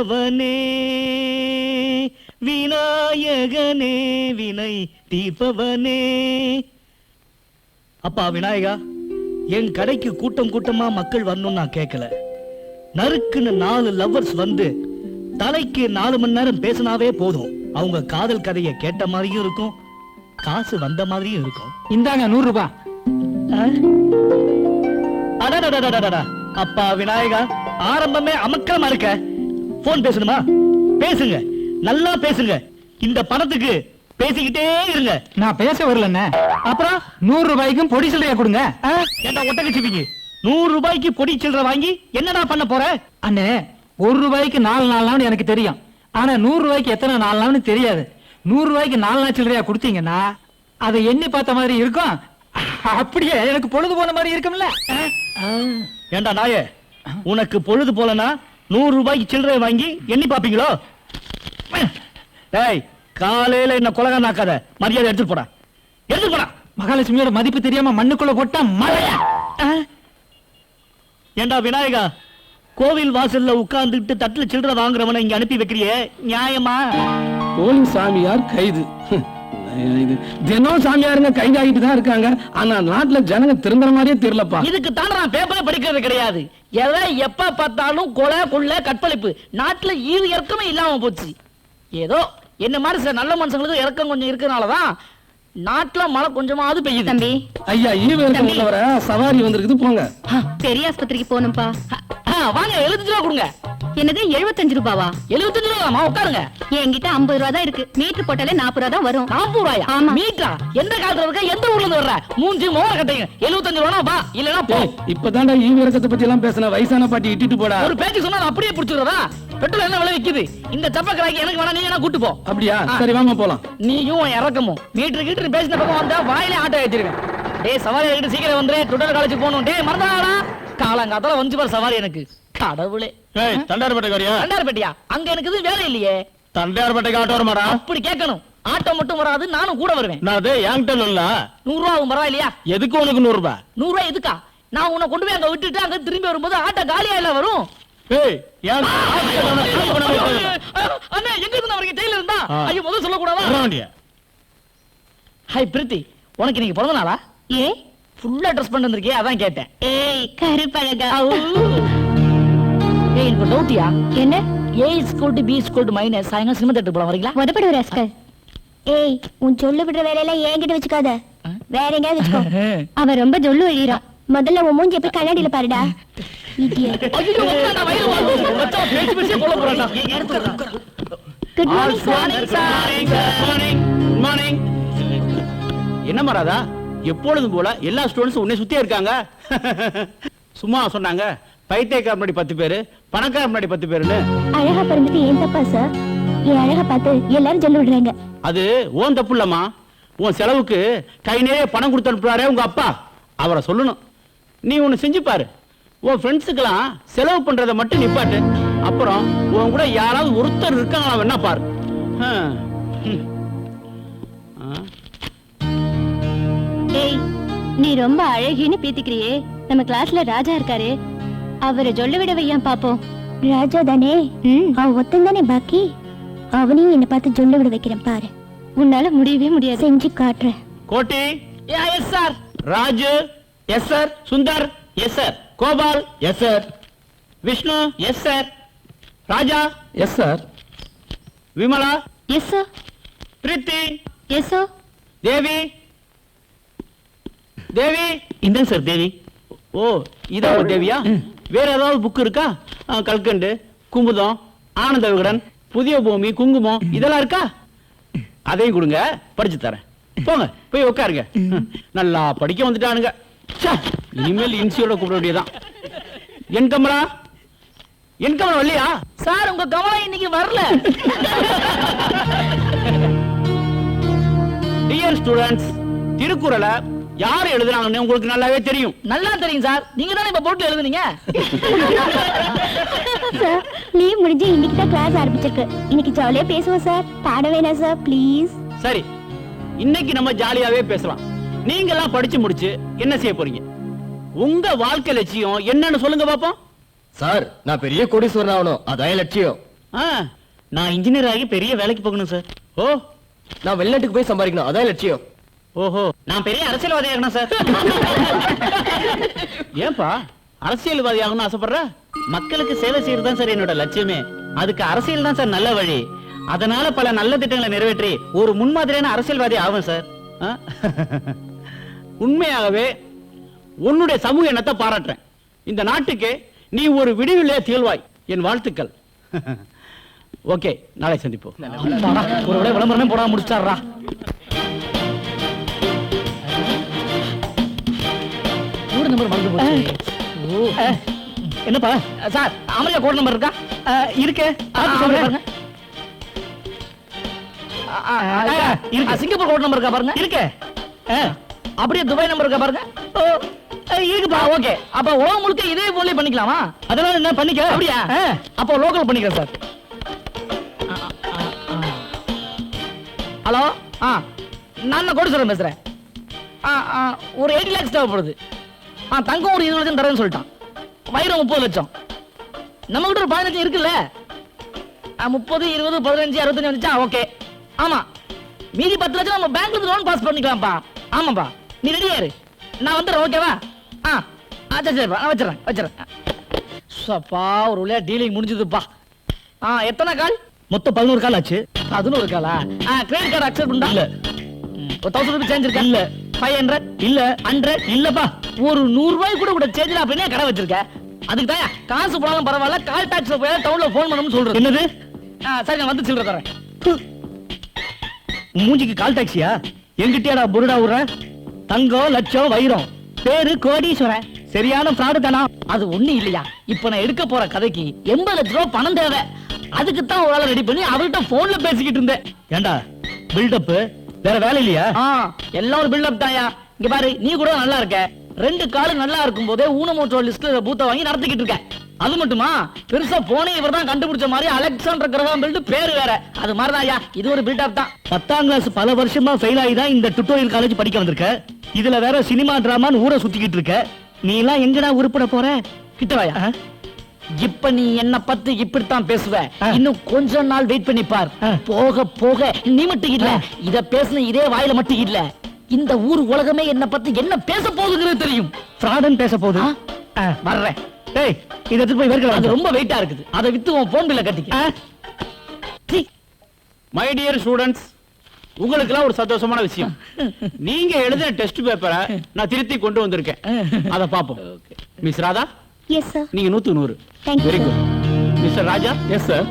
தீர்ப்பவனே விநாயகனே வினை தீர்ப்பவனே. அப்பா விநாயகா, என் கடைக்கு கூட்டம் கூட்டமா மக்கள் வரணும் நான் கேட்கல. நறுக்குன்னு 4 லவ்வர்ஸ் வந்து தலைக்கு 4 மணி நேரம் பேசினாவே போதும். அவங்க காதல் கதையை கேட்ட மாதிரியும் இருக்கும், காசு வந்த மாதிரியும் இருக்கும். இந்தாங்க 100 ரூபாய். அப்பா விநாயகா, ஆரம்பமே அமக்கமா இருக்க. போன் பேசணுமா? பேசுங்க, நல்லா பேசுங்க. இந்த பணத்துக்கு பேசிக்கிட்டே இருங்க. நான் பேச வரலண்ணே. அப்புறம் 100 ரூபாய்க்கும் பொடி சில்லறையா கொடுங்க. ஏண்டா ஒட்டகச்சிவிங்க, 100 ரூபாய்க்கு பொடி சில்லறை வாங்கி என்னடா பண்ண போற? அண்ணே, 1 ரூபாய்க்கு 4 நாள்னு எனக்கு தெரியும். ஆனா 100 ரூபாய்க்கு எத்தனை 4 நாள்னு தெரியாது. 100 ரூபாய்க்கு 4 நாள் சில்லறையா கொடுத்தீங்கன்னா அதை எண்ணி பார்த்த மாதிரி இருக்கும். அப்படியே எனக்கு பொழுது போன மாதிரி இருக்கும்ல. ஏண்டா நாயே, உனக்கு பொழுது போலனா 100 ரூபாய்க்கு சில்லறை வாங்கி எண்ணி பாப்பீங்களோ? டேய், காலையில என்ன கொலகா நாக்காத, மரியாதை எடுத்துட்டு போடா, எடுத்துட்டு போடா. மகாலட்சுமியோட மதிப்பு தெரியாம மண்ணுக்குள்ள போட்டா மழையா? ஏண்டா விநாயகா, கோவில் வாசல்ல உட்கார்ந்துட்டு தட்டுல சில்லறை வாங்குறவனை இங்க அனுப்பி வைக்கிறியே, நியாயமா? போலீஸ் சாமியார் கைது. தினம் சாமியாருங்க கைதாகிட்டு தான் இருக்காங்க. ஆனா நாட்டுல ஜனங்க திரும்புற மாதிரியே தெரியலப்பா. இதுக்கு தான் நான் பேப்பரை படிக்கிறது கிடையாது. எதை எப்ப பார்த்தாலும் கொலை கொள்ளை கற்பழிப்பு. நாட்டுல ஈவு இறக்கமே இல்லாம போச்சு. ஏதோ என்ன மாதிரி சில நல்ல மனுஷங்களுக்கு இறக்கம் கொஞ்சம் இருக்கிறனாலதான் நாட்டுல மழை கொஞ்சமாவது பெய்யுது. தம்பி, ஐயா ஈவு இறக்கம் உள்ளவர சவாரி வந்திருக்குது, போங்க. பெரிய ஆஸ்பத்திரிக்கு போகணும்பா. வாங்க, 75 ரூபா கொடுங்க. என்னது 75 ரூபாவா? 75 ரூபாமா? உட்காருங்க. என்கிட்ட 50 ரூபா தான் இருக்கு. மீட்டர் போட்டாலே 40 ரூபா தான் வரும். 40 ரூபாயா? ஆமா. மீட்டரா? எந்த காலத்துல இருக்க, எந்த ஊர்ல இருந்து வர்ற? மூஞ்சி மோர கட்டைங்க. 75 ரூபா வா, இல்லனா போ. இப்பதான்டா ஈவு இறக்கத்தை பத்தி எல்லாம் பேசின. வயசான பாட்டி இட்டிட்டு போடா. ஒரு பேச்சு சொன்னா நான் அப்படியே புடிச்சுறதா? பெட்ரோல் என்ன விலை விக்குது? இந்த சப்பக்கராக்கி எனக்கு வேணா, நீ என்ன கூட்டு போ. அப்படியா? சரி வாங்க போலாம். நீயும் இறக்கமும் மீட்டர் கீட்டர் பேசின பக்கம் வந்தா வாயிலே ஆட்டோ ஏத்திருவேன். டேய் சவாரி ஆகிட்டு சீக்கிரம் வந்துரு, டுடல் காலேஜ் போகணும். டேய் மறந்தாடா, காலங்காத்தால வந்து பாரு சவாரி. எனக்கு கடவுளே. தண்டார்பேட்டைக்காரியா? தண்டார்பேட்டையா? அங்க எனக்கு இது வேலை இல்லையே. தண்டார்பேட்டைக்கு ஆட்டோ வரமாடா? அப்படி கேட்கணும். ஆட்டோ மட்டும் வராது, நானும் கூட வருவேன். நான் அது என்கிட்ட இல்ல. 100 ரூபாவும் பரவாயில்லையா? எதுக்கு உனக்கு 100 ரூபாய்? 100 ரூபாய் எதுக்கா? நான் உன்னை கொண்டு போய் அங்க விட்டுட்டு அங்க திரும்பி வரும்போது ஆட்டோ காலியா இல்ல வரும். ஏய், ஏன் அண்ணா எங்க இருந்து வரீங்க? ஜெயில இருந்தா? ஐயோ முதல்ல சொல்ல கூடாதா? வரவேண்டிய. ஹாய் பிரீத்தி, உனக்கு இன்னைக்கு பிறந்த நாளா? ஏ ஃபுல்லா ட்ரெஸ் பண்ணி வந்திருக்கே, அதான் கேட்டேன். ஏய் கருப்பழகா. ஏய் எனக்கு டவுட்டியா? என்ன? A = B = minus. சாயங்காலம் சினிமா தியேட்டர் போலாம், வரீங்களா? உடப்படு ராஸ்கல். ஏய், உன் சொல்லு விடுற வேலையெல்லாம் என்கிட்ட வச்சுக்காத. வேற எங்கயாவது வச்சுக்கோ. அவன் ரொம்ப சொல்லு எழுறான். முதல்ல உன் மூஞ்சி போய் கண்ணாடியில பாருடா. இடியட். ஐயோ நான் வயிறு வாங்குது. மச்சான் பேசி பேசி கொல்ல போறான்டா. Good morning sir. Good morning. என்ன மராதா, எப்பொழுதும் போல எல்லா ஸ்டூடண்ட்ஸும் உன்னை சுத்தியே இருக்காங்க. சும்மா சொன்னாங்க, பைத்தியக்கார முன்னாடி 10 பேரு, பணக்கார முன்னாடி 10 பேருன்னு. அழகா பிறந்துட்டு ஏன் தப்பா சார்? என் அழகா பார்த்து எல்லாரும் சொல்லி விடுறாங்க. அது ஓன் தப்பு இல்லம்மா. உன் செலவுக்கு கை நிறைய பணம் கொடுத்து அனுப்புறாரே உங்க அப்பா, அவரை சொல்லணும். நீ ஒன்னு செஞ்சு பாரு. உன் ஃப்ரெண்ட்ஸுக்கெல்லாம் செலவு பண்றதை மட்டும் நிப்பாட்டு. அப்புறம் உன் கூட யாராவது ஒருத்தர் இருக்காங்களா வேணா பாரு. ஏய், நீ ரொம்ப அழகின்னு பீத்திக்கிறியே. நம்ம கிளாஸ்ல ராஜா இருக்காரு, அவரை சொல்ல விட வையான் பாப்போம். ராஜா தானே? அவன் ஒத்தன் தானே பாக்கி. அவனையும் என்ன பார்த்து சொல்ல விட வைக்கிறேன் பாரு. உன்னால முடியவே முடியாது. செஞ்சு காட்டுறேன். Kotti. Yes sir. Raju. Yes sir. Sundar. Yes sir. Gopal. Yes sir. Vishnu. Yes sir. Raja. Yes sir. Vimala. Yes sir. Preethi. Yes sir. Devi. Devi. இந்த சார் தேவி. ஓ, இதா ஒரு தேவியா? வேற ஏதாவது புக் இருக்கா? கல்கண்டு, குமுதம், ஆனந்த விகடன், புதிய பூமி, குங்குமம் இதெல்லாம் இருக்கா? அதையும் கொடுங்க, படிச்சு தரேன். போங்க போய் உட்காருங்க. நல்லா படிக்க வந்துட்டானுங்க. இனிமேல் இன்சியோட கூப்பிட வேண்டியதான். என் கமலா, என் கமலா வரலையா? சார் உங்க கமலா இன்னைக்கு வரல. டியர் ஸ்டூடண்ட்ஸ், திருக்குறளை யார் எழுதுறாங்கன்னு உங்களுக்கு நல்லாவே தெரியும். நல்லா தெரியும் சார், நீங்க தானே இப்ப போட்டு எழுதுனீங்க. சார், லீவ் முடிஞ்சு இன்னைக்கு தான் கிளாஸ் ஆரம்பிச்சிருக்கு. இன்னைக்கு ஜாலியா பேசுவோம் சார். பாட வேணாம் சார் ப்ளீஸ். சரி, இன்னைக்கு நம்ம ஜாலியாவே பேசலாம். நீங்க எல்லாம் படிச்சு முடிச்சு என்ன செய்ய போறீங்க? உங்க வாழ்க்கை லட்சியம் என்னன்னு சொல்லுங்க பாப்போம். சார், நான் பெரிய கோடீஸ்வரன் ஆகணும், அதான் லட்சியம். ஆ, நான் இன்ஜினியர் ஆகி பெரிய வேலைக்கு போகணும் சார். ஓ, நான் வெளிநாட்டுக்கு போய் சம்பாதிக்கணும், அதான் லட்சியம். ஓஹோ, நான் பெரிய அரசியல்வாதி ஆகணும் சார். ஏன்பா அரசியல்வாதி ஆகணும்னு ஆசைப்படுற? மக்களுக்கு சேவை செய்யறது தான் சார் என்னோட லட்சியமே. அதுக்கு அரசியல் தான் சார் நல்ல வழி. அதனால பல நல்ல திட்டங்களை நிறைவேற்றி ஒரு முன்மாதிரியான அரசியல்வாதி ஆகும் சார். ஆ? உண்மையாகவே உன்னுடைய சமூக எண்ணத்தை பாராட்டுறேன். இந்த நாட்டுக்கு நீ ஒரு விடிவிலே திகழ்வாய். என் வாழ்த்துக்கள். ஓகே, நாளை சந்திப்போம். அப்பாடா, ஒரு விட விளம்பரமே போடாம முடிச்சாரா. ஊர் நம்பர் மறந்து போச்சு. என்னப்பா சார், அமெரிக்கா கோட் நம்பர் இருக்கா? இருக்கு. பாருங்க. இருக்கு. சிங்கப்பூர் கோட் நம்பர் இருக்கா பாருங்க. இருக்கு. அப்படியே துபாய் நம்பர் இருக்கா பாருங்க. இருக்குப்பா. ஓகே, அப்ப உலகம் முழுக்க இதே போல பண்ணிக்கலாமா? அதனால என்ன பண்ணிக்க. அப்படியா? அப்போ லோக்கல் பண்ணிக்கிறேன் சார். ஹலோ, நான் தான் கோடீஸ்வரன் பேசுறேன். ஒரு 80 lakhs தேவைப்படுது. தங்கம் ஒரு 20 லட்சம் தரேன்னு சொல்லிட்டான். வைரம் 30 லட்சம். நம்ம கிட்ட ஒரு 15 இருக்குல்ல. 30, 20, 15, 65 வந்துச்சா? ஓகே. ஆமா, மீதி 10 லட்சம் நம்ம பேங்க்ல இருந்து லோன் பாஸ் பண்ணிக்கலாம்ப்பா. ஆமாப்பா, நீ ரெடியா இரு, நான் வந்துடுறேன். ஓகேவா? சரிப்பா, நான் வச்சிடறேன். சப்பா, ஒரு வழியா டீலிங் முடிஞ்சதுப்பா. எத்தனை கால்? மொத்தம் 11 கால் ஆச்சு. 11 காலா? கிரெடிட் கார்டு அக்செப்ட் பண்ணா? இல்ல. ஒரு 1000 ரூபாய் சேஞ்ச் இருக்கா? இல்ல. 500? இல்ல. 100? இல்லப்பா. ஒரு 100 ரூபாய் கூட சேஞ்சில அப்படியே கடை வச்சிருக்க. அதுக்கு தான் காசு போனாலும் பரவாயில்ல, கால் டாக்ஸ்ல போய் டவுன்ல போன் பண்ணணும்னு சொல்றது. என்னது? சரி, நான் வந்து சில்லற தரேன். மூஞ்சிக்கு கால் டாக்ஸியா? எங்கிட்டயாடா புருடா விடுற? தங்கம், லட்சம், வைரம், பேரு கோடீஸ்வரன். சரியான ஃப்ராடு தானா? அது ஒண்ணு இல்லையா, இப்ப நான் எடுக்க போற கதைக்கு 80 லட்சம் ரூபாய் பணம் தேவை. அதுக்கு தான் ஒரு ஆளை ரெடி பண்ணி அவர்கிட்ட போன்ல பேசிக்கிட்டு இருந்தேன். ஏண்டா பில்டப்? வேற வேலை இல்லையா? எல்லாம் ஒரு பில்டப் தாயா. இங்க பாரு, நீ கூட நல்லா இருக்க. 2 கால் நல்லா இருக்கும் போதே ஊனமுற்றோர் லிஸ்ட்ல பூத்த வாங்கி நடத்திக்கிட்டு இருக்க. அது மட்டுமா, பெருசா போனே இவர் தான் கண்டுபிடிச்ச மாதிரி அலெக்சாண்டர் கிரகாம் பெல் பேரு வேற. அது மாதிரிதான்யா, இது ஒரு பில்டப் தான். 10ஆம் கிளாஸ் பல வருஷமா ஃபெயில் ஆகி தான் இந்த டுட்டோரியல் காலேஜ் படிக்க வந்திருக்க. இதுல வேற சினிமா டிராமான்னு ஊரை சுத்திக்கிட்டு இருக்க. நீ எல்லாம் எங்கடா உருப்பட போற? கிட்டவாயா, இப்ப நீ என்ன பத்தி இப்படித்தான் பேசுவ. இன்னும் கொஞ்ச நாள் வெயிட் பண்ணி பார். போக போக நீ மட்டும் இல்ல, இத பேசுன இதே வாயில மட்டும் இல்ல, இந்த ஊர் உலகமே என்ன பத்தி என்ன பேச போகுதுங்கிறது தெரியும். ஃப்ராடன் பேச போகுது. வர்றேன். டேய், இத எடுத்து போய் வேர்க்கல. அது ரொம்ப வெயிட்டா இருக்குது. அதை வித்து உன் போன் பில்ல கட்டிக்க. மை டியர் ஸ்டூடெண்ட்ஸ், உங்களுக்கெல்லாம் ஒரு சந்தோஷமான விஷயம். நீங்க எழுதின டெஸ்ட் பேப்பரை நான் திருத்தி கொண்டு வந்திருக்கேன். அத பாப்போம். Miss Radha, yes sir. நீங்க 100க்கு 100. Thank you, very sir. Good. Mister Raja, yes sir,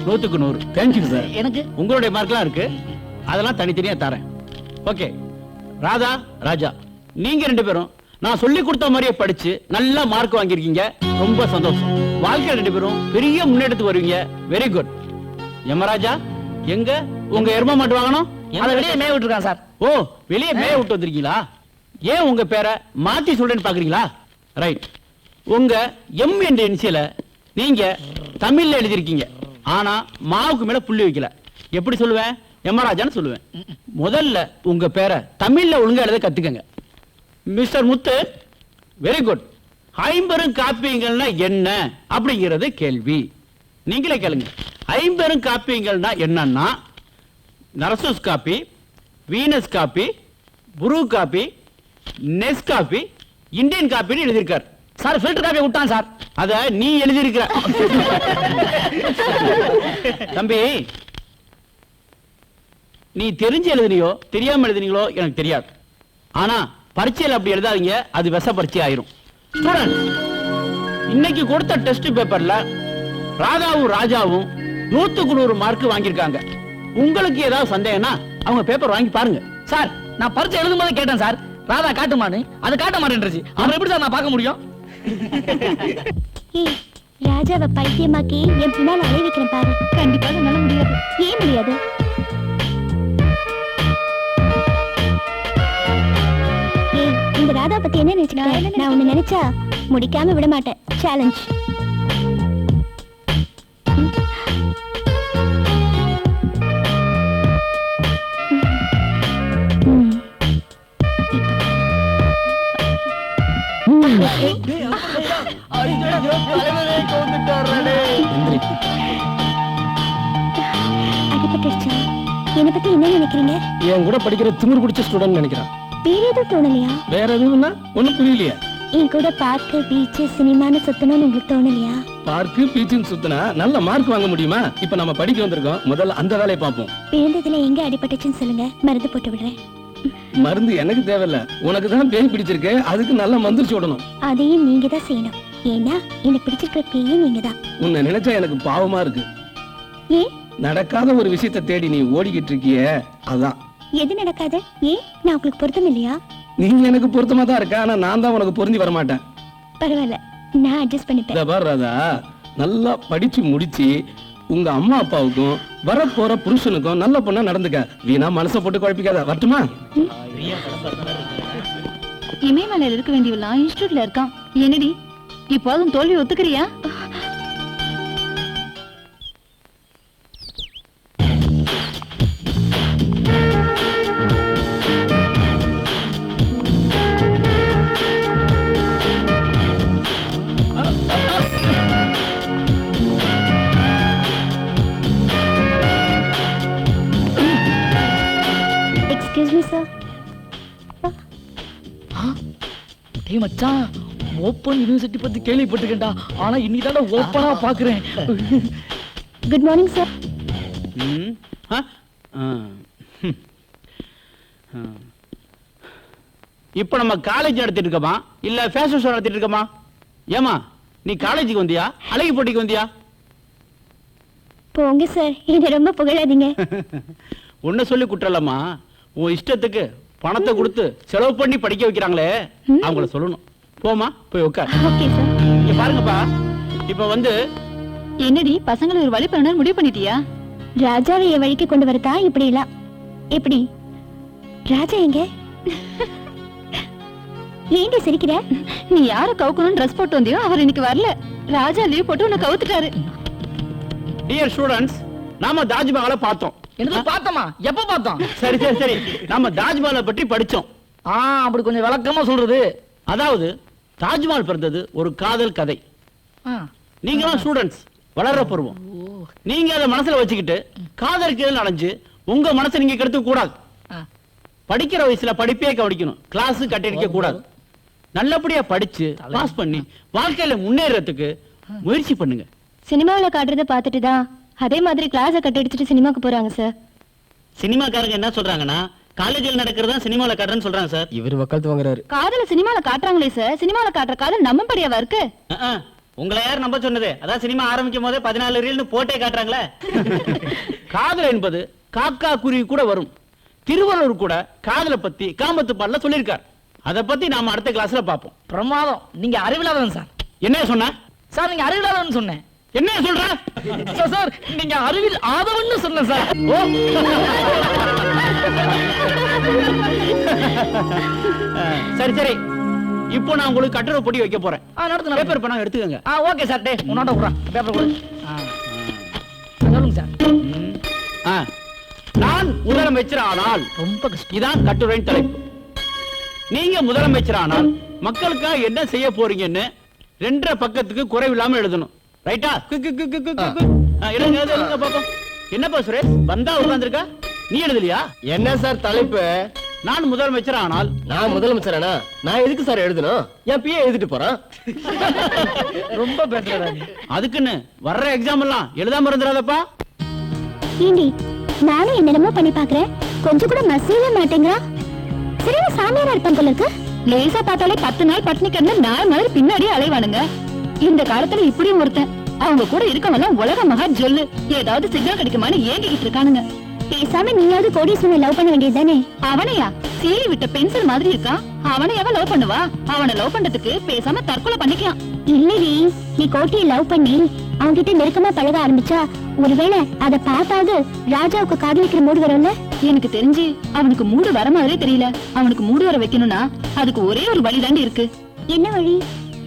100க்கு 100. Thank you sir. எனக்கு உங்களுடைய மார்க்லாம் இருக்கு, அதெல்லாம் தனித்தனியா தரேன். ஓகே, ராதா, ராஜா, நீங்க 2 பேரும் நான் சொல்லி கொடுத்த மாதிரியே படிச்சு நல்ல மார்க் வாங்கியிருக்கீங்க. ரொம்ப சந்தோஷம். வாழ்க்கை 2 பேரும் பெரிய முன்னேற்றத்துக்கு வருவீங்க. Very good. யமராஜா, எங்க உங்க எரும மாட்டு வாங்கணும்? அதை வெளியே மேய விட்டுருக்கான் சார். ஓ, வெளியே மேய விட்டு வந்திருக்கீங்களா? ஏன் உங்க பேரை மாத்தி சொல்றேன்னு பாக்குறீங்களா? ரைட். உங்க எம் என்ற இனிஷியல நீங்க தமிழ்ல எழுதிருக்கீங்க, ஆனா மாவுக்கு மேல புள்ளி வைக்கல. எப்படி சொல்லுவேன்? யமராஜான்னு சொல்லுவேன். முதல்ல உங்க பேரை தமிழ்ல ஒழுங்கா எழுத கத்துக்கங்க. மிஸ்டர் முத்து, வெரி குட். 50 காப்பியங்கள்னா என்ன அப்படிங்கிறது கேள்வி. நீங்களே கேளுங்க. 50 காப்பியங்கள்னா என்னன்னா, நரசூஸ் காப்பி, வீனஸ் காப்பி, புரு காப்பி, நெஸ் காப்பி, இந்தியன் காப்பின்னு எழுதியிருக்கார். சார், ஃபில்டர் காப்பி விட்டான் சார். அத நீ எழுதியிருக்கிற. தம்பி, நீ தெரிஞ்சு எழுதினியோ தெரியாம எழுதினீங்களோ எனக்கு தெரியாது. ஆனா பரீட்சையில் அப்படி எழுதாதீங்க, அது விஷ பரீட்சை ஆயிரும். ஸ்டூடெண்ட், இன்னைக்கு கொடுத்த டெஸ்ட் பேப்பர்ல ராதாவும் ராஜாவும் 100க்கு 100 மார்க் வாங்கியிருக்காங்க. உங்களுக்கு ஏதாவது சந்தேகம்னா அவங்க பேப்பர் வாங்கி பாருங்க. சார், நான் பரிச்சை எழுதும் போது கேட்டேன் சார், ராதா காட்டுமான்னு. அது காட்ட மாட்டேன்றது. அப்புறம் எப்படி சார் நான் பார்க்க முடியும்? ஏய், ராஜாவை பைத்தியமாக்கி என் பின்னால் அலைய வைக்கிறேன் பாரு. கண்டிப்பாக என்னால முடியாது. ஏன் முடியாது? ஏய், இந்த ராதா பத்தி என்ன நினைச்சுக்க? நான் உன்னை நினைச்சா முடிக்காம விட மாட்டேன். சேலஞ்ச். என்னை பத்தி என்ன நினைக்கிறீங்க? என் கூட படிக்கிற திமிர் பிடிச்ச ஸ்டூடெண்ட் நினைக்கிறேன். வேற எதுவும் தோணலையா? வேற எதுவும்னா ஒண்ணும் புரியலையா? என் கூட பார்க்கு, பீச், சினிமான்னு சுத்தணும்னு உங்களுக்கு தோணலையா? பார்க்கு பீச்சுன்னு சுத்தினா நல்ல மார்க் வாங்க முடியுமா? இப்ப நம்ம படிக்க வந்திருக்கோம், முதல்ல அந்த வேலையை பார்ப்போம். விழுந்ததுல எங்க அடிபட்டுச்சுன்னு சொல்லுங்க, மருந்து போட்டு விடுறேன். மருந்து எனக்கு தேவையில்ல, உனக்கு தான் பேய் பிடிச்சிருக்கு, அதுக்கு நல்ல மந்திரிச்சு விடணும். அதையும் நீங்க தான் செய்யணும். ஏன்னா எனக்கு பிடிச்சிருக்கிற பேயே நீங்க தான். உன்னை நினைச்சா எனக்கு பாவமா இருக்கு. ஏன்? நடக்காத ஒரு விஷயத்தை தேடி நீ ஓடிக்கிட்டு இருக்கியே, அதான். எது நடக்காது? ஏன்? நான் உங்களுக்கு பொருத்தம் இல்லையா? நீங்க எனக்கு பொருத்தமா தான் இருக்க, ஆனா நான் தான் உனக்கு பொருந்தி வர மாட்டேன். பரவாயில்ல, நான் அட்ஜஸ்ட் பண்ணிப்பேன். இத பாரு ராதா, நல்லா படிச்சு முடிச்சு உங்க அம்மா அப்பாவுக்கும் வரப்போற புருஷனுக்கும் நல்ல பொண்ணா நடந்துக்க. வீணா மனசை போட்டு குழப்பிக்காத. வரட்டுமா? இமயமலையில இருக்க வேண்டியவெல்லாம் இன்ஸ்டிடியூட்ல இருக்கான். என்னடி இப்போதும் தோல்வி ஒத்துக்கிறியா? Excuse me sir. டேய் மச்சான், ஓப்பன் யூனிவர்சிட்டி பத்தி கேள்விப்பட்டிருக்கேன்டா, ஆனா இன்னைக்கு தான்டா ஓப்பனா பாக்குறேன். Good morning sir. ம், ஆ, ஆ, ம். ஆ. இப்ப நம்ம காலேஜ் நடத்திட்டு இருக்கோமா இல்ல ஃபேஷன் ஷோ நடத்திட்டு இருக்கோமா? ஏமா, நீ காலேஜுக்கு வந்தியா அழகி போட்டிக்கு வந்தியா? போங்க சார், என்ன ரொம்ப புகழாதீங்க. ஒன்ன சொல்லி குற்றலம்மா, உன் இஷ்டத்துக்கு பணத்தை கொடுத்து செலவு பண்ணி படிக்க வைக்கிறாங்களே, அவங்கள சொல்லணும். போமா, போய் உட்கார். Okay sir. இங்க பாருங்கப்பா, இப்ப வந்து என்னடி பசங்களை ஒரு வழி பண்ணணும்னு முடிவு பண்ணிட்டியா? ராஜாவை என் வழிக்கு கொண்டு வரதா இப்படி எல்லாம்? எப்படி? ராஜா எங்க? ஏண்டி சிரிக்கிற? நீ யார கவுக்கணும்னு ட்ரெஸ் போட்டு வந்தியோ அவர் இன்னைக்கு வரல. ராஜா லீவ் போட்டு உன்னை கவுத்துட்டாரு. டியர் ஸ்டூடண்ட்ஸ், நாம தாஜ்மஹாலை பார்த்தோம். என்னது பார்த்தோமா? எப்ப பார்த்தோம்? சரி சரி சரி, நாம தாஜ்மஹாலை பற்றி படிச்சோம். அப்படி கொஞ்சம் விளக்கமா சொல்றது. அதாவது தாஜ்மஹால் பிறந்தது ஒரு காதல் கதை. நீங்களாம் ஸ்டூடண்ட்ஸ், வளர்ற பருவம். நீங்க அதை மனசுல வச்சுக்கிட்டு காதலுக்கு அடைஞ்சு உங்க மனசை நீங்க கெடுத்து கூடாது. படிக்கிற வயசுல படிப்பே கவனிக்கணும், கிளாஸ் கட்டடிக்க கூடாது. நல்லபடியா படிச்சு பாஸ் பண்ணி வாழ்க்கையில முன்னேறதுக்கு முயற்சி பண்ணுங்க. சினிமாவில் காட்டுறத பார்த்துட்டு தான் அதே மாதிரி கிளாஸை கட்டடிச்சிட்டு சினிமாக்கு போறாங்க சார். சினிமாக்காரங்க என்ன சொல்றாங்கன்னா, காலேஜில் நடக்கிறதா சினிமால காட்டுறேன்னு சொல்றாங்க சார். இவர் வக்காலத்து வாங்குறாரு. காதல சினிமால காட்டுறாங்களே சார், சினிமால காட்டுற காதல் நம்பப்படியாவா இருக்கு? உங்களை யார் நம்ப சொன்னது? அதான் சினிமா ஆரம்பிக்கும் போதே 14 ரீல்னு போட்டே காட்டுறாங்களே. காதல் என்பது காக்கா குருவி கூட வரும். திருவள்ளுவர் கூட காதலை பத்தி காமத்து பாடல சொல்லியிருக்கார். அதை பத்தி நாம அடுத்த கிளாஸ்ல பார்ப்போம். பிரமாதம். நீங்க அறிவில்லாதவன் சார். என்ன சொன்ன சார்? நீங்க அறிவில்லாதவன் சொன்னேன். என்ன சொல்ற சார்? நீங்க அறிவில் ஆதவன்னு சொன்ன சார். சரி சரி, இப்போ நான் உங்களுக்கு கட்டுரை போட்டி வைக்க போறேன். நடத்து. பேப்பர் பணம் எடுத்துக்கங்க. Okay sir. டே உன்னோட குறா பேப்பர் கொடு. சொல்லுங்க சார். நான் முதலமைச்சர் ஆனால், ரொம்ப கஷ்டம். இதான் கட்டுரையின் தலைப்பு. நீங்க முதலமைச்சர் ஆனால் மக்களுக்காக என்ன செய்ய போறீங்கன்னு 2 பக்கத்துக்கு குறைவில்லாம எழுதணும். ரைட்டா? எழுதுங்க பாப்போம். என்னப்பா சுரேஷ், வந்தா உட்கார்ந்திருக்கா, நீ எழுதலையா? என்ன சார் தலைப்பு? நான் முதலமைச்சர் ஆனால். நான் முதலமைச்சரானா? நான் எதுக்கு சார் எழுதணும்? என் பிஏ எழுதிட்டு போறான். ரொம்ப பேசுறா. அதுக்குன்னு வர்ற எக்ஸாம் எல்லாம் எழுதாம இருந்துடாதப்பா. ஏண்டி நானும் என்னென்னமோ பண்ணி பாக்குறேன், கொஞ்சம் கூட மசியவே மாட்டேங்கிறா. சரி, சாமியாரா இருப்பான் போல இருக்கு. லேசா பார்த்தாலே 10 நாள் பட்டினி கிடந்து நாய் மாதிரி பின்னாடியே அலைவானுங்க. இந்த காலத்துல இப்படியும் ஒருத்தன், அவங்க கூட இருக்கவங்க உலக மகா ஜொல்லு. ஏதாவது சிக்னல் கிடைக்குமான்னு ஏங்கிக்கிட்டு இருக்கானுங்க. பேசாம நீயாவது கோடீஸ்வரனை லவ் பண்ண வேண்டியதுதானே? அவனையா? சீவி விட்ட பென்சில் மாதிரி இருக்கான், அவனையாவ லவ் பண்ணுவா? அவனை லவ் பண்றதுக்கு பேசாம தற்கொலை பண்ணிக்கலாம். இல்லடி, நீ கோட்டியை லவ் பண்ணி அவன்கிட்ட நெருக்கமா பழக ஆரம்பிச்சா ஒருவேளை அதை பார்த்தாவது ராஜாவுக்கு காதலிக்கிற மூடு வரும்ல. எனக்கு தெரிஞ்சு அவனுக்கு மூடு வர மாதிரி தெரியல. அவனுக்கு மூடு வர வைக்கணும்னா அதுக்கு ஒரே ஒரு வழி தாண்டி இருக்கு. என்ன வழி?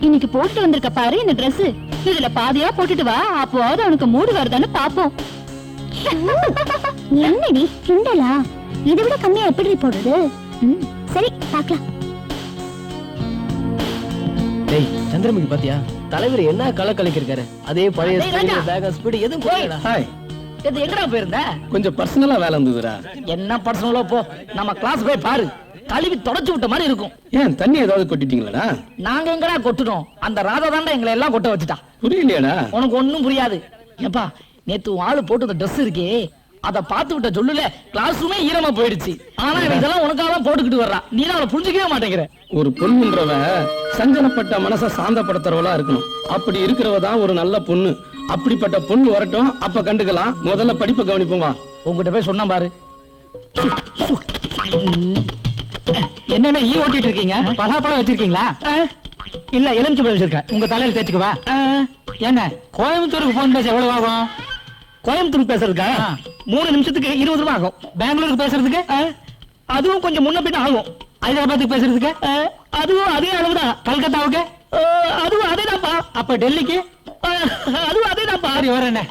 இன்னைக்கு போட்டுட்டு வந்திருக்க பாரு இந்த Dress, இதுல பாதியா போட்டுட்டு வா, அப்போவாவது அவனுக்கு மூடு வருதான்னு பாப்போம். என்னடி கிண்டலா? இதை விட கம்மியா எப்படி போடுறது? சரி பாக்கலாம். டேய் சந்திரமுகி பாத்தியா? தலைவர் என்ன கலை கலைக்கிருக்காரு. அதே பழைய ஸ்பீடு, வேகம், ஸ்பீடு எதுவும் போகலடா. ஹாய், இது எங்கடா போயிருந்த? கொஞ்சம் பர்சனலா வேலை இருந்ததுடா. என்ன பர்சனலா போ, நம்ம கிளாஸ் போய் பாரு, கழுவி தொடச்சு விட்ட மாதிரி இருக்கும். ஏன் தண்ணி ஏதாவது கொட்டிட்டீங்களா? நாங்க எங்கடா கொட்டுறோம், அந்த ராதா தாண்டா எங்களை எல்லாம் கொட்ட வச்சுட்டா. புரியலையாடா? உனக்கு ஒண்ணும் புரியாது. ஏப்பா நேத்து உன் ஆளு போட்டு ட்ரெஸ் இருக்கே, அத பாத்து விட்ட சொல்லுல கிளாஸ் ரூமே ஈரமா போயிடுச்சு. ஆனா இதெல்லாம் உனக்காக தான் போட்டுக்கிட்டு வர்றா, நீ தான் அவளை புரிஞ்சுக்கவே மாட்டேங்கிற. ஒரு பொண்ணுன்றவ சஞ்சலப்பட்ட மனசை சாந்தப்படுத்துறவளா இருக்கணும். அப்படி இருக்கிறவ தான் ஒரு நல்ல பொண்ணு. அப்படிப்பட்ட பொண்ணு வரட்டும், அப்ப கண்டுக்கலாம். முதல்ல படிப்பை கவனிப்போம் வா. உங்ககிட்ட போய் சொன்னா பாரு. என்னென்ன ஈ ஓட்டிட்டு இருக்கீங்க? பலாப்பழம் வச்சிருக்கீங்களா? இல்ல எலுமிச்சை பழம் வச்சிருக்கேன். உங்க தலையில தேய்ச்சுக்குவா. என்ன கோயம்புத்தூருக்கு போன் பேச எவ்வளவு ஆகும்? கோயம்புத்தூர் பேசுறதுக்கா 3 நிமிஷத்துக்கு 20 ரூபாய் ஆகும். பெங்களூருக்கு பேசுறதுக்கு அதுவும் கொஞ்சம் முன்ன பின்ன ஆகும். ஹைதராபாத்துக்கு பேசுறதுக்கு அதுவும் அதே அளவுதான். கல்கத்தாவுக்கு அதுவும் அதேதான்ப்பா. அப்ப டெல்லிக்கு அதுவும் அதேதான்ப்பா. சரி வரேன்.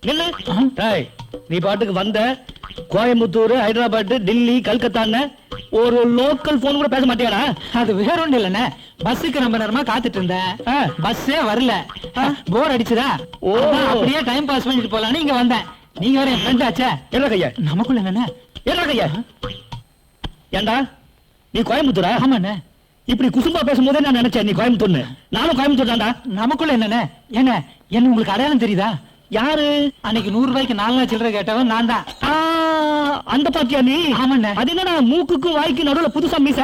நில்லு. டேய், நீ பாட்டுக்கு வந்த கோயம்புத்தூர், ஹைதராபாத், டெல்லி, கல்கத்தான்னு ஒரு லோக்கல் போன் கூட பேச மாட்டியாடா? அது வேற ஒண்ணு இல்லண்ணே, பஸ்ஸுக்கு ரொம்ப நேரமா காத்துட்டு இருந்தேன். பஸ்ஸே வரல, போர் அடிச்சுதா. ஓ. அதான் அப்படியே டைம் பாஸ் பண்ணிட்டு போலான்னு இங்க வந்தேன். நீங்க வேற என் ஃப்ரெண்ட் ஆச்சே. என்ன கையா? நமக்குள்ள என்னண்ணே? என்ன கையா? ஏண்டா நீ கோயம்புத்தூரா? ஆமாண்ணே. இப்படி குசும்பா பேசும்போதே நான் நினைச்சேன் நீ கோயம்புத்தூர்னு. நானும் கோயம்புத்தூர் தான்டா. நமக்குள்ள என்னண்ணே? என்ன என்ன உங்களுக்கு அடையாளம் தெரியுதா? யாரு? அன்னைக்கு 100 ரூபாய்க்கு 4 நாள் சில்லறை கேட்டவன் நான் தான். அந்த பாத்தியா நீ? ஆமாண்ணே. அது என்னடா மூக்குக்கும் வாய்க்கு நடுவுல புதுசா மீச?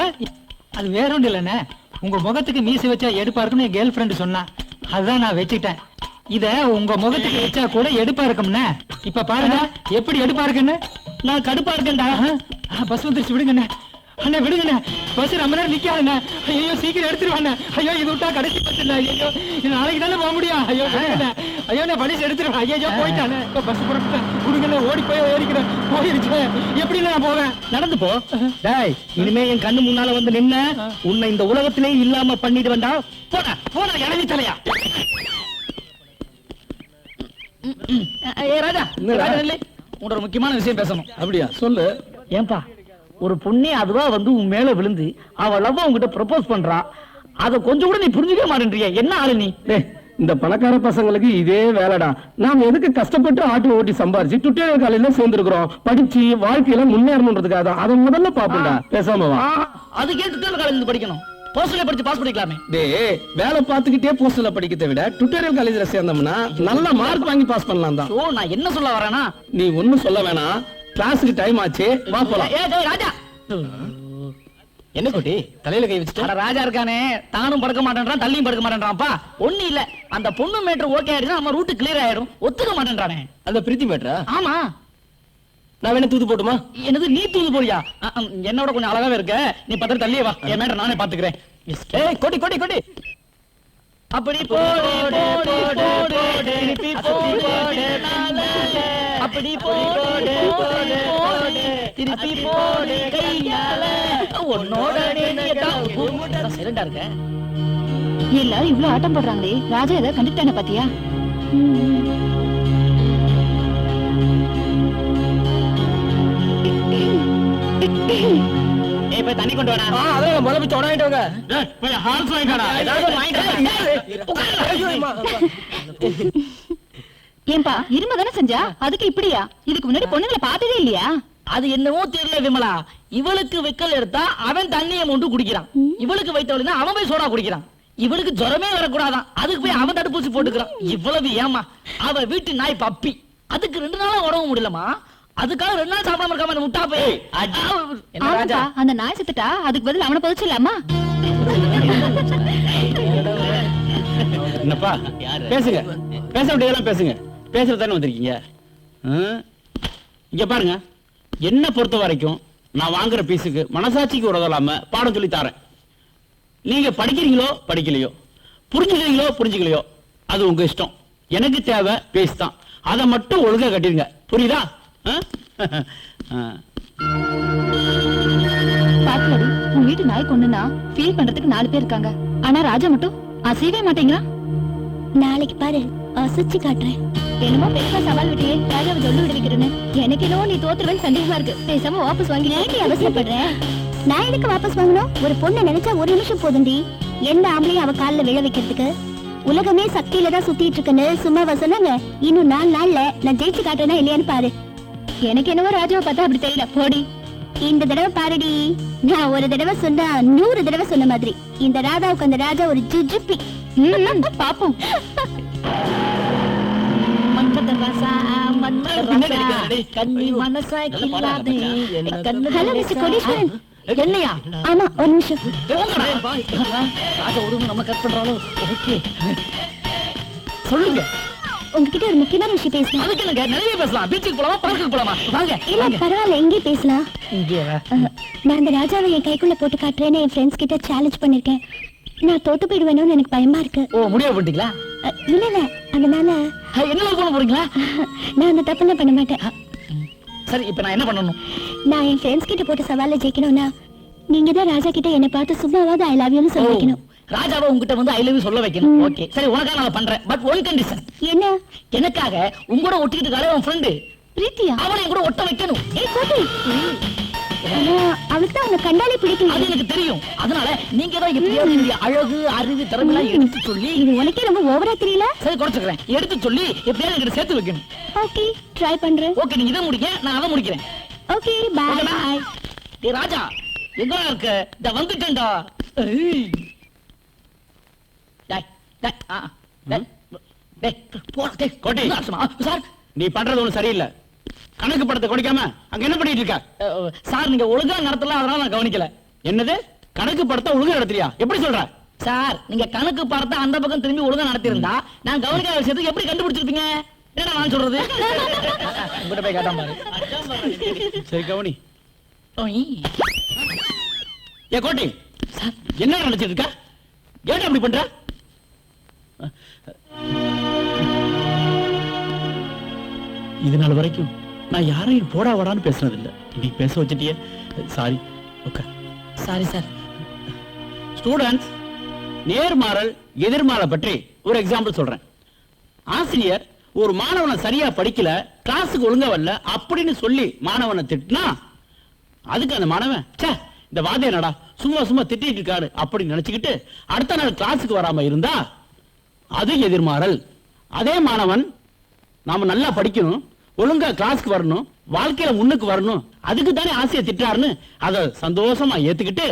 அது வேற ஒண்ணு இல்லண்ணே, உங்க முகத்துக்கு மீசை வச்சா எடுப்பா இருக்குன்னு என் கேர்ள் ஃப்ரெண்ட் சொன்னா, அதுதான் நான் வச்சுக்கிட்டேன். இத உங்க முகத்துக்கு வச்சா கூட எடுப்பா இருக்கும்னே. இப்ப பாருங்க எப்படி எடுப்பா இருக்குன்னு. நான் கடுப்பா இருக்கேன்டா. பஸ் வந்துருச்சு, விடுங்கண்ணே. அண்ணா விடுங்கண்ணே, பஸ் ரொம்ப நேரம் நிக்காதுண்ணே. ஐயோ சீக்கிரம் எடுத்துருவாண்ணே. ஐயோ இது விட்டா கடைசி பஸ் இல்ல. ஐயோ இது நாளைக்கு தானே போக முடியும். ஐயோ விடுங்கண்ணே. ஐயோ நான் படிச்சு எடுத்துருவேன். ஐயோ போயிட்டானே. இப்ப பஸ் புறப்பட்டேன். விடுங்கண்ணே, ஓடி போய் ஏறிக்கிறேன். போயிருச்சு, எப்படி நான் போவேன்? நடந்து போ. டேய், இனிமே என் கண்ணு முன்னால வந்து நின்ன உன்னை இந்த உலகத்திலே இல்லாம பண்ணிட்டு வந்தா போடா போடா இளவி தலையா. ராஜா, ராஜா நில்லு. உன்னோட ஒரு முக்கியமான விஷயம் பேசணும். அப்படியா? சொல்லு. ஏன்பா ஒரு பொண்ணே அதுவா வந்து உன் மேல விழுந்து அவ லவ் உன்கிட்ட ப்ரொபோஸ் பண்றா, அத கொஞ்சம் கூட நீ புரிஞ்சுக்க மாட்டேன்றிய. என்ன ஆளு நீ? இந்த பணக்கார பசங்களுக்கு இதே வேலைடா. நாம எதுக்கு கஷ்டப்பட்டு ஆட்டோ ஓட்டி சம்பாரிச்சு டுட்டோரியல் காலேஜ்ல சேர்ந்திருக்கிறோம்? படிச்சு வாழ்க்கையில முன்னேறணுன்றதுக்காக தான். அதை முதல்ல பாப்போம்டா. பேசாம வா. அது கேட்டு காலேஜ் படிக்கணும். போஸ்டர்ல படிச்சு பாஸ் பண்ணிக்கலாமே. டேய், வேலை பார்த்துக்கிட்டே போஸ்டர்ல படிக்கிறதை விட டுட்டோரியல் காலேஜ்ல சேர்ந்தோம்னா நல்ல மார்க் வாங்கி பாஸ் பண்ணலாம் தான். ஓ, நான் என்ன சொல்ல வரேனா? நீ ஒண்ணும் சொல்ல வேணாம். கிளாஸுக்கு டைம் ஆச்சு, வா போலாம். ராஜா என்ன குட்டி தலையில கை வச்சுட்டு? ராஜா இருக்கானே, தானும் படுக்க மாட்டேன்றான், தள்ளியும் படுக்க மாட்டேன்றான்ப்பா. ஒண்ணு இல்ல, அந்த பொண்ணு மேட்டர் ஓகே ஆயிடுச்சு, நம்ம ரூட் கிளியர் ஆயிடும். ஒத்துக்க மாட்டேன்றானே. அந்த பிரீத்தி மேட்ரா? ஆமா. நான் வேணா தூது போட்டுமா? என்னது நீ தூது போறியா? என்னோட கொஞ்சம் அழகாவே இருக்க, நீ பத்திர தள்ளியே வா. என் மேட்டர் நானே பாத்துக்கிறேன். ஏய் கொடி கொடி கொடி. அப்படி போடு போடு போடு திருப்பி போடு நாளே. அப்படி போடு போடு போடு திருப்பி போடு கையால. உன்னோட சிறண்டா இருக்க. எல்லாரும் இவ்ளோ ஆட்டம் போடுறாங்களே, ராஜா ஏதாவது கண்டுட்டானே பாத்தியா? ஏய் போய் தண்ணி கொண்டு வாடா. அதெல்லாம் முதல்ல போய் சொட வாங்கிட்டு வாங்க. போய் ஹால்ஸ் வாங்கிடா. ஏதாவது வாங்கிட்டு ஏன்பா இரும தானே செஞ்சா, அதுக்கு இப்படியா? இதுக்கு முன்னாடி பொண்ணுங்களை பார்த்ததே இல்லையா? அது என்னவோ தெரியல விமலா, இவளுக்கு வெக்கல் எடுத்தா அவன் தண்ணியை மொண்டு குடிக்கிறான், இவளுக்கு வைத்தவளுன்னா அவன் போய் சோடா குடிக்கிறான். இவளுக்கு ஜுரமே வரக்கூடாதான், அதுக்கு போய் அவன் தடுப்பூசி போட்டுக்கிறான். இவ்வளவு ஏமா? அவ வீட்டு நாய் பப்பி, அதுக்கு 2 நாளா உடம்பு முடியலமா, அதுக்காக 2 நாள் சாப்பிடாம இருக்காம அந்த முட்டா போய். ஆமாப்பா, அந்த நாய் செத்துட்டா அதுக்கு பதில் அவனை புதைச்சிடலாமா? என்னப்பா பேசுங்க, பேச வேண்டியதெல்லாம் பேசுங்க. பேசுறதானே வந்திருக்கீங்க. இங்க பாருங்க, என்ன பொறுத்த வரைக்கும் நான் வாங்குற பீஸுக்கு மனசாட்சிக்கு உதவலாம பாடம் சொல்லி தரேன். நீங்க படிக்கிறீங்களோ படிக்கலையோ, புரிஞ்சுக்கிறீங்களோ புரிஞ்சுக்கலையோ, அது உங்க இஷ்டம். எனக்கு தேவை பீஸ் தான், அதை மட்டும் ஒழுங்கா கட்டிருங்க. புரியுதா? பாத்துலடி, உன் வீட்டு நாய் கொண்டுனா ஃபீல் பண்றதுக்கு 4 பேர் இருக்காங்க. ஆனா ராஜா மட்டும் அசையவே மாட்டேங்கிறான். நாளைக்கு பாரு, அசைச்சு காட்டுறேன். என்னமோ பெருசா சவால் விட்டியே, ராஜாவை சொல்லி விடுவிக்கிறேன்னு. எனக்கு என்னவோ நீ தோத்துருவேன் சந்தேகமா இருக்கு. பேசாம வாபஸ் வாங்கி. நீ அவசரப்படுறேன். நான் எதுக்கு வாபஸ் வாங்கணும்? ஒரு பொண்ணை நினைச்சா 1 நிமிஷம் போதுண்டி. எந்த ஆம்பளையும் அவ காலில் விழ வைக்கிறதுக்கு. உலகமே சக்தியில தான் சுத்திட்டு இருக்குன்னு சும்மாவா சொன்னாங்க? இன்னும் 4 நாள்ல நான் ஜெயிச்சு காட்டுறேன்னா இல்லையான்னு பாரு. எனக்கு என்னவோ ராஜாவை பார்த்தா அப்படி தெரியல. போடி. இந்த தடவை பாருடி, நான் ஒரு தடவை சொன்னா 100 தடவை சொன்ன மாதிரி. இந்த ராதாவுக்கு அந்த ராஜா ஒரு ஜுஜுப்பி. பாப்போம். ஹலோ மிஸ்டர் கோடீஸ்வரன். என்னையா? ஆமா, ஒரு நிமிஷம். ராஜா ஒழுங்கு நம்ம கட் பண்றாலும் ஓகே. சொல்லுங்க. உங்ககிட்ட ஒரு முக்கியமான விஷயம் பேசணும். அதுக்கு இல்லைங்க, நிறைய பேசலாம். பீச்சுக்கு போலாமா, பார்க்குக்கு போலாமா? வாங்க. இல்ல பரவாயில்ல, எங்கே பேசலாம். இங்கே வா. நான் அந்த ராஜாவை என் கைக்குள்ள போட்டு காட்டுறேன்னு என் ஃப்ரெண்ட்ஸ் கிட்ட சேலஞ்ச் பண்ணிருக்கேன். நான் தோத்து போயிடுவேணும்னு எனக்கு பயமா இருக்கு. ஓ, முடிவு பண்ணிட்டீங்களா? இல்ல இல்ல, அதனால என்ன பண்ண போறீங்களா? நான் அந்த தப்பெல்லாம் பண்ண மாட்டேன். சரி, இப்ப நான் என்ன பண்ணணும்? நான் என் ஃப்ரெண்ட்ஸ் கிட்ட போட்டு சவால ஜெயிக்கணும்னா நீங்க தான் ராஜா கிட்ட என்ன பார்த்து சும்மாவாவது ஐ லவ் யூன்னு சொல்ல வைக்கணும். ராஜாவை உங்ககிட்ட வந்து ஐ லவ் யூ சொல்ல வைக்கணும். ஓகே, சரி, உனக்காக நான் பண்றேன். But one condition. என்ன? எனக்காக உங்களோட ஒட்டிக்கிட்டு இருக்காளே உன் ஃப்ரெண்டு பிரீத்தியா? அவளை என் கூட ஒட்ட வைக்கணும். ஏய் கோட்டி, அவளுக்கு தான் உன்னை கண்டாலே பிடிக்கும். அது எனக்கு தெரியும். அதனால நீங்க தான் எப்படியாவது இந்த அழகு அறிவு திறமையெல்லாம் எடுத்து சொல்லி, இது உனக்கே ரொம்ப ஓவரா தெரியல? சரி குறைச்சுக்கிறேன், எடுத்து சொல்லி எப்படியாவது என்கிட்ட சேர்த்து வைக்கணும். ஓகே, ட்ரை பண்றேன். ஓகே, நீங்க இதை முடிக்க, நான் அதை முடிக்கிறேன். Okay, bye. பாய். டேய் ராஜா, எங்க இருக்க? இந்த வந்துட்டேன்டா. ஏய். டேய், டேய், டேய், டேய், போடா, டேய், கோட்டி. சார், நீ பண்றது ஒண்ணும் சரியில்லை. கணக்கு படத்தை குடிக்காம அங்க என்ன பண்ணிட்டு இருக்க? சார், நீங்க ஒழுங்கா நடத்தல, அதனால நான் கவனிக்கல. என்னது? கணக்கு படத்தை ஒழுங்கா நடத்துறியா? எப்படி சொல்ற? சார், நீங்க கணக்கு பார்த்து அந்த பக்கம் திரும்பி ஒழுங்கா நடத்திருந்தா நான் கவனிக்காத விஷயத்துக்கு எப்படி கண்டுபிடிச்சிருப்பீங்க? என்ன நான் சொல்றது? உங்ககிட்ட போய் கேட்டாம பாரு. சரி கவனி. ஓய். ஏ கோட்டி, என்ன நினைச்சிட்டு இருக்க? ஏன் அப்படி பண்ற? இது நாள் வரைக்கும் நான் யாரையும் போடா வாடான்னு பேசுனது இல்ல. இன்னைக்கு பேச வச்சிட்டியே, sorry. Okay, sorry sir. Students, நேர்மாறல் எதிர்மாறல் பற்றி ஒரு எக்ஸாம்பிள் சொல்றேன். ஆசிரியர் ஒரு மாணவனை சரியா படிக்கல, கிளாஸுக்கு ஒழுங்கா வரல அப்படின்னு சொல்லி மாணவனை திட்டினா அதுக்கு அந்த மாணவன், ச்சே இந்த வாத்தியார் என்னடா சும்மா சும்மா திட்டிட்டு இருக்காரு அப்படின்னு நினைச்சுக்கிட்டு அடுத்த நாள் கிளாஸுக்கு வராம இருந்தா அது எதிர்மாறல். அதே மாணவன் நாம நல்லா படிக்கணும், ஒழுங்கா கிளாஸ்க்கு வரணும், வாழ்க்கையில முன்னுக்கு வரணும், அதுக்கு தானே ஆசிரியர் திட்டாருன்னு அதை சந்தோஷமா ஏத்துக்கிட்டு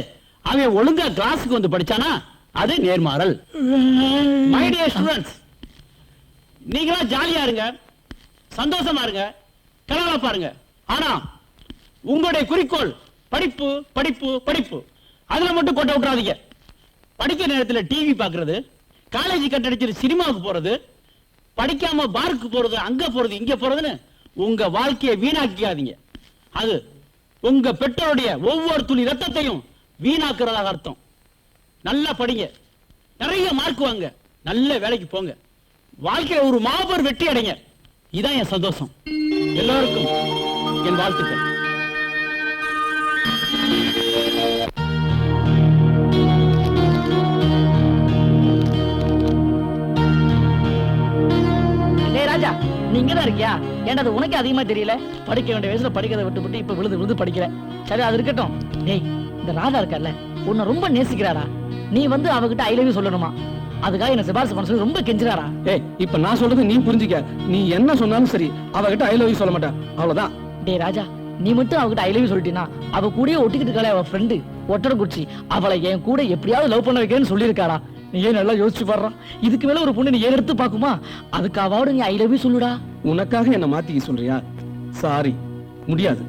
அவன் ஒழுங்கா கிளாஸுக்கு வந்து படிச்சானா அது நேர்மாறல். மை டியர் ஸ்டூடெண்ட்ஸ், நீங்களா ஜாலியா இருங்க, சந்தோஷமா இருங்க, கலகலப்பா பாருங்க. ஆனா உங்களுடைய குறிக்கோள் படிப்பு படிப்பு படிப்பு, அதுல மட்டும் கொட்ட விட்டுறாதீங்க. படிக்கிற நேரத்தில் டிவி பாக்குறது, காலேஜ் கட்டடிச்சு சினிமாவுக்கு போறது, படிக்காம பார்க்கு போறது, அங்க போறது இங்க போறதுன்னு உங்க வாழ்க்கையை வீணாக்காதீங்க. அது உங்க பெற்றோருடைய ஒவ்வொரு துளி ரத்தத்தையும் வீணாக்குறதாக அர்த்தம். நல்லா படிங்க, நிறைய மார்க் வாங்க, நல்ல வேலைக்கு போங்க, வாழ்க்கையில ஒரு மாபெரும் வெற்றி அடைங்க. இதான் என் சந்தோஷம். எல்லாருக்கும் என் வாழ்த்துக்கள். டேய் ராஜா, நீ இங்கதான் இருக்கியா? ஏன்டா அது உனக்கு அதிகமா தெரியல? படிக்க வேண்டிய வயசுல படிக்கிறத விட்டு இப்ப விழுது விழுது படிக்கிற. சரி, அது இருக்கட்டும். டேய், இந்த ராதா இருக்கல்ல, உன்னை ரொம்ப நேசிக்கிறாரா. நீ வந்து அவகிட்ட ஐ லவ் யூ சொல்லணுமா? அதுக்காக என்ன சிபாரிசு பண்ண சொல்லி ரொம்ப கெஞ்சுறாரா? ஏய், இப்ப நான் சொல்றது நீ புரிஞ்சுக்க. நீ என்ன சொன்னாலும் சரி, அவகிட்ட ஐ லவ் யூ சொல்ல மாட்டேன், அவ்வளவுதான். டேய் ராஜா, நீ மட்டும் அவகிட்ட ஐ லவ் யூ சொல்லிட்டீனா அவ கூடயே ஒட்டிக்கிட்டு இருக்காளே அவ ஃப்ரெண்டு ஒட்டர குச்சி, அவளை என் கூட எப்படியாவது லவ் பண்ண வைக்கன்னு சொல்லியிருக்காளா? நீ ஏன் நல்லா யோசிச்சு பாடுறா. இதுக்கு மேல ஒரு பொண்ணு நீ ஏன் எடுத்து பாக்குமா? அதுக்கு அவாவோட நீ ஐ லவ் யூ சொல்லுடா. உனக்காக என்ன மாத்திக்க சொல்றியா? சாரி, முடியாது.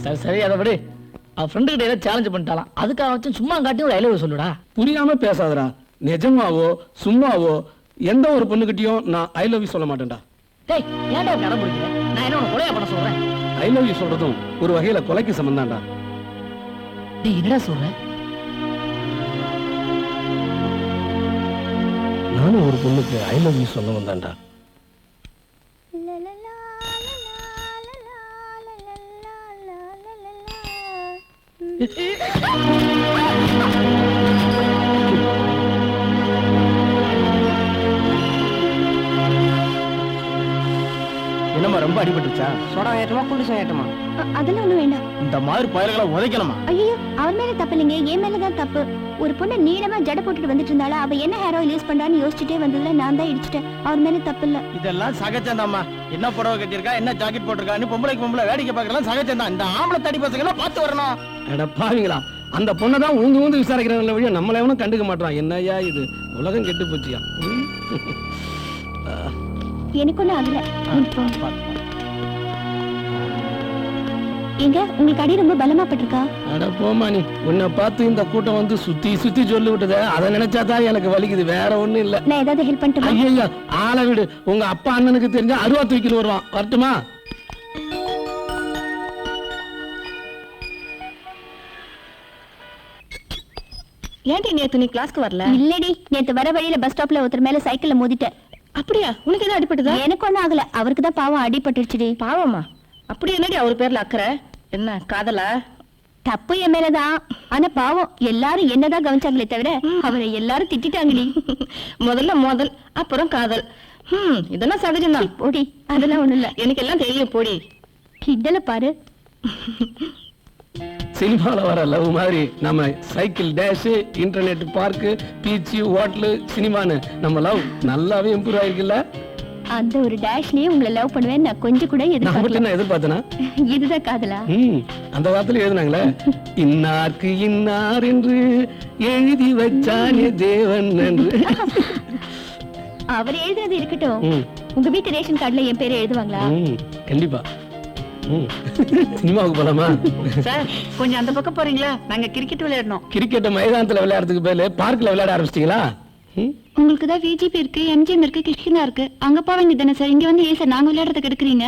சரி சரி, அதை விடு. அவ ஃப்ரெண்டு கிட்ட ஏதாவது சேலஞ்ச் பண்ணிட்டாலாம், அதுக்கு அவன் சும்மா காட்டி ஒரு ஐ லவ் யூ சொல்லுடா. புரியாம பேசாதடா. நிஜமாவோ சும்மாவோ எந்த ஒரு பொண்ணுகிட்டயும் நான் ஐ லவ் யூ சொல்ல மாட்டேன்டா. டேய், ஏன்டா இப்படி அடம் பிடிக்கிற? நான் என்ன உனக்கு கொலையா பண்ண சொல்றேன்? ஐ லவ் யூ சொல்றதும் ஒரு வகையில கொலைக்கு சம்பந்தான்டா. டேய், என்னடா சொல்ற? நானும் ஒரு பொண்ணுக்கு ஐ லவ் யூ சொல்ல வந்தான்டா. என்னம்மா ரொம்ப அடிபட்டுச்சா? சொடம் ஏற்றமா குளிசம் ஏற்றமா? அதெல்லாம் ஒண்ணும் வேண்டாம். இந்த மாதிரி பயல்களை உதைக்கலாமா? ஐயோ, அவர் மேல தப்பு இல்லைங்க, என் மேலதான் தப்பு. ஒரு பொண்ணு நீளமா ஜடை போட்டுட்டு வந்துட்டு இருந்தால, அவ என்ன ஹேர் ஆயில் யூஸ் பண்றான்னு யோசிச்சுட்டே வந்ததுல நான் தான் இடிச்சிட்டேன். அவர் மேல தப்பு இல்ல. இதெல்லாம் சகஜம்தாம்மா. என்ன புடவை கட்டியிருக்கா, என்ன ஜாக்கெட் போட்டிருக்கான்னு பொம்பளைக்கு பொம்பளை வேடிக்கை பார்க்கலாம் சகஜம்தான். இந்த ஆம்பளை தடி பசங்க பார்த்து வரணும். அட பாவீங்களா, அந்த பொண்ணை தான் ஊந்து ஊந்து விசாரிக்கிறாங்களே வழியா நம்மள எவனும் கண்டுக்க மாட்டான். என்னய்யா இது, உலகம் கெட்டு போச்சியா? எனக்கு ஒண்ணும் ஆகல. எங்க உங்களுக்கு அடி ரொம்ப பலமா பட்டிருக்கா? அட போமா நீ, உன்னை பார்த்து இந்த கூட்டம் வந்து சுத்தி சுத்தி சொல்லி விட்டத, அதை நினைச்சாதான் எனக்கு வலிக்குது, வேற ஒண்ணும் இல்ல. நான் ஏதாவது ஹெல்ப் பண்ணட்டுமா? ஐயா ஆளை விடு, உங்க அப்பா அண்ணனுக்கு தெரிஞ்சா அருவா தூக்கிட்டு வருவான். வரட்டுமா? ஏன்டி நேத்து நீ கிளாஸ்க்கு வரல? இல்லடி, நேத்து வர வழியில பஸ் ஸ்டாப்ல ஒருத்தர் மேல சைக்கிள்ல மோதிட்டேன். அப்படியா? உனக்கு எதாவது அடிபட்டுதா? எனக்கு ஒண்ணும் ஆகல, அவருக்கு தான் பாவம் அடிபட்டுடுச்சுடி. பாவமா? அப்படி என்னடி அவர் பேர்ல அக்கறை? என்ன காதலா? தப்பு என் மேலதான், ஆனா பாவம் எல்லாரும் என்னதான் கவனிச்சாங்களே தவிர அவரை எல்லாரும் திட்டாங்கடி. முதல்ல மோதல், அப்புறம் காதல். இதெல்லாம் சகஜம்தான். போடி, அதெல்லாம் ஒண்ணும் இல்ல. எனக்கு எல்லாம் தெரியும், போடி. கிண்டல பாரு. சினிமால வர லவ் மாதிரி நம்ம cycle dash, internet park, beach, hotel, சினிமான்னு நம்ம லவ் நல்லாவே இம்ப்ரூவ் ஆயிருக்குல்ல. அந்த ஒரு டேஷ்லயே உங்களை லவ் பண்ணுவேன் நான் கொஞ்சம் கூட நான் எதிர்பார்க்கல. மட்டும் நான் எதிர்பார்த்தனா? இதுதான் காதலா? அந்த வார்த்தையில எழுதுனாங்களே, இன்னார்க்கு இன்னார் என்று எழுதி வச்சானே தேவன் என்று. அவர் எழுதுறது இருக்கட்டும், ம், உங்க வீட்டு ரேஷன் கார்டுல என் பேரை எழுதுவாங்களா? ம், கண்டிப்பா. சினிமாவுக்கு போலாமா? சார், கொஞ்சம் அந்த பக்கம் போறீங்களா? நாங்க கிரிக்கெட் விளையாடணும். கிரிக்கெட் மைதானத்துல விளையாடுறதுக்கு பேரு பார்க்ல விளையாட ஆரம்பிச்சிட்டீங்களா? உங்களுக்கு தான் விஜிபி இருக்கு, எம்ஜிஎம் இருக்கு, கிருஷ்ணா இருக்கு, அங்க போக வேண்டியதானே சார். இங்க வந்து ஏன் சார் நாங்க விளையாடுறதுக்கு எடுக்கிறீங்க?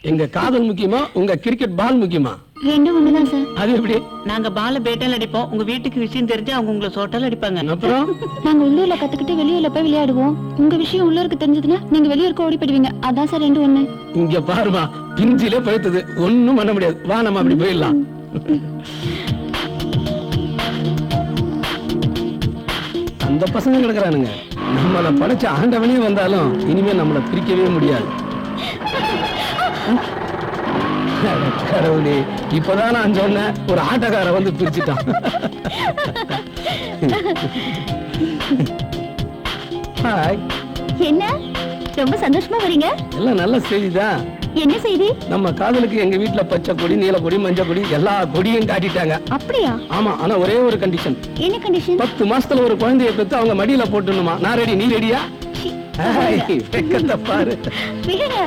எங்க காதல் முக்கியமா, உங்க கிரிக்கெட் பால் முக்கியமா? ரெண்டும் ஒண்ணுதான் சார். அது எப்படி? நாங்க பால பேட்டால் அடிப்போம். உங்க வீட்டுக்கு விஷயம் தெரிஞ்சு அவங்க உங்களை சோட்டால் அடிப்பாங்க. அப்புறம் நாங்க உள்ளூர்ல கத்துக்கிட்டு வெளியூர்ல போய் விளையாடுவோம். உங்க விஷயம் உள்ளூருக்கு தெரிஞ்சதுன்னா நீங்க வெளியூருக்கு ஓடி போயிடுவீங்க. அதான் சார் ரெண்டும் ஒண்ணு. இங்க பாருமா, பிஞ்சிலே பழுத்தது, ஒண்ணும் பண்ண முடியாது. வா நம்ம அப்படி போயிடலாம். அந்த பசங்க கிடக்குறானுங்க, நம்மள படைச்ச ஆண்டவனே வந்தாலும் இனிமே நம்மள பிரிக்கவே முடியாது. அட கடவுளே, இப்பதான் நான் சொன்னேன், ஒரு ஆட்டக்கார வந்து பிரிச்சுட்டான். ஹாய். என்ன ரொம்ப சந்தோஷமா வரீங்க? எல்லாம் நல்ல செய்திதான். என்ன செய்தி? நம்ம காதலுக்கு எங்க வீட்டுல பச்சை கொடி, நீல கொடி, மஞ்சள் கொடி எல்லா கொடியும் காட்டிட்டாங்க. அப்படியா? ஆமா, ஆனா ஒரே ஒரு கண்டிஷன். என்ன கண்டிஷன்? 10 மாசத்துல ஒரு குழந்தையை பெத்து அவங்க மடியில போட்டுணுமா. நான் ரெடி, நீ ரெடியா? வெக்கத்தை பாரு. விடுங்க.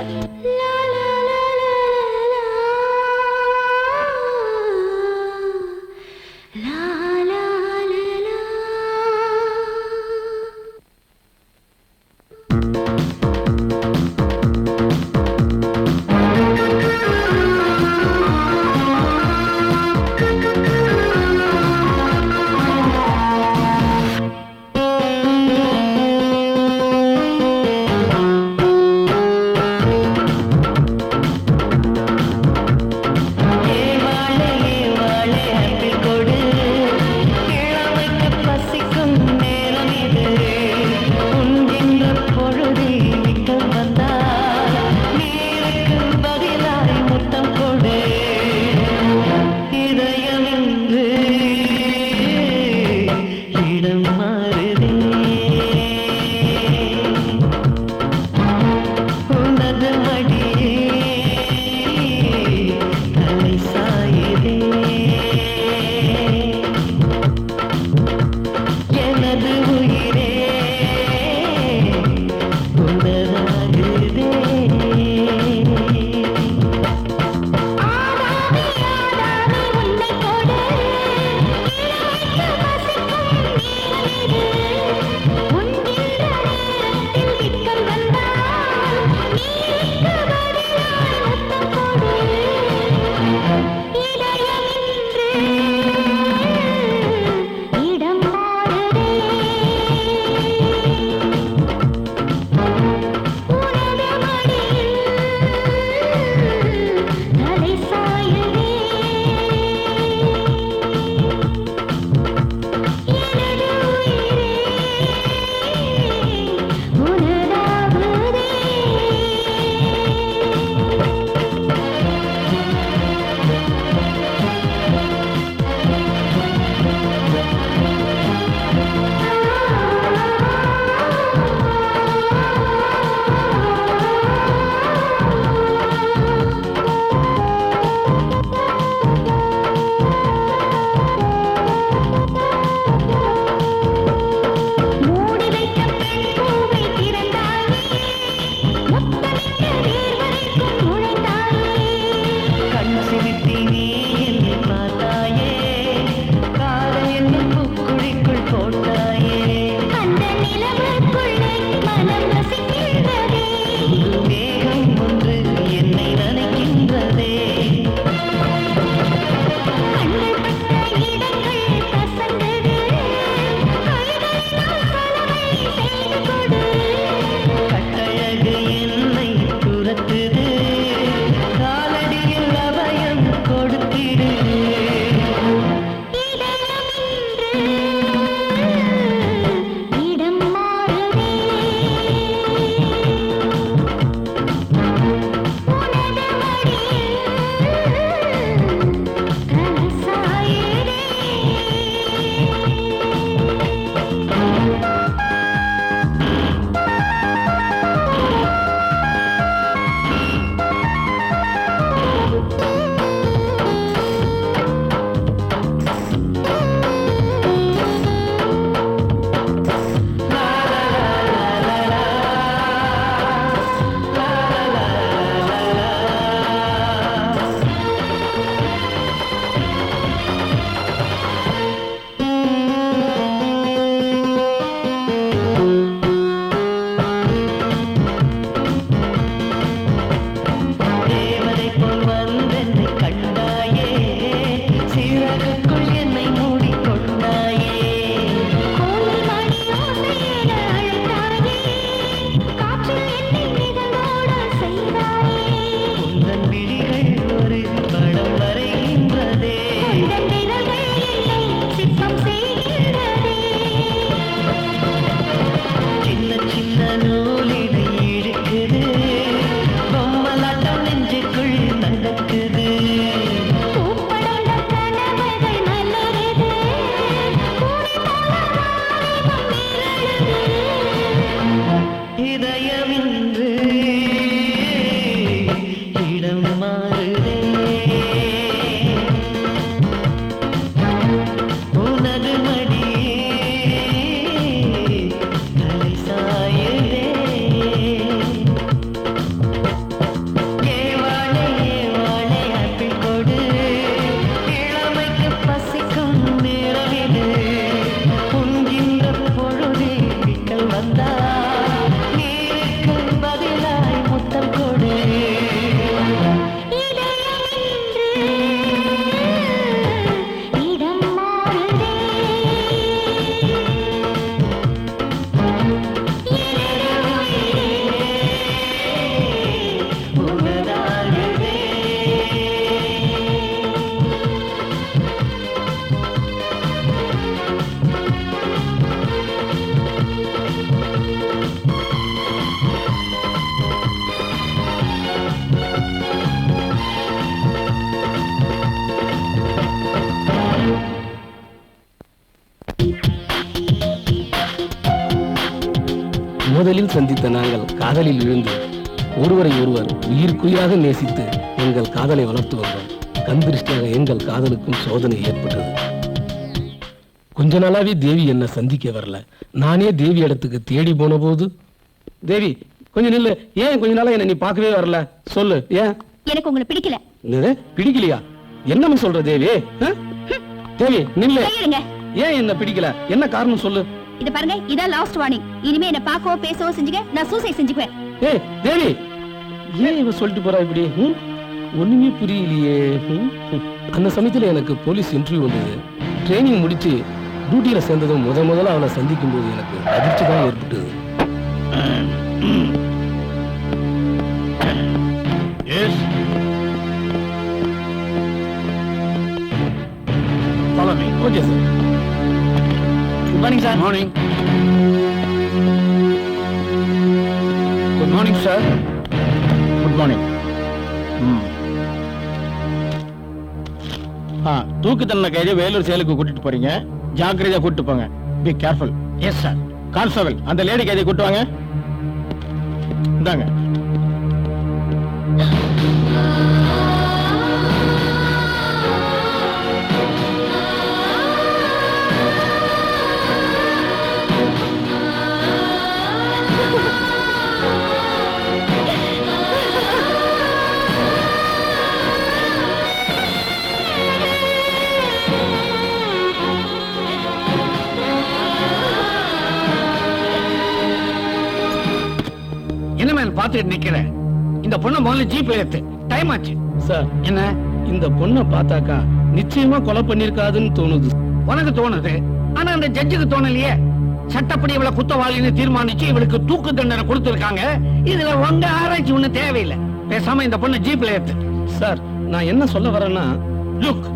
காதலில் சந்தித்த நாங்கள் காதலில் விழுந்து ஒருவரை ஒருவர் உயிர்க்குயிராக நேசித்து எங்கள் காதலை வளர்த்து வந்தோம். கண் திருஷ்டியாக எங்கள் காதலுக்கும் சோதனை ஏற்பட்டது. கொஞ்ச நாளாவே தேவி என்ன சந்திக்க வரல. நானே தேவி இடத்துக்கு தேடி போன போது, தேவி கொஞ்சம் நில்லு, ஏன் கொஞ்ச நாளா என்ன நீ பார்க்கவே வரல, சொல்லு ஏன்? எனக்கு உங்களை பிடிக்கல. என்னது பிடிக்கலையா? என்னன்னு சொல்ற தேவி? தேவி நில்லு, கையெடுங்க. ஏன் என்ன பிடிக்கல, என்ன காரணம் சொல்லு. இத பாருங்க, இதான் லாஸ்ட் வார்னிங். இனிமே என்ன பார்க்கவோ பேசவோ செஞ்சீங்க, நான் சூசைட் செஞ்சுக்குவேன். ஏய் தேவி, ஏன் இவ சொல்லிட்டு போறா இப்படி? ஒண்ணுமே புரியலையே. அந்த சமயத்துல எனக்கு போலீஸ் இன்டர்வியூ வந்தது. ட்ரைனிங் முடிச்சு டியூட்டியில சேர்ந்ததும் முதல்ல அவளை சந்திக்கும் போது எனக்கு அதிர்ச்சி தான் ஏற்பட்டது. Follow me. Okay sir. Good morning, sir. Morning. Good morning, sir. Good morning. தூக்கு தண்டனை கைதி வேலூர் செயலுக்கு கூட்டிட்டு போறீங்க. ஜாக்கிரதையா கூட்டிட்டு போங்க. Be careful. Yes sir. Constable, அந்த லேடி கைதி கூட்டு வாங்க. இந்தாங்க. என்ன மேல பாத்துட்டு நிக்கிறேன்? இந்த பொண்ணை முதல்ல ஜீப்ல ஏத்து. டைம் ஆச்சு. சார், என்ன இந்த பொண்ணை பார்த்தாக்கா நிச்சயமா கொலை பண்ணிருக்காதுன்னு தோணுது. உனக்கு தோணுது, ஆனா அந்த ஜட்ஜுக்கு தோணலையே. சட்டப்படி இவளை குத்தவாளின்னு தீர்மானிச்சு இவளுக்கு தூக்கு தண்டனை கொடுத்திருக்காங்க. இதுல உங்க ஆராய்ச்சி ஒண்ணு தேவையில்லை. பேசாம இந்த பொண்ணை ஜீப்ல ஏத்து. சார், நான் என்ன சொல்ல வரேன்னா, லுக்,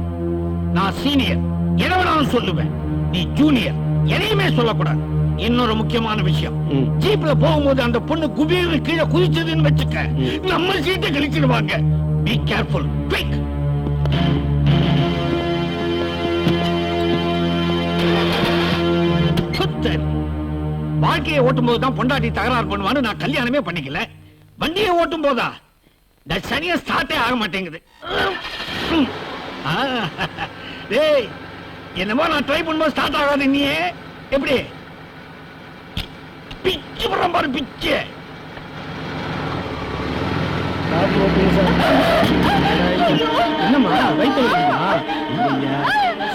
நான் சீனியர், எதை வேணாலும் சொல்லுவேன். நீ ஜூனியர், எதையுமே சொல்லக்கூடாது. இன்னொரு முக்கியமான விஷயம், ஜீப்ல போகும்போது அந்த பொண்ணு குபீர்னு கீழே குதிச்சதுன்னு வச்சுக்க, நம்ம சீட்டை கழிச்சிடுவாங்க. Be careful. குயிக். வாழ்க்கையை ஓட்டும் போதுதான் பொண்டாட்டி தகராறு பண்ணுவான்னு நான் கல்யாணமே பண்ணிக்கல. வண்டியை ஓட்டும் போதா சரியா ஸ்டார்ட்டே ஆக மாட்டேங்குது. டேய், என்னமோ நான் ட்ரை பண்ணும்போது ஸ்டார்ட் ஆகாது. நீ எப்படி பிச்சு பண்ற பாரு, பிச்சு. என்னம்மா வயிற்று வலிக்குதா?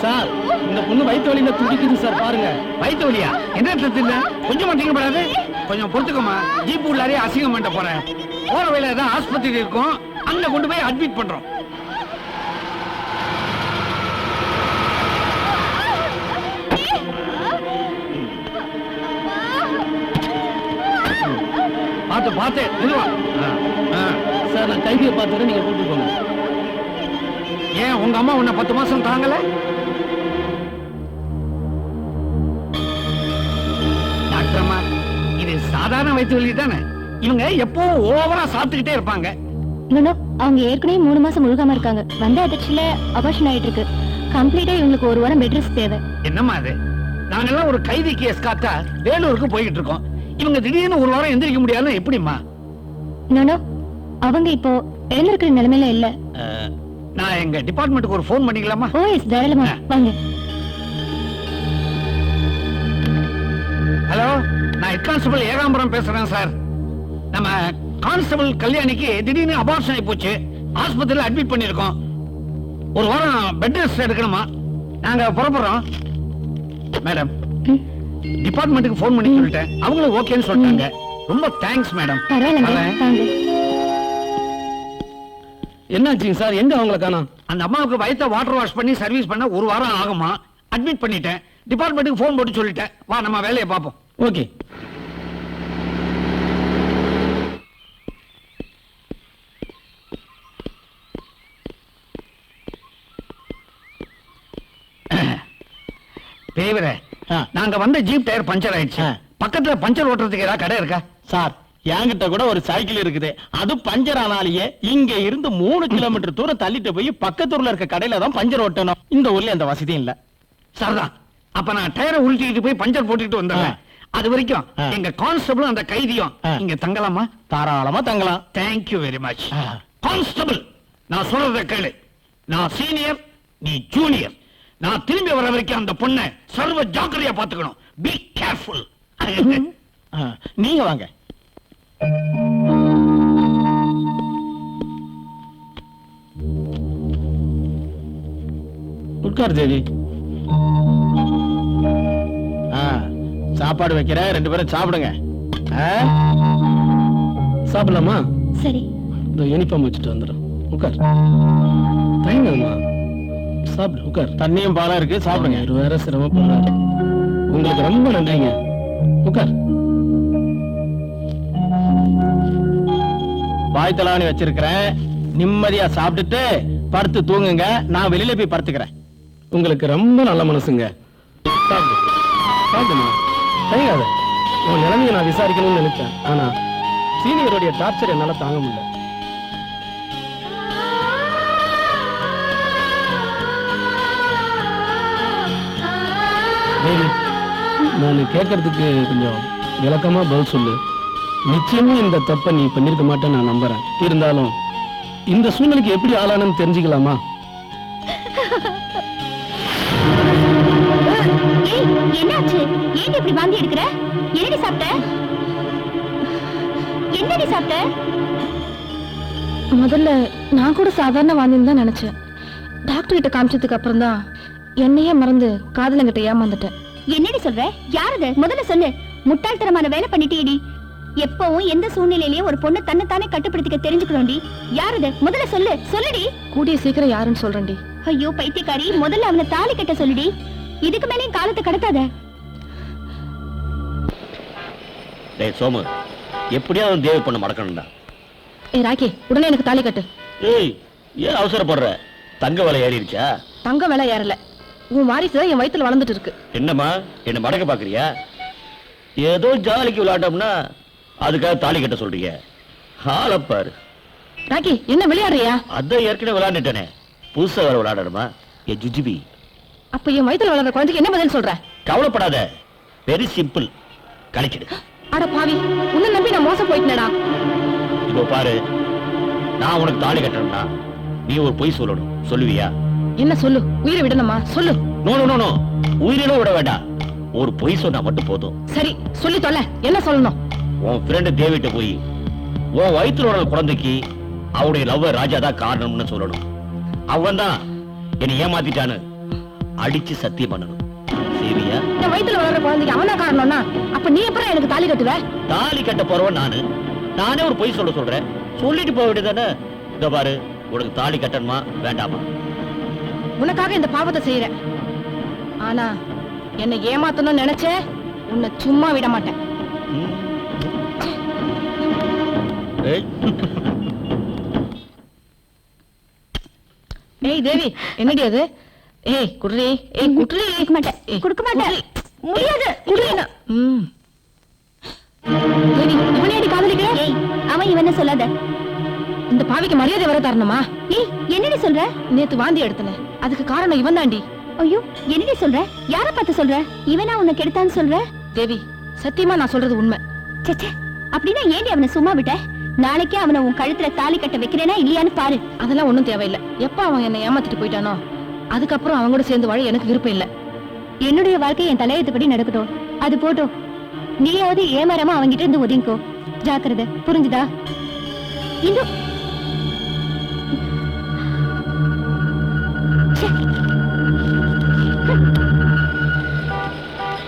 சார், இந்த பொண்ணு வயிற்று வலியில துடிக்குது சார், பாருங்க. வயிற்று வலியா? என்ன தின்ன? கொஞ்சம் மாட்டீங்கப்படாது, கொஞ்சம் பொறுத்துக்கோமா. ஜீப் உள்ளாரே அசிங்கம் பண்ண போறேன். போற வேலை தான் ஆஸ்பத்திரி இருக்கும், அங்க கொண்டு போய் அட்மிட் பண்றோம். பார்த்து பார்த்து மெதுவா. சார், நான் கைதியை பார்த்துட்டு நீங்க கூட்டு போங்க. ஏன் உங்க அம்மா உன்னை 10 மாசம் தாங்கல? டாக்டர் அம்மா, இது சாதாரண வயிற்று வலி தானே. இவங்க எப்பவும் ஓவரா சாப்பிட்டுக்கிட்டே இருப்பாங்க. அவங்க ஏற்கனவே 3 மாசம் முழுகாம இருக்காங்க. வந்த அதிர்ச்சியில அபார்ஷன் ஆயிட்டு இருக்கு. கம்ப்ளீட்டா இவங்களுக்கு 1 வாரம் பெட் ரெஸ்ட் தேவை. என்னம்மா அது? நாங்கெல்லாம் ஒரு கைதி கேஸ் காத்தா வேலூருக்கு போய்கிட்டு இருக்கோம். இவங்க திடீர்னு 1 வாரம் எந்திரிக்க முடியாதுன்னு எப்படிம்மா? அவங்க இப்போ எழுந்திருக்கிற நிலைமையில இல்ல. நான் எங்க டிபார்ட்மெண்ட்டுக்கு ஒரு ஃபோன் பண்ணிக்கலாமா? ஓ எஸ், தாராளமா வாங்க. ஹலோ, நான் ஹெட் கான்ஸ்டபிள் ஏகாம்பரம் பேசுறேன் சார். நம்ம கான்ஸ்டபிள் கல்யாணிக்கு திடீர்னு அபார்ஷன் ஆகி போச்சு. ஆஸ்பத்திரியில் அட்மிட் பண்ணிருக்கோம். 1 வாரம் பெட் ரெஸ்ட் எடுக்கணுமா? நாங்க புறப்படுறோம். மேடம், டிபார்ட்மெண்ட்டுக்கு ஃபோன் பண்ணி சொல்லிட்டேன். அவங்களும் ஓகேன்னு சொல்லிட்டாங்க. ரொம்ப தேங்க்ஸ் மேடம். என்னாச்சுங்க சார், எங்க அவங்கள காணோம்? அந்த அம்மாவுக்கு வயித்தை வாட்டர் வாஷ் பண்ணி சர்வீஸ் பண்ண 1 வாரம் ஆகுமா. அட்மிட் பண்ணிட்டேன். டிபார்ட்மெண்ட்டுக்கு ஃபோன் போட்டு சொல்லிட்டேன். வா, நம்ம வேலையை பார்ப்போம். ஓகே. தேவரே, நாங்க வந்த ஜீப் டயர் பஞ்சர் ஆயிடுச்சு. பக்கத்துல பஞ்சர் ஓட்டுறதுக்கு ஏதாவது கடை இருக்கா? சார், என்கிட்ட கூட ஒரு சைக்கிள் இருக்குது. அது பஞ்சர் ஆனாலேயே இங்க இருந்து 3 கிலோமீட்டர் தூரம் தள்ளிட்டு போய் பக்கத்து ஊர்ல இருக்க கடையில தான் பஞ்சர் ஓட்டணும். இந்த ஊர்ல அந்த வசதியும் இல்ல. சரிதான். அப்ப நான் டயரை உருட்டிட்டு போய் பஞ்சர் போட்டுட்டு வந்தேன். அது வரைக்கும் ஆ. எங்க கான்ஸ்டபிளும் அந்த கைதியும் ஆ. இங்க தங்கலாமா? தாராளமா தங்கலாம். Thank you very much. ஆ. கான்ஸ்டபிள், நான் சொல்றத கேளு. நான் சீனியர், நீ ஜூனியர். நான் திரும்பி வர வரைக்கும் அந்த பொண்ணை சர்வ ஜாக்கிரதையா பாத்துக்கணும். Be careful. நீங்க வாங்க. உட்கார் தேவி. சாப்பாடு வைக்கிறேன், 2 பேரும் சாப்பிடுங்க. சாப்பிடலாமா? சரி. இந்த யூனிஃபார்ம் வச்சுட்டு வந்துடும். உட்கார். தயங்கம்மா, சாப்பிடு. உட்கார். தண்ணியும் பாலம் இருக்கு, சாப்பிடுங்க. இவர் வேற சிரமப்படுறாரு. உங்களுக்கு ரொம்ப நன்றிங்க. உட்கார். வாய் தலாணி வச்சிருக்கிறேன், நிம்மதியா சாப்பிட்டுட்டு படுத்து தூங்குங்க. நான் வெளியில போய் படுத்துக்கிறேன். உங்களுக்கு ரொம்ப நல்ல மனசுங்க. சாப்பிடு. சாப்பிடுமா. தயங்காத. உன் நிலைமையை நான் விசாரிக்கணும்னு நினைச்சேன். ஆனா சீனியருடைய டார்ச்சர் என்னால தாங்க முடியல. தேவி, நான் கேட்கறதுக்கு கொஞ்சம் விளக்கமா பதில் சொல்லு. நிச்சயமா இந்த தப்பை நீ பண்ணிருக்க மாட்டேன்னு நான் நம்புறேன். இருந்தாலும் இந்த சூழ்நிலைக்கு எப்படி ஆளானு தெரிஞ்சுக்கலாமா? ஏய், என்னாச்சு? ஏன் இப்படி வாந்தி எடுக்கிற? என்னடி சாப்பிட்ட? என்னடி சாப்பிட்ட? முதல்ல நான் கூட சாதாரண வாந்தின்னு தான் நினைச்சேன். டாக்டர் கிட்ட காமிச்சதுக்கு அப்புறம் தான் என்னையே மறந்து காதலங்கிட்ட ஏமாந்துட்டேன். என்னடி சொல்ற? யாரது? முதல்ல சொல்லு. முட்டாள்தனமான வேலை பண்ணிட்டீடி. எப்பவும் எந்த சூழ்நிலையிலயும் ஒரு பொண்ணு தன்னைத்தானே கட்டுப்படுத்திக்க தெரிஞ்சுக்கணும்டி. யாரது? முதல்ல சொல்லு. சொல்லுடி. கூடிய சீக்கிரம் யாருன்னு சொல்றேன்டி. ஐயோ பைத்தியக்காரி, முதல்ல அவனை தாலி கட்ட சொல்லுடி. இதுக்கு மேலேயும் காலத்தை கடத்தாத. டேய் சோமு, எப்படியாவது தேவி பொண்ணு மடக்கணும்டா. ஏய் ராக்கி, உடனே எனக்கு தாலி கட்டு. ஏய், ஏன் அவசரப்படுற? தங்க விலை ஏறிடுச்சா? தங்க விலை ஏறல. உன் வாரிசு என் வயித்துல வளர்ந்துட்டு இருக்கு. என்னம்மா, என்ன மடக்க பாக்குறியா? ஏதோ ஜாலிக்கு விளையாட்டோம்னா அதுக்காக தாலி கட்ட சொல்றீங்க? ஆளப்பாரு. ராக்கி, என்ன விளையாடுறியா? அதான் ஏற்கனவே விளையாண்டுட்டேனே, புதுசா வேற விளையாடணுமா? ஏ ஜுஜிபி, அப்ப என் வயித்துல வளர்ற குழந்தைக்கு என்ன பதில் சொல்ற? கவலைப்படாத, வெரி சிம்பிள், கணக்கிடு. அட பாவி, உன்னை நம்பி நான் மோசம் போயிட்டேனடா. இப்போ பாரு, நான் உனக்கு தாலி கட்டணும்னா நீ ஒரு பொய் சொல்லணும். சொல்லுவியா? என்ன சொல்லு? உயிரை விடணுமா? சொல்லு. நோ நோ நோ, உயிரிலும் விட வேண்டாம். ஒரு பொய் சொன்னா மட்டும் போதும். சரி, சொல்லி தொலை. என்ன சொல்லணும்? உன் ஃப்ரெண்டு தேவிட்ட போய் உன் வயிற்றுல குழந்தைக்கு அவனுடைய லவ்வர் ராஜா தான் காரணம்னு சொல்லணும். அவன் தான் என்னை ஏமாத்திட்டான்னு அடிச்சு சத்தியம் பண்ணணும். சரியா? என் வயித்துல வளர்ற குழந்தைக்கு அவனா காரணம்னா அப்ப நீ எப்பறம் எனக்கு தாலி கட்டுவ? தாலி கட்ட போறவன் நானே ஒரு பொய் சொல்றேன். சொல்லிட்டு போக வேண்டியதானே? இதோ பாரு, உனக்கு தாலி கட்டணுமா வேண்டாமா? உனக்காக இந்த பாவத்தை செய்யறேன். ஆனா என்னை ஏமாத்தணும்னு நினைச்ச உன்னை சும்மா விட மாட்டேன். ம். ஏய், ஏய் தேவி, என்னடி அது? ஏய் குடுறி. ஏய் குடுறி. கொடுக்க மாட்டேன். ஏய், கொடுக்க மாட்டேன். முடியாது. குடுறி. ம். தேவி, இவனையடி காதலிக்கிற? ஏய், அவன் இவனை சொல்லாத. இந்த பாவிக்கு மரியாதை வர தரணுமா? ஏய், என்னடி சொல்ற? நேத்து வாந்தி எடுத்தன, அதுக்கு காரணம் இவன் தாண்டி. ஐயோ, என்னடி சொல்ற? யார பார்த்து சொல்ற? இவனா உனக்கு எடுத்தான்னு சொல்ற? தேவி, சத்தியமா நான் சொல்றது உண்மை. சச்சே, அப்படின்னா ஏண்டி அவனை சும்மா விட்ட? நாளைக்கே அவனை உன் கழுத்துல தாலி கட்ட வைக்கிறேனா இல்லையான்னு பாரு. அதெல்லாம் ஒண்ணும் தேவையில்லை. எப்ப அவன் என்னை ஏமாத்திட்டு போயிட்டானோ அதுக்கப்புறம் அவங்க கூட சேர்ந்து வாழ எனக்கு விருப்பம் இல்ல. என்னுடைய வாழ்க்கை என் தலையெழுத்துப்படி நடக்கட்டும். அது போட்டும். நீயாவது ஏமாறாம அவங்கிட்ட இருந்து ஒதுங்கிக்கோ. ஜாக்கிரதை, புரிஞ்சுதா? இந்து. ச்சே.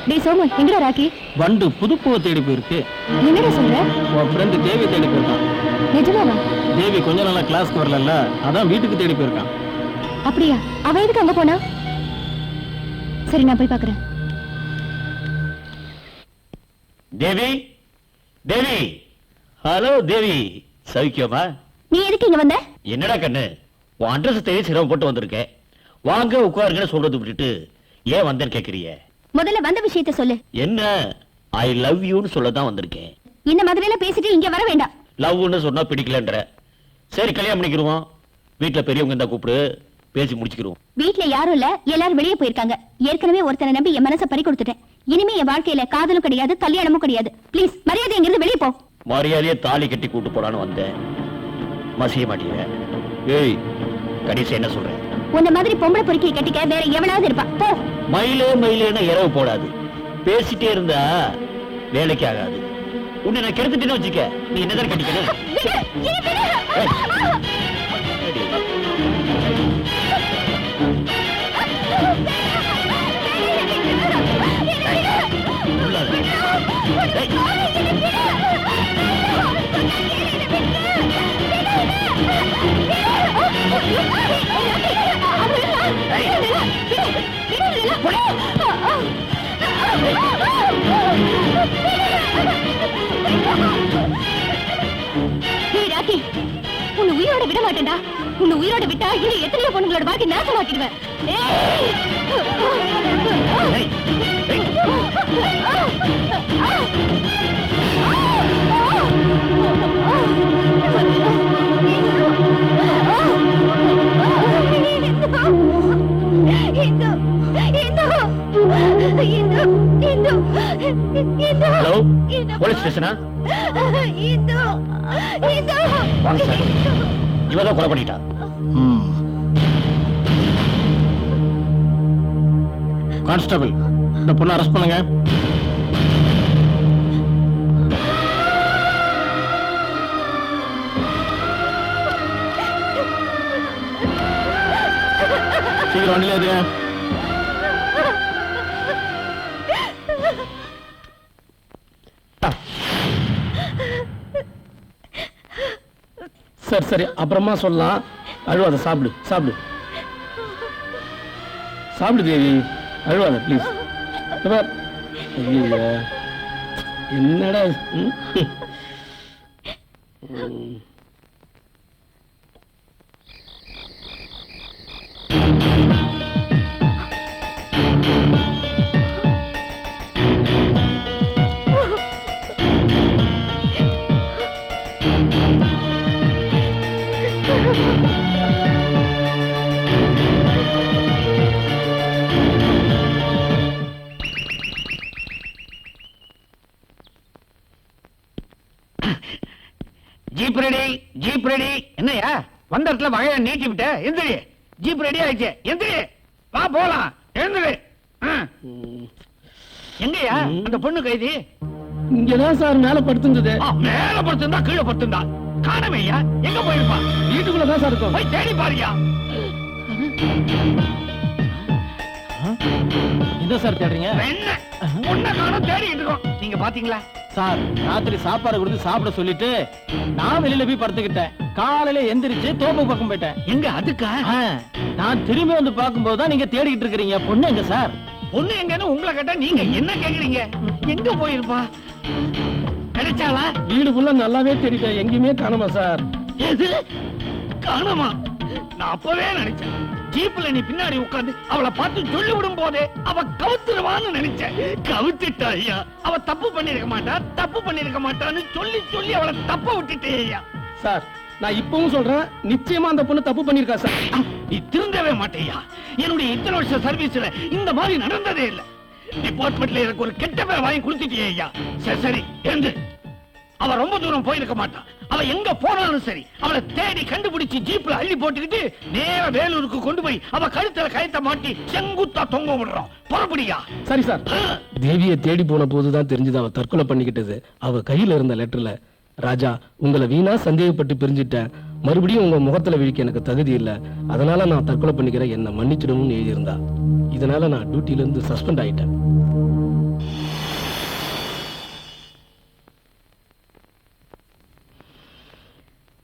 டேய் சோமு, எங்கடா ராக்கி? வண்டு புதுப்புவை தேடி போயிருக்கு. என்னடா சொல்ற? உன் ஃப்ரெண்டு தேவி தேடி போயிருக்கான். நிஜமாவா? தேவி கொஞ்ச நாளா கிளாஸ்க்கு வரல, அதான் வீட்டுக்கு தேடி போயிருக்கான். அப்படியா? அவ எதுக்கு அங்க போனா? சரி, நான் போய் பாக்குறேன். தேவி, தேவி, ஹலோ தேவி, சௌக்கியமா? நீ எதுக்கு இங்க வந்த? என்னடா கண்ணு, உன் அட்ரஸ் தேடி சிரமப்பட்டு வந்திருக்கேன். வாங்க உட்காருங்கன்னு சொல்றது விட்டுட்டு ஏன் வந்தேன்னு கேக்குறிய? முதல்ல வந்த விஷயத்த சொல்லு. என்ன, ஐ லவ் யூன்னு சொல்லதான் வந்திருக்கேன். இந்த மாதிரி எல்லாம் பேசிட்டு இங்க வர வேண்டாம். லவ்னு சொன்னா பிடிக்கலன்ற. சரி, கல்யாணம் பண்ணிக்கிருவோம். வீட்டுல பெரியவங்க இருந்தா கூப்பிடு, பேசி முடிச்சுக்கிறோம். வீட்ல யாரும் இல்ல, எல்லாரும் வெளியே போயிருக்காங்க. ஏற்கனவே ஒருத்தனை நம்பி என் மனசை பறி கொடுத்துட்டேன். இனிமே என் வாழ்க்கையில காதலும் கிடையாது, கல்யாணமும் கிடையாது. ப்ளீஸ் மரியாதை எங்கிருந்து வெளியே போ. மரியாதையை தாலி கட்டி கூட்டு போலான்னு வந்தேன். மசிய மாட்டீங்க. ஏய், கடைசி என்ன சொல்றேன்? உன்ன மாதிரி பொம்பளை பொறுக்கியை கட்டிக்க வேற எவனாவது இருப்பா. போ. மயிலே மயிலேன்னு இரவு போடாது. பேசிட்டே இருந்தா வேலைக்கு ஆகாது. உன்னை நான் கெடுத்துட்டேன்னு வச்சுக்க, நீ என்னதான் கட்டிக்கணும்? உன்னை உயிரோட விட மாட்டேன்டா. உன்னை உயிரோட விட்டா இன்னும் எத்தனையோ பொண்ணுங்களோட வாழ்க்கை நாசமாக்கிடுவேன். Hello, police ஸ்டேஷனா? இவதான் கொலை பண்ணிட்டா. கான்ஸ்டபிள், இந்த பொண்ணை அரெஸ்ட் பண்ணுங்க. சீக்கிரம் வண்டியில ஏறுங்க. சரி சரி, அப்புறமா சொல்லலாம். அழுவாத, சாப்பிடு சாப்பிடு சாப்பிடு தேவி, அழுவாத ப்ளீஸ். என்னடா ஜீப் ரெடி, ஜீப் ரெடி. என்னையா வந்த இடத்துல வகைய நீட்டி விட்ட? எந்திரி, ஜீப் ரெடி ஆயிடுச்சு. எந்திரி, வா போலாம். எழுந்துரு. எங்கயா அந்த பொண்ணு கைதி? இங்கதான் சார் மேல படுத்துருந்தது. மேல படுத்திருந்தா கீழே படுத்திருந்தா காணமையா? எங்க போயிருப்பா? வீட்டுக்குள்ளதான் சார் இருக்கும். போய் தேடி பாருயா. என்ன சார் தேடுறீங்க? என்ன பொண்ணை காணோம், தேடிட்டு இருக்கோம். நீங்க பாத்தீங்களா? சார், ராத்திரி சாப்பாடு கொடுத்து சாப்பிட சொல்லிட்டு நான் வெளியில போய் படுத்துக்கிட்டேன். காலையில எந்திரிச்சு தோப்பு பக்கம் போயிட்டேன். எங்க அதுக்கா? நான் திரும்பி வந்து பார்க்கும்போது தான் நீங்க தேடிக்கிட்டு இருக்கிறீங்க. பொண்ணு எங்க சார்? பொண்ணு எங்கன்னு உங்களை கேட்டா நீங்க என்ன கேக்குறீங்க? எங்க போயிருப்பா? கிடைச்சாளா? வீடு ஃபுல்லா நல்லாவே தெரியுது, எங்கேயுமே காணுமா சார்? எது காணுமா? நான் அப்பவே நினைச்சேன், ஜீப்ல நீ பின்னாடி உட்கார்ந்து அவளை பார்த்து சொல்லி விடும் போதே அவ கவுத்துருவான்னு நினைச்சேன். கவுத்துட்டா ஐயா. அவ தப்பு பண்ணிருக்க மாட்டா, தப்பு பண்ணிருக்க மாட்டான்னு சொல்லி சொல்லி அவளை தப்ப விட்டுட்டே ஐயா. சார், நான் இப்பவும் சொல்றேன், நிச்சயமா அந்த பொண்ணு தப்பு பண்ணிருக்கா சார். நீ திருந்தவே மாட்டேயா. என்னுடைய இத்தனை வருஷம் சர்வீஸ்ல இந்த மாதிரி நடந்ததே இல்ல. டிபார்ட்மெண்ட்ல எனக்கு ஒரு கெட்ட பேர் வாங்கி கொடுத்துட்டே ஐயா. சரி சரி, எழுந்து. அவ ரொம்ப தூரம் போயிருக்க மாட்டான். அவ எங்க போனாலும் சரி, அவளை தேடி கண்டுபிடிச்சு ஜீப்ல அள்ளி போட்டுக்கிட்டு நேர வேலூருக்கு கொண்டு போய் அவ கழுத்துல கயத்தை மாட்டி செங்குத்தா தொங்க விடுறோம். புறப்படியா? சரி சார். தேவியை தேடி போன போதுதான் தெரிஞ்சது அவ தற்கொலை பண்ணிக்கிட்டது. அவ கையில இருந்த லெட்டர்ல, ராஜா, உங்களை வீணா சந்தேகப்பட்டு பிரிஞ்சுட்டேன், மறுபடியும் உங்க முகத்துல விழிக்க எனக்கு தகுதி இல்ல, அதனால நான் தற்கொலை பண்ணிக்கிறேன், என்ன மன்னிச்சிடணும்னு எழுதியிருந்தா. இதனால நான் டியூட்டில இருந்து சஸ்பெண்ட் ஆயிட்டேன்.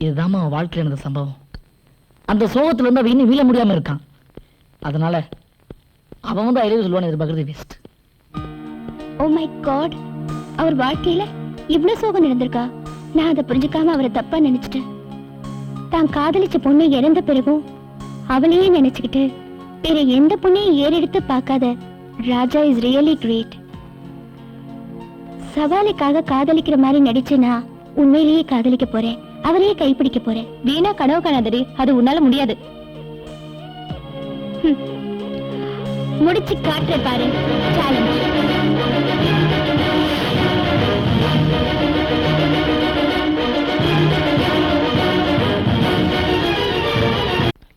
இதுதான் அவன் வாழ்க்கையில் நடந்த சம்பவம். அந்த சோகத்துல இருந்து அவன் இன்னும் மீள முடியாம இருக்கான். அதனால அவன் வந்து ஐடியா சொல்லுவான்னு எதிர்பார்க்கறது வேஸ்ட். ஓ மை காட், அவர் வாழ்க்கையில இவ்வளவு சோகம் நடந்திருக்கா? நான் அதை புரிஞ்சுக்காம அவரை தப்பா நினைச்சிட்டேன். தான் காதலிச்ச பொண்ணை இறந்த பிறகும் அவளையே நினைச்சுக்கிட்டு வேற எந்த பொண்ணையும் ஏறெடுத்து பார்க்காத ராஜா இஸ் ரியலி கிரேட். சவாலுக்காக காதலிக்கிற மாதிரி நடிச்சேனா உண்மையிலேயே காதலிக்க போறேன், அவரையே கைப்பிடிக்க போறேன். வீணா கனவு காணாதடி, அது உன்னால முடியாது. முடிச்சு காட்டுற பாரு சேலஞ்ச்.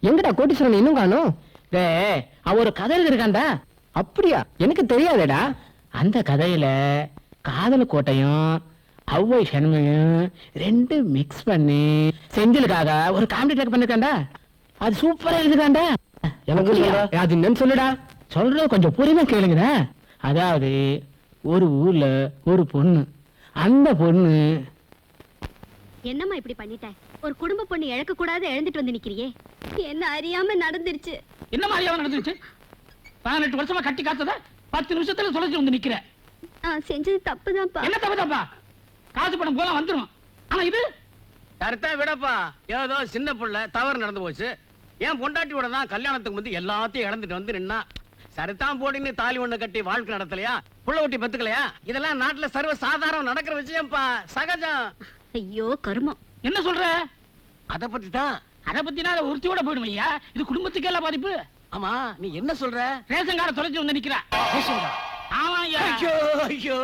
எங்கடா கோட்டீஸ்வரன் இன்னும் காணும்? அவ ஒரு கதை எழுதிருக்காண்டா. அப்படியா? எனக்கு தெரியாதேடா. அந்த கதையில காதல் கோட்டையும் அவ்வை சண்மையும் ரெண்டு மிக்ஸ் பண்ணி செஞ்சலுக்காக ஒரு காமெடி ட்ராக் பண்ணிருக்காண்டா. அது சூப்பரா எழுதிருக்காண்டா. எனக்கு அது என்னன்னு சொல்லுடா. சொல்றது கொஞ்சம் புரியுமா கேளுங்கடா. அதாவது ஒரு ஊர்ல ஒரு பொண்ணு, அந்த பொண்ணு என்னம்மா இப்படி பண்ணிட்ட? ஒரு குடும்ப பொண்ணு இழக்க கூடாது எழுந்துட்டு வந்து நிக்கிறியே. என்ன அறியாம நடந்துருச்சு. என்ன மாதிரியா நடந்துருச்சு? 18 வருஷமா கட்டி காத்தத 10 நிமிஷத்துல தொலைச்சு வந்து நிக்கிற. செஞ்சது தப்புதான்ப்பா. என்ன தப்புதாப்பா? காசு பணம் போல வந்துரும். ஆனா இது கருத்தா விடப்பா. ஏதோ சின்ன புள்ள தவறு நடந்து போச்சு. ஏன் பொண்டாட்டியோட தான் கல்யாணத்துக்கு வந்து எல்லாத்தையும் இழந்துட்டு வந்து நின்னா. சரிதான் போடின்னு தாலி ஒண்ணு கட்டி வாழ்க்கை நடத்தலையா? புள்ள ஒட்டி பத்துக்கலையா? இதெல்லாம் நாட்டுல சர்வ சாதாரணம் நடக்கிற விஷயம்ப்பா. சகஜம். ஐயோ கருமம். என்ன சொல்ற? அத பத்தி தான். அத பத்தினா உறுதியோட போயிடுமையா? இது குடும்பத்துக்கு எல்லாம் பாதிப்பு. ஆமா, நீ என்ன சொல்ற? ரேஷன் கார்டு தொலைச்சு வந்து நிக்கிறா. ஐயோ ஐயோ,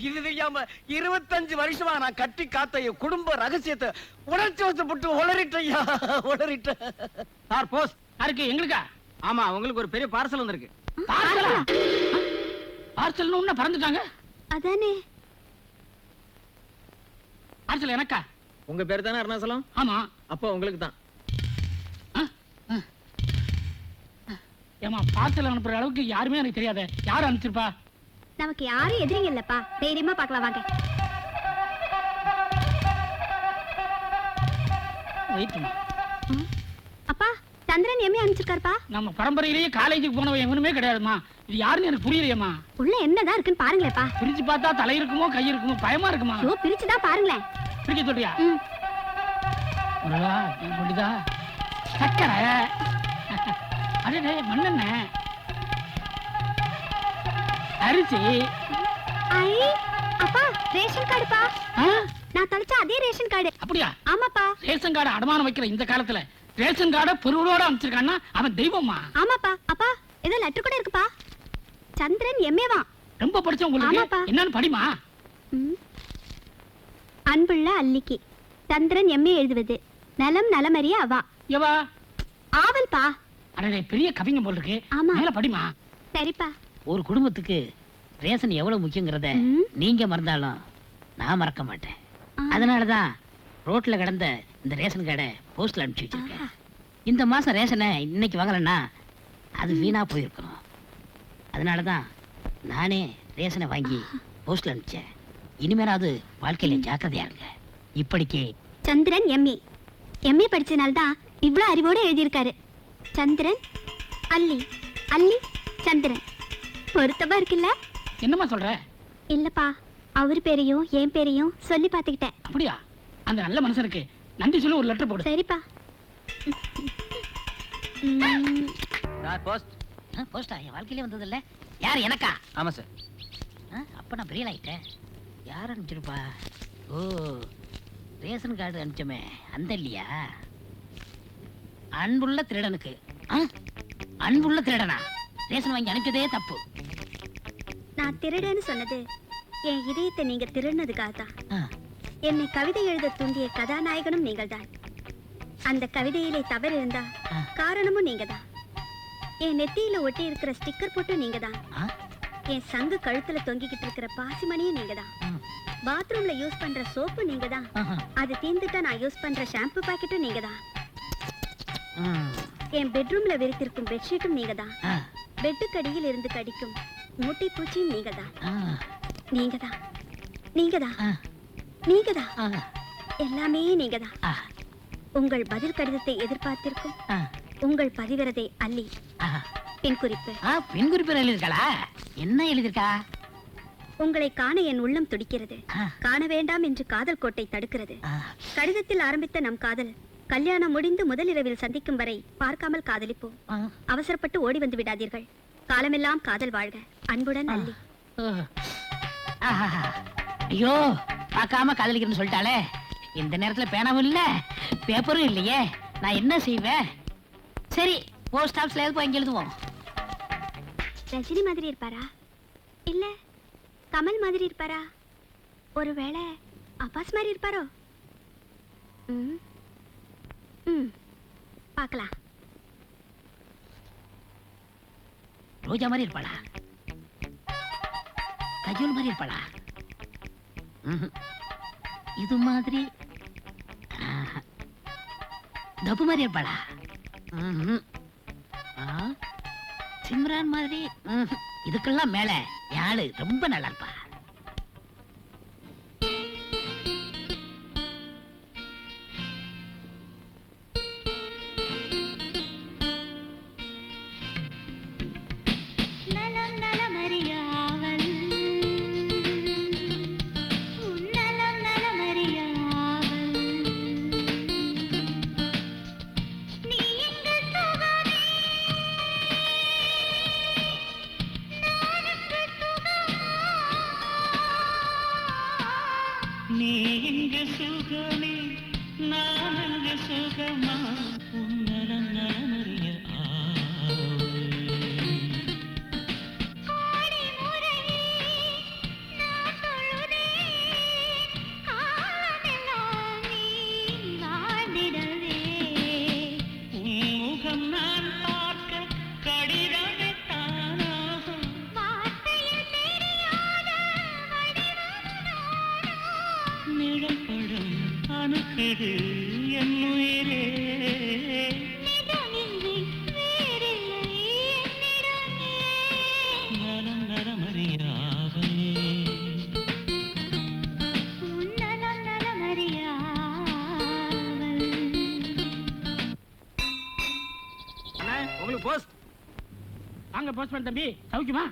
இது தெரியாம 25 வருஷமா நான் கட்டி காத்த என் குடும்ப ரகசியத்தை உணர்ச்சி வசப்பட்டு உளறிட்டையா, உளறிட்ட. சார் போஸ்ட் யாருக்கு? எங்களுக்கா? ஆமா, உங்களுக்கு ஒரு பெரிய பார்சல் வந்திருக்கு. பார்சலா? பார்சல்னு ஒண்ணு பறந்துட்டாங்க. அதானே. பார்சல் எனக்கா? உங்க பேர் தானே அருணாசலம்? ஆமா. அப்போ உங்களுக்கு தான். ஏமா பார்சல் அனுப்புற அளவுக்கு யாருமே எனக்கு தெரியாத. யாரு அனுப்பிச்சிருப்பா? நமக்கு யாரும் எதிரிங்க இல்லப்பா. தைரியமா பார்க்கலாம் வாங்க. வெயிட்மா. அப்பா சந்திரன் எம்ஏ அனுப்பிச்சிருக்காருப்பா. நம்ம பரம்பரையிலேயே காலேஜுக்கு போனவன் எவனுமே கிடையாதுமா. இது யாருன்னு எனக்கு புரியலையேம்மா. உள்ள என்னதான் இருக்குன்னு பாருங்களேப்பா. பிரிச்சு பார்த்தா தலை இருக்குமோ கை இருக்குமோ பயமா இருக்குமா. ஐயோ பிரிச்சுதான் பாருங்களேன். பிரிக்க சொல்றியா? முடிதா சக்கரை அடே மண்ணெண்ண அரிசி. ஐ அப்பா ரேஷன் கார்டுப்பா. நான் தொலைச்ச அதே ரேஷன் கார்டு. அப்படியா? ஆமாப்பா. ரேஷன் கார்டு அடமானம் வைக்கிற இந்த காலத்துல ரேஷன் கார்டை பொருளோட அமைச்சிருக்கான்னா அவன் தெய்வமா? ஆமாப்பா. அப்பா ஏதோ லெட்டர் கூட இருக்குப்பா. சந்திரன் எம்ஏவா. ரொம்ப படிச்ச உங்களுக்கு என்னன்னு படிமா. அன்புள்ள அல்லிக்கு சந்திரன் எம்ஏ எழுதுவது நலம் நலமறிய அவா. எவா? ஆவல்பா. அடே பெரிய கவிங்க போல இருக்கு. மேல படிமா. சரிப்பா. ஒரு குடும்பத்துக்கு ரேஷன் எவ்வளவு முக்கியங்கிறத நீங்க மறந்தாலும் நான் மறக்க மாட்டேன். அதனாலதான் ரோட்ல கிடந்த இந்த ரேஷன் கார்டை போஸ்ட்ல அனுப்பிச்சு வச்சிருக்கேன். இந்த மாசம் ரேஷனை இன்னைக்கு வாங்கலன்னா அது வீணா போயிருக்கணும். அதனாலதான் நானே ரேஷனை வாங்கி போஸ்ட்ல அனுப்பிச்சேன். இனிமேலாவது வாழ்க்கையில ஜாக்கிரதையா இருங்க. இப்படிக்கு சந்திரன் எம்ஏ எம்ஏ படிச்சனால்தான் இவ்வளவு அறிவோட எழுதியிருக்காரு. சந்திரன் அல்லி அல்லி சந்திரன். பொருத்தமா இருக்குல்ல? என்னமா சொல்ற? இல்லப்பா அவர் பேரையும் என் பேரையும் சொல்லி பாத்துக்கிட்டேன். அப்படியா? அந்த நல்ல மனுஷனுக்கு நன்றி சொல்லி ஒரு லெட்டர் போடு. சரிப்பா. போஸ்ட் போஸ்டா என் வாழ்க்கையிலே வந்தது இல்ல. யார்? எனக்கா? ஆமா சார். அப்ப நான் பிரியல் ஆயிட்டேன். யார் அனுப்பிச்சிருப்பா? ஓ ரேஷன் கார்டு அனுப்பிச்சோமே அந்த இல்லையா? அன்புள்ள திருடனுக்கு. அன்புள்ள திருடனா? ரேஷன் வாங்கி அனுப்பிச்சதே தப்பு. நான் திருடன்னு சொன்னது என் இதயத்தை நீங்க திருடினதுக்காக தான். என்னை கவிதை எழுத தூண்டிய கதாநாயகனும் நீங்கள் தான். அந்த கவிதையிலே தவறு இருந்தா காரணமும் நீங்க தான். என் நெத்தியில ஒட்டி இருக்கிற ஸ்டிக்கர் போட்டு நீங்க தான். என் சங்கு கழுத்துல தொங்கிக்கிட்டு இருக்கிற பாசிமணியும் நீங்க தான். பாத்ரூம்ல யூஸ் பண்ற சோப்பு நீங்க தான். அது தீந்துட்டா நான் யூஸ் பண்ற ஷாம்பு பாக்கெட்டும் நீங்க தான். என் பெட்ரூம்ல விரித்திருக்கும் பெட்ஷீட்டும் நீங்க தான். பெட்டுக்கடியில் இருந்து கடிக்கும் மூட்டை பூச்சியும் நீங்க தான். நீங்க தான் நீங்க தான் நீங்க தான் எல்லாமே நீங்க தான். உங்கள் பதில் கடிதத்தை எதிர்பார்த்திருக்கும் உங்கள் பதிவிரதை அல்லி. பின் குறிப்பு. பின் குறிப்பு எழுதிருக்கா? என்ன எழுதிருக்கா? உங்களை காண என் உள்ளம் துடிக்கிறது. காண வேண்டாம் என்று காதல் கோட்டை தடுக்கிறது. கடிதத்தில் ஆரம்பித்த நம் காதல் கல்யாணம் முடிந்து முதலிரவில் சந்திக்கும் வரை பார்க்காமல் காதலிப்போம். அவசரப்பட்டு ஓடி வந்து விடாதீர்கள். காலமெல்லாம் காதல் வாழ்க. அன்புடன் அல்லி. ஐயோ பார்க்காம காதலிக்கிறேன்னு சொல்லிட்டாலே. இந்த நேரத்துல பேனாவும் இல்ல பேப்பரும் இல்லையே. நான் என்ன செய்வேன்? சரி போஸ்ட் ஆஃபீஸ்ல எது போய் இங்க எழுதுவோம். ரஜினி மாதிரி இருப்பாரா இல்ல கமல் மாதிரி இருப்பாரா? ஒருவேளை அப்பாஸ் மாதிரி இருப்பாரோ? ம் ம் பார்க்கலாம். ரோஜா மாதிரி இருப்பாளா? கஜோல் மாதிரி இருப்பாளா? இது மாதிரி தப்பு மாதிரி இருப்பாளா? சிம்ரான் மாதிரி இதுக்கெல்லாம் மேல யாழு ரொம்ப நல்லா இருப்பா. போஸ்ட்மேன் தம்பி, சௌக்கியமா?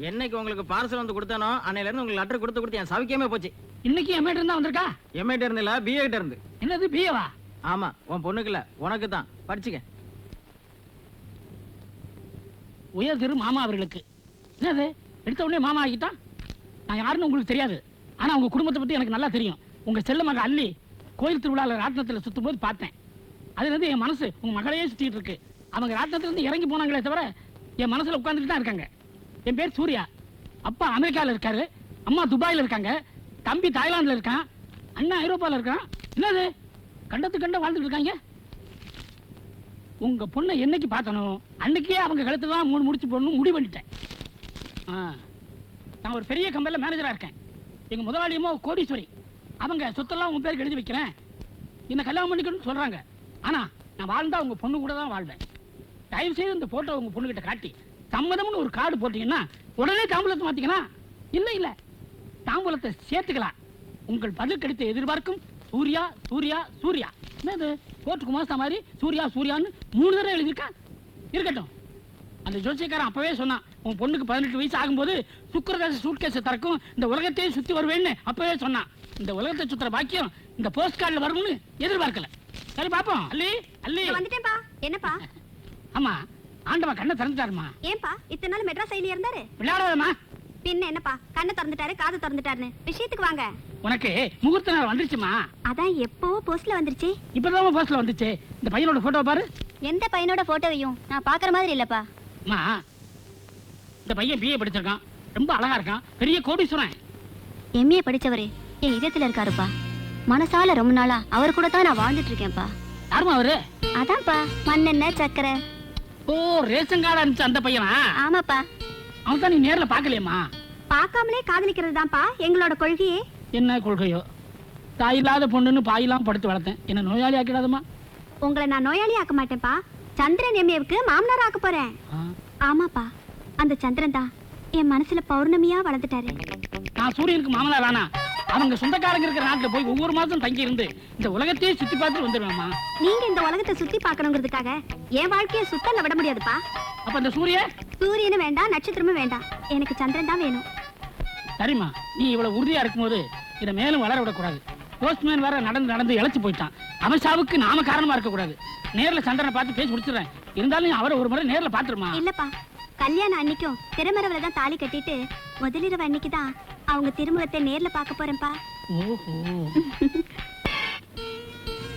என்னைக்கு உங்களுக்கு பார்சல் வந்து கொடுத்தானோ அன்னையில இருந்து உங்களுக்கு லெட்டர் கொடுத்து என் சௌக்கியமே போச்சு. இன்னைக்கு எம்ஏ இருந்தா வந்திருக்கா? எம்ஏ இருந்து இல்ல, பிஏ கிட்ட இருந்து. என்னது பிஏவா? ஆமா, உன் பொண்ணுக்கு இல்ல, உனக்கு தான். படிச்சுக்க. உயர் திரு மாமா அவர்களுக்கு. என்னது எடுத்த உடனே மாமா ஆகிட்டான்? நான் யாருன்னு உங்களுக்கு தெரியாது, ஆனா உங்க குடும்பத்தை பத்தி எனக்கு நல்லா தெரியும். உங்க செல்ல மக அள்ளி கோயில் திருவிழாவில் ராட்டினத்தில் சுத்தும் போது பார்த்தேன். அதுல இருந்து என் மனசு உங்க மகளையே சுத்திட்டு இருக்கு. அவங்க ராட்டினத்துல இருந்து இறங்கி போனாங்களே தவிர என் மனசுல உட்கார்ந்துட்டு தான் இருக்காங்க. என் பேர் சூர்யா. அப்பா அமெரிக்கால இருக்காரு, அம்மா துபாயில இருக்காங்க, தம்பி தாய்லாந்துல இருக்கான், அண்ணா ஐரோப்பால இருக்கான். என்னது கண்டத்து கண்ட வாழ்ந்துட்டு இருக்காங்க. உங்க பொண்ணை என்னைக்கு பார்த்தனோ அன்னைக்கே அவங்க கழுத்து தான் 3 முடிச்சு போடணும் முடிவு பண்ணிட்டேன். நான் ஒரு பெரிய கம்பெனில மேனேஜரா இருக்கேன். எங்க முதலாளியமோ கோடீஸ்வரி. அவங்க சொத்தெல்லாம் உங்க பேருக்கு எழுதி வைக்கிறேன், என்ன கல்யாணம் பண்ணிக்கணும்னு சொல்றாங்க. ஆனா நான் வாழ்ந்தா உங்க பொண்ணு கூட தான் வாழ்வேன். தயவு செய்து இந்த போட்டோ உங்க பொண்ணு கிட்ட காட்டி சம்மதம்னு ஒரு கார்டு போட்டீங்கன்னா உடனே தாம்பூலத்தை மாத்திக்கலாம். இல்ல இல்ல, தாம்பூலத்தை சேர்த்துக்கலாம். உங்கள் பதில் கிடைத்த எதிர்பார்க்கும் சூர்யா சூர்யா சூர்யா. என்னது கோர்ட்டுக்கு மாசா மாதிரி சூர்யா சூர்யான்னு 3 தடவை எழுதியிருக்கா? இருக்கட்டும். அந்த ஜோசியக்காரன் அப்பவே சொன்னான், உன் பொண்ணுக்கு 18 வயசு ஆகும்போது சுக்கரதாச சூட்கேஸை திறக்கும், இந்த உலகத்தையே சுத்தி வருவேன்னு அப்பவே சொன்னான். இந்த உலகத்தை சுத்துற பாக்கியம் இந்த போஸ்ட் கார்டுல வரும்னு எதிர்பார்க்கல. சரி பாப்போம். அல்லி அல்லி வந்துட்டேன்பா. என்னப்பா? ஆமா, ஆண்டவா கண்ணை திறந்துட்டாருமா. ஏன்பா இத்தனை நாள் மெட்ராஸ் சைடுல இருந்தாரு? விளையாடாதமா. பின்ன என்னப்பா, கண்ணை திறந்துட்டாரு காது திறந்துட்டாருன்னு விஷயத்துக்கு வாங்க. உனக்கு முகூர்த்த நாள் வந்துருச்சுமா? அதான் எப்போ போஸ்ட்ல வந்துருச்சு. இப்பதான் போஸ்ட்ல வந்துச்சு. இந்த பையனோட போட்டோ பாரு. எந்த பையனோட போட்டோவையும் நான் பாக்குற மாதிரி இல்லப்பா. அம்மா, இந்த பையன் பிஏ படிச்சிருக்கான், ரொம்ப அழகா இருக்கான், பெரிய கோடீஸ்வரன். எம்ஏ படிச்சவரு என் இதயத்துல இருக்காருப்பா. மனசால ரொம்ப நாளா அவர் கூட தான் நான் வாழ்ந்துட்டு இருக்கேன்ப்பா. யாருமா அவரு? அதான்ப்பா மண்ணெண்ணெய் சக்கரை. ஓ, ரேஷன் கார்டு அனுப்பிச்ச அந்த பையனா? ஆமாப்பா. அவன் தான் நீ நேர்ல பாக்கலையம்மா? பார்க்காமலே காதலிக்கிறது தான்ப்பா எங்களோட கொள்கையே. என்ன கொள்கையோ? தாய் இல்லாத பொண்ணுன்னு பாயெல்லாம் படுத்து வளர்த்தேன், என்ன நோயாளி ஆக்கிடாதம்மா. உங்களை நான் நோயாளி ஆக்க மாட்டேன்ப்பா. சந்திரன் எம்ஏவுக்கு மாமனார் ஆக்க போறேன். ஆமாப்பா, அந்த சந்திரன் தான் என் மனசுல பௌர்ணமியா வளர்ந்துட்டாரு. நான் சூரியனுக்கு மாமனார் ஆனா அவங்க சொந்தக்காரங்க இருக்கிற நாட்டுல போய் ஒவ்வொரு மாசம் தங்கி இருந்து இந்த உலகத்தையே சுத்தி பார்த்து வந்துருவேம்மா. நீங்க இந்த உலகத்தை சுத்தி பார்க்கணுங்கிறதுக்காக என் வாழ்க்கைய சுத்தல விட முடியாதுப்பா. அப்ப இந்த சூரியனும் வேண்டாம், நட்சத்திரமும் வேண்டாம், எனக்கு சந்திரன் தான் வேணும். சரிம்மா, நீ இவ்வளவு உறுதியா இருக்கும்போது இதை மேலும் வளர விடக்கூடாது. போஸ்ட்மேன் வேற நடந்து நடந்து இழைச்சு போயிட்டான். அவன் சாவுக்கு நாம காரணமா இருக்க கூடாது. நேர்ல சந்திரனை பார்த்து பேசி முடிச்சிடுறேன். இருந்தாலும் அவரை ஒரு முறை நேர்ல பாத்துருமா? இல்லப்பா, கல்யாணம் அன்னைக்கும் திருமரவல தான் தாலி கட்டிட்டு முதலிரவு அன்னைக்கு தான் அவங்க திருமுகத்தை நேர்ல பார்க்க போறேன்ப்பா. ஓஹோ,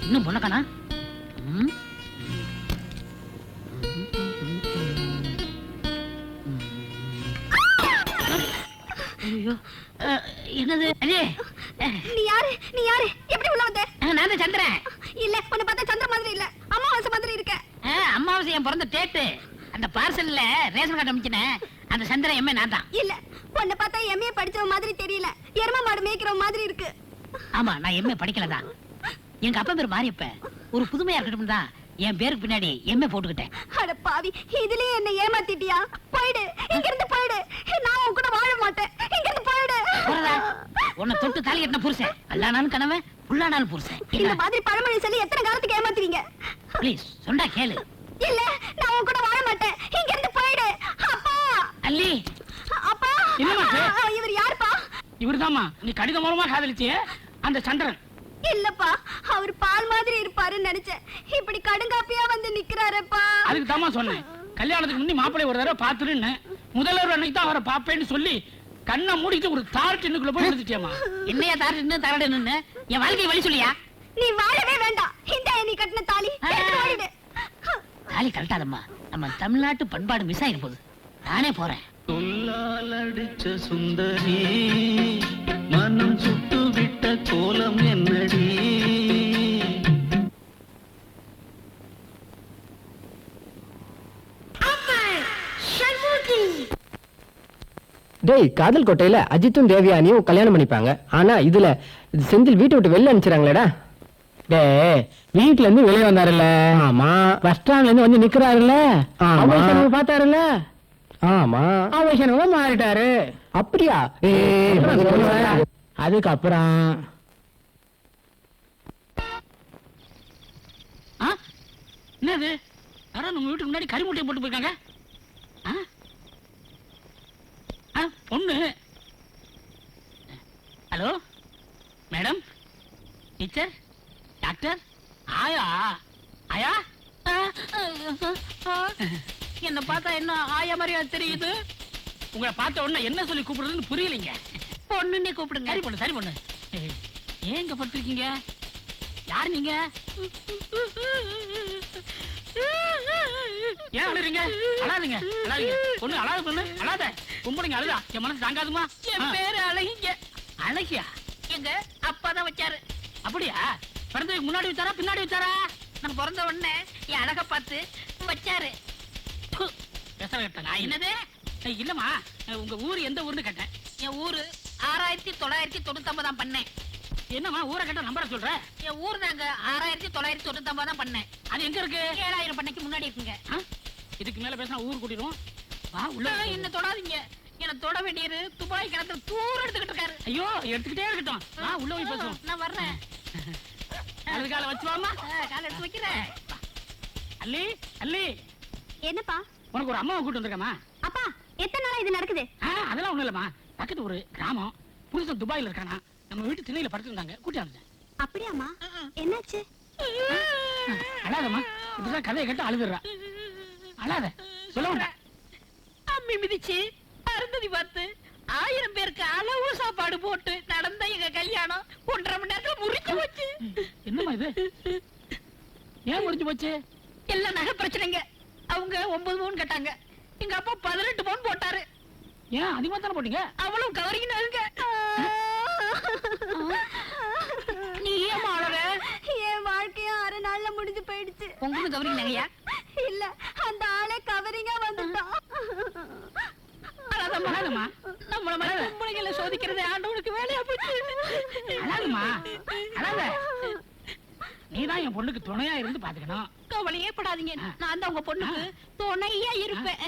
இன்னும் பொண்ணக்கானா? ஐயோ என்னது அடே நீ யாரு எப்படி உள்ள வந்த? நான் தான் சந்திரன். இல்ல உன்னை பார்த்தா சந்திர மாதிரி இல்ல, அமாவாசை மாதிரி இருக்க. அம்மாவாசை என் பிறந்த டேட்டு. அந்த பார்சல்ல ரேஷன் கார்டு அனுப்பிச்சனே அந்த சந்திரன் எம்ஏ நான் தான். இல்ல உன்னை பார்த்தா எம்ஏ படிச்சவ மாதிரி தெரியல, எரும மாடு மேய்க்கிற மாதிரி இருக்கு. ஆமா நான் எம்ஏ படிக்கலதான். எங்க அப்பா பேர் மாரியப்ப. ஒரு புதுமையா இருக்கட்டும் தான் என் பேருக்கு பின்னாடி எம்ஏ போட்டுக்கிட்டேன். அட பாவி, இதுலயே என்ன ஏமாத்திட்டியா? போயிடு, இங்க இருந்து போயிடு. நான் உன் கூட வாழ மாட்டேன். இங்க இருந்து போயிடு. உன்னை தொட்டு தாலி கட்டின புருஷன் அல்லானாலும் கணவன் புல்லானாலும் புருஷன். இந்த மாதிரி பழமொழி சொல்லி எத்தனை காலத்துக்கு ஏமாத்துவீங்க? ப்ளீஸ் சொன்னா கேளு. இல்ல நான் உன் கூட வாழ மாட்டேன். இங்க இருந்து போயிடு. அப்பா அல்லி அப்பா இவர் யாருப்பா? இவர்தாம்மா நீ கடிதம் மூலமா காதலிச்சியே அந்த சந்திரன். இல்லப்பா, அவர் பால் மாதிரி இருப்பாருன்னு நினைச்சேன். இப்படி கடுங்காப்பியா வந்து நிக்கிறாரப்பா. அதுக்கு தாமா சொன்னேன், கல்யாணத்துக்கு முன்னே மாப்பிள்ளை ஒரு தடவை பாத்துருன்னு. முதல்வர் அன்னைக்கு தான் அவரை பாப்பேன்னு சொல்லி கண்ணை மூடிட்டு ஒரு தார் டின்னுக்குள்ள போய் விழுந்துட்டியம்மா. என்னையா தாரடின்னு தரடுன்னு என் வாழ்க்கை வழி சொல்லியா? நீ வாழவே வேண்டாம். இந்த நீ கட்டின தாலி எடுத்து ஓடிடு. தாலி கழட்டாதம்மா, நம்ம தமிழ்நாட்டு பண்பாடு மிஸ் ஆயிரு போகுது. நானே போறேன். சொல்லால் அடிச்ச சுந்தரி மனம் சுட்டு விட்ட கோலம் என்னடி? டேய், காதல் கோட்டையில அஜித்தும் தேவியானியும் கல்யாணம் பண்ணிப்பாங்க. ஆனா இதுல செந்தில் வீட்டை விட்டு வெளில அனுப்பிச்சிடாங்களேடா. டேய் வீட்ல இருந்து வெளியே வந்தாருல்ல? ஆமா. பஸ் ஸ்டாண்ட்ல இருந்து வந்து நிக்கிறாருல்ல? ஆமா. பாத்தாருல்ல? ஆமா. அவசரமா மாறிட்டாரு. அப்படியா? அதுக்கப்புறம் என்னது யாரோ நம்ம வீட்டுக்கு முன்னாடி கறிமுட்டையை போட்டு போயிருக்காங்க. பொண்ணு. ஹலோ மேடம், டீச்சர், டாக்டர், ஆயா ஆயா. என்ன பார்த்தா என்ன ஆயா மாதிரியா தெரியுது? உங்களை பார்த்த உடனே என்ன சொல்லி கூப்பிடுறதுன்னு புரியலைங்க. பொண்ணுன்னே கூப்பிடுங்க. சரி பொண்ணு, சரி பொண்ணு. ஏங்க படுத்திருக்கீங்க? யார் நீங்க? ஏன் அழுறீங்க? அழாதீங்க, அழாதீங்க. பொண்ணு அழாத, பொண்ணு அழாத. பொம்பளைங்க அழுதா என் மனசு தாங்காதுமா. என் பேரு அழகிங்க. அழகியா? எங்க அப்பா தான் வச்சாரு. அப்படியா? பிறந்ததுக்கு முன்னாடி வச்சாரா பின்னாடி வச்சாரா? நான் பிறந்த உடனே என் அழக பார்த்து வச்சாரு. பேச கேட்டாங்க. என்னது? இல்லம்மா, உங்க ஊர் எந்த ஊர்னு கேட்டேன். என் ஊரு 6999 தான் பண்ணேன். என்னம்மா ஊரை கேட்ட நம்பரை சொல்ற? என் ஊர் தாங்க 6999 தான் பண்ணேன். அது எங்க இருக்கு? 7000 பண்ணைக்கு முன்னாடி இருக்குங்க. இதுக்கு மேல பேசினா ஊர் கூட்டிடும். வா உள்ள. என்ன தொடாதீங்க. என்ன தொட வேண்டியது துபாய் கிணத்துல தூரம் எடுத்துக்கிட்டு இருக்காரு. ஐயோ எடுத்துக்கிட்டே இருக்கட்டும். வா உள்ள போய் பேசுவோம். நான் வர்றேன். அது காலை வச்சு வாமா. காலை எடுத்து வைக்கிறேன். அல்லி அல்லி, என்னப்பா? உனக்கு ஒரு அம்மாவை கூட்டு வந்திருக்கமா? அப்பா எத்தனை நாளா இது நடக்குது? அதெல்லாம் ஒண்ணும் இல்லம்மா. பக்கத்து ஒரு கிராமம், புருஷன் துபாயில இருக்கானா, நம்ம வீட்டு திணையில படுத்திருந்தாங்க, கூட்டி வந்தேன். அப்படியாம்மா? என்னாச்சு? அழாதம்மா, இப்பதான் கதையை கேட்டு அழுதுறா. அழாத, சொல்ல வேண்டாம். அம்மி மிதிச்சு அருந்ததி பார்த்து 1000 பேருக்கு அளவு சாப்பாடு போட்டு நடந்த எங்க கல்யாணம் 1.5 மணி நேரத்துல முறிஞ்சு போச்சு. என்னம்மா இது? ஏன் முடிஞ்சு போச்சு? எல்லாம் நகை பிரச்சனைங்க. அவங்க 9 பவுன் கேட்டாங்க. எங்க அப்பா 18 பவுன் போட்டாரு. ஏன் அதிகமா தானே போட்டீங்க? அவ்வளவு கவரிங்கனாங்க. நீ ஏன் அழற? என் வாழ்க்கையும் 6 நாள்ல முடிஞ்சு போயிடுச்சு. உங்களுக்கு கவரிங் நகையா? இல்ல, அந்த ஆளே கவரிங்கா வந்துட்டான். அழாதம்மா. நம்மள மாதிரி பொம்பளைங்களை சோதிக்கிறது ஆண்டவனுக்கு வேலையா போச்சு. அழாதம்மா, அழாத. நீதான் என் பொண்ணுக்கு துணையா இருந்து பாத்துக்கணும். கவலையே படாதீங்க. நான் தான் உங்க பொண்ணுக்கு துணையா இருப்பேன்.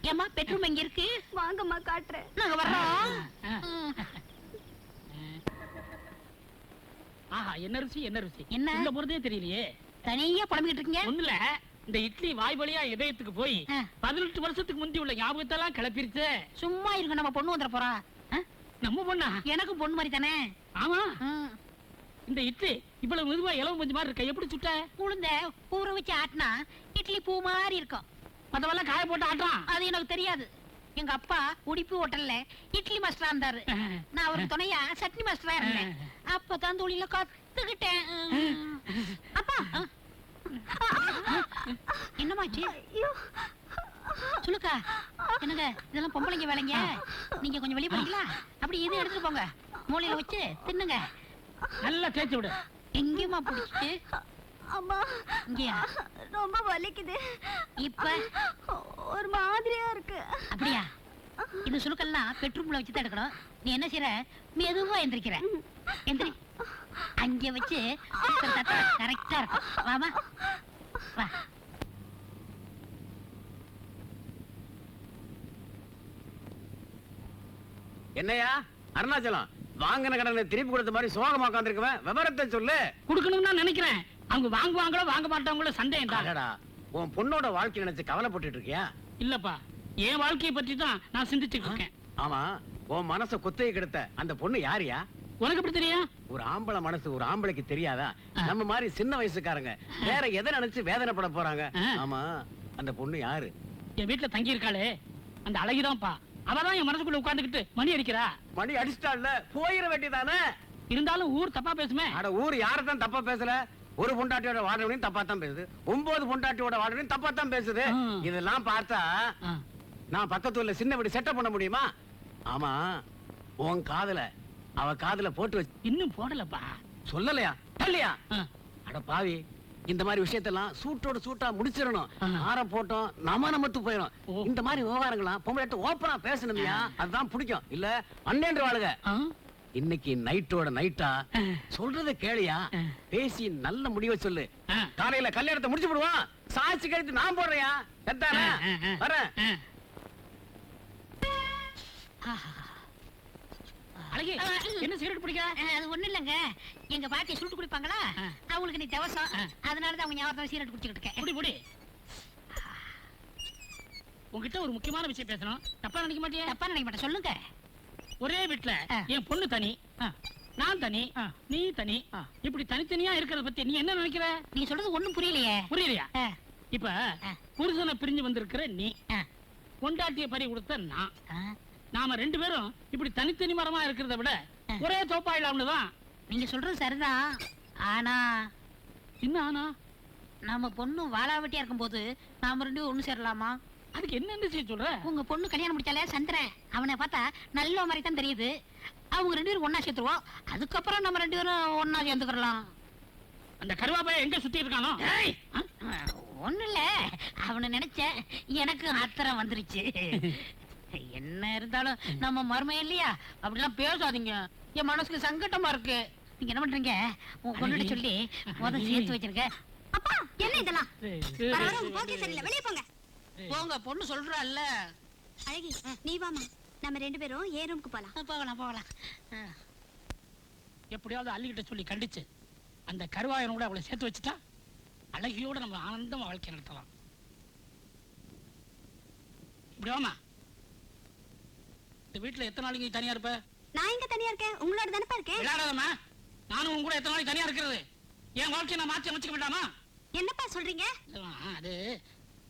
ஏமா பெட்ரூம் எங்க இருக்கு? வாங்கம்மா காட்டுறேன். நாங்க வர்றோம். ஆஹா, என்ன ருசி, என்ன ருசி. என்ன? உள்ள போறதே தெரியலையே. தனியா புலம்பிக்கிட்டு இருக்கீங்க. ஒண்ணுல இந்த இட்லி வாய் வழியா இதயத்துக்கு போய் 18 வருஷத்துக்கு முந்தி உள்ள ஞாபகத்தெல்லாம் கிளப்பிருச்சு. சும்மா இருங்க, நம்ம பொண்ணு வந்துட போறா. நம்ம பொண்ணா? எனக்கு பொண்ணு மாதிரி தானே. ஆமா. இந்த இட்லி இவ்வளவு மெதுவா இளவு பஞ்சு மாதிரி இருக்க, எப்படி சுட்ட? உளுந்த ஊற வச்சு ஆட்டினா இட்லி பூ மாதிரி இருக்கும். மத்தவெல்லாம் காய போட்டு ஆட்டுறான். அது எனக்கு தெரியாது. எங்க அப்பா உடிப்பு ஹோட்டல்ல இட்லி மாஸ்டரா இருந்தாரு. நான் ஒரு துணையா சட்னி மாஸ்டரா இருந்தேன். அப்பதான் தொழில கத்துக்கிட்டேன். அப்பா என்னமாச்சு? சுளுக்கா என்னங்க இதெல்லாம் பொம்பளைங்க வேலைங்க. நீங்க கொஞ்சம் வெளியே போறீங்களா? அப்படி இது எடுத்துட்டு போங்க, மூலையில வச்சு தின்னுங்க. நல்லா தேய்ச்சி விடு. எங்கேயுமா பிடிச்சிட்டு? அம்மா இங்கேயா? ரொம்ப வலிக்குது. இப்ப ஒரு மாதிரியா இருக்கு. அப்படியா? இந்த சுளுக்கெல்லாம் பெட்ரூம்ல வச்சு தான் எடுக்கணும். நீ என்ன செய்யற? மெதுவா எந்திரிக்கிற. எந்திரி. அங்க வச்சு கரெக்டா இருக்கும். வாமா வா. என்னையா அருணாச்சலம், வாங்கின கடனை திருப்பி கொடுத்த மாதிரி சோகமா உட்காந்துருக்குவேன், விவரத்தை சொல்லு. கொடுக்கணும்னு தான் நினைக்கிறேன். அவங்க வாங்குவாங்களோ வாங்க மாட்டாங்களோ சந்தேகம் தான். அடடா, உன் பொண்ணோட வாழ்க்கை நினைச்சு கவலைப்பட்டுட்டு இருக்கியா? இல்லப்பா, என் வாழ்க்கையை பற்றி தான் நான் சிந்திச்சுட்டு இருக்கேன். ஆமா, உன் மனச குத்தையை கெடுத்த அந்த பொண்ணு யாரியா? உனக்கு எப்படி தெரியும்? ஒரு ஆம்பளை மனசு ஒரு ஆம்பளைக்கு தெரியாதா? நம்ம மாதிரி சின்ன வயசுக்காரங்க வேற எதை நினைச்சு வேதனைப்பட போறாங்க? ஆமா, அந்த பொண்ணு யாரு? என் வீட்டுல தங்கி இருக்காளே அந்த அழகிதான்ப்பா. அவதான் என் மனசுக்குள்ள உட்கார்ந்துகிட்டு மணி அடிக்கிறா. மணி அடிச்சிட்டால போயிட வேண்டியதானே. இருந்தாலும் ஊர் தப்பா பேசுமே. அட, ஊர் யாரதான் தப்பா பேசல? ஒரு பொண்டாட்டியோட வாடகையும் தப்பா தான் பேசுது, 9 பொண்டாட்டியோட வாடகையும் தப்பா தான் பேசுது. இதெல்லாம் பார்த்தா நான் பக்கத்து ஊர்ல சின்ன வீடு செட்டப் பண்ண முடியுமா? ஆமா, உன் காதுல அவ காதுல போட்டு வச்சு இன்னும் போடலப்பா. சொல்லலையா? தள்ளியா? அட பாவி, இந்த மாதிரி விஷயத்தெல்லாம் சூட்டோட சூட்டா முடிச்சிடணும். ஆற போட்டோம் நமத்து போயிடும். இந்த மாதிரி விவகாரங்களாம் பொம்பளை ஓப்பனா பேசணும்யா, அதுதான் பிடிக்கும். இல்ல அண்ணேன்ற வாழுங்க. இன்னைக்கு நைட்டோட நைட்டா சொல்றத கேளியா, பேசி நல்ல முடிவை சொல்லு. காலையில கல்யாணத்தை முடிச்சு விடுவான், சாட்சி கழித்து நான் போடுறியா? வரேன். அழகி, என்ன சிகரெட் பிடிக்கிற? அது ஒண்ணு இல்லங்க, எங்க பாட்டி சுட்டு குடிப்பாங்களா, அவங்களுக்கு நீ தவசம், அதனாலதான் அவங்க ஞாபகத்தை சீரட் குடிச்சுக்கிட்டு இருக்கேன். குடி குடி. உங்ககிட்ட ஒரு முக்கியமான விஷயம் பேசணும். தப்பா நினைக்க மாட்டியா? தப்பா நினைக்க மாட்டேன், சொல்லுங்க. ஒரே வீட்டுல என் பொண்ணு தனி, நான் தனி, நீ தனி, இப்படி தனித்தனியா இருக்கிறத பத்தி நீ என்ன நினைக்கிற? நீங்க சொல்றது ஒண்ணும் புரியலையே. புரியலையா? இப்ப புருஷனை பிரிஞ்சு வந்திருக்கிற நீ, பொண்டாட்டிய பறி கொடுத்த நான், நாம 2 பேரும் இப்படி தனித்தனி மரமா இருக்கிறத விட ஒரே தோப்பாயிலாம்னு தான். நீங்க சொல்றது சரிதான். ஆனா என்ன ஆனா? நம்ம பொண்ணு வாழாவட்டியா இருக்கும் போது நாம 2 பேரும் ஒண்ணு சேரலாமா? அதுக்கு என்ன செய்ய சொல்ற? உங்க பொண்ணு கல்யாணம் முடிச்சாலே சந்திரன், அவனை பார்த்தா நல்ல மாதிரி தான் தெரியுது. அவங்க 2 பேரும் ஒன்னா சேர்த்துருவோம், அதுக்கப்புறம் நம்ம 2 பேரும் ஒன்னா சேர்ந்துக்கலாம். அந்த கருவாப்பைய எங்க சுத்தி இருக்கானோ? ஒண்ணு இல்ல, அவனை நினைச்ச எனக்கு ஆத்திரம் வந்துருச்சு. என்ன இருந்தாலும் நம்ம மருமை இல்லையா, அப்படிலாம் பேசாதீங்க, என் மனசுக்கு சங்கட்டமா இருக்கு. நீங்க என்ன பண்றீங்க, உங்க பொண்ணு சொல்லி முதல் சேர்த்து வச்சிருக்க. அப்பா என்ன இதெல்லாம்? போக்கே சரியில்லை, வெளியே போங்க. போங்க, பொண்ணு சொல்றாள்ல. அழகி, நீ வாமா, நம்ம 2 பேரும் ஏ ரூமுக்கு போலாம். போகலாம் போகலாம். எப்படியாவது அள்ளிக்கிட்ட சொல்லி கண்டிச்சு அந்த கருவாயனோட அவளை சேர்த்து வச்சுட்டா அழகியோட நம்ம ஆனந்தமா வாழ்க்கை நடத்தலாம். இப்படி வாமா. இந்த வீட்டுல எத்தனை நாளைக்கு நீ தனியா இருப்ப? நான் எங்க தனியா இருக்கேன், உங்களோட தானப்பா இருக்கேன். விளையாடாதம்மா, நானும் உங்க கூட எத்தனை நாளைக்கு தனியா இருக்கிறது? என் வாழ்க்கையை நான் மாற்றி அமைச்சுக்க வேண்டாமா? என்னப்பா சொல்றீங்க? அது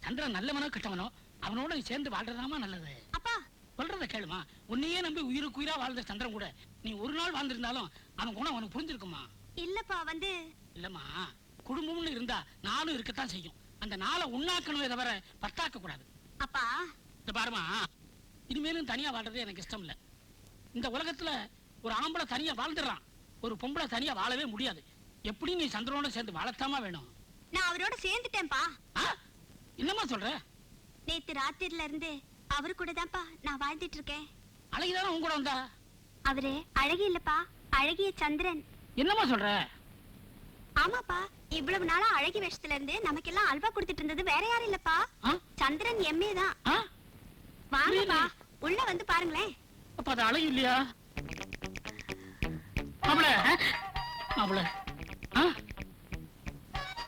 சந்திரன் நல்லவனோ கெட்டவனோ அவனோட நீ சேர்ந்து வாழ்றதாமா நல்லது. அப்பா சொல்றத கேளுமா. உன்னையே நம்பி உயிருக்கு உயிரா வாழ்ந்த சந்திரன் கூட நீ ஒரு நாள் வாழ்ந்திருந்தாலும் அவன் குணம் அவனுக்கு புரிஞ்சிருக்குமா? இல்லப்பா, இல்லம்மா, குடும்பம்னு இருந்தா நானும் இருக்கத்தான் செய்யும். அந்த நாளை உண்ணாக்கணுமே தவிர பத்தாக்க கூடாது. அப்பா இந்த பாருமா, இனிமேலும் தனியா வாழ்றது எனக்கு இஷ்டம் இல்ல. இந்த உலகத்துல ஒரு ஆம்பளை தனியா வாழ்ந்துடுறான், ஒரு பொம்பளை தனியா வாழவே முடியாது. எப்படி நீ சந்திரனோட சேர்ந்து வாழத்தாமா வேணும். நான் அவரோட சேர்ந்துட்டேன்பா. என்னம்மா சொல்ற? நேத்து ராத்திரில இருந்து அவரு கூட தான்ப்பா நான் வாழ்ந்துட்டு இருக்கேன். அழகிதானே உன் கூட வந்தா? அவரு அழகி இல்லப்பா, அழகிய சந்திரன். என்னம்மா சொல்ற? ஆமாப்பா, இவ்வளவு நாளா அழகி வேஷத்துல இருந்து நமக்கெல்லாம் அல்வா கொடுத்துட்டு இருந்தது வேற யாரும் இல்லப்பா, சந்திரன் எம்ஏ தான். வாங்கப்பா, உள்ள வந்து பாருங்களேன். அப்ப அது அழகு இல்லையா? மாப்பிள மாப்பிள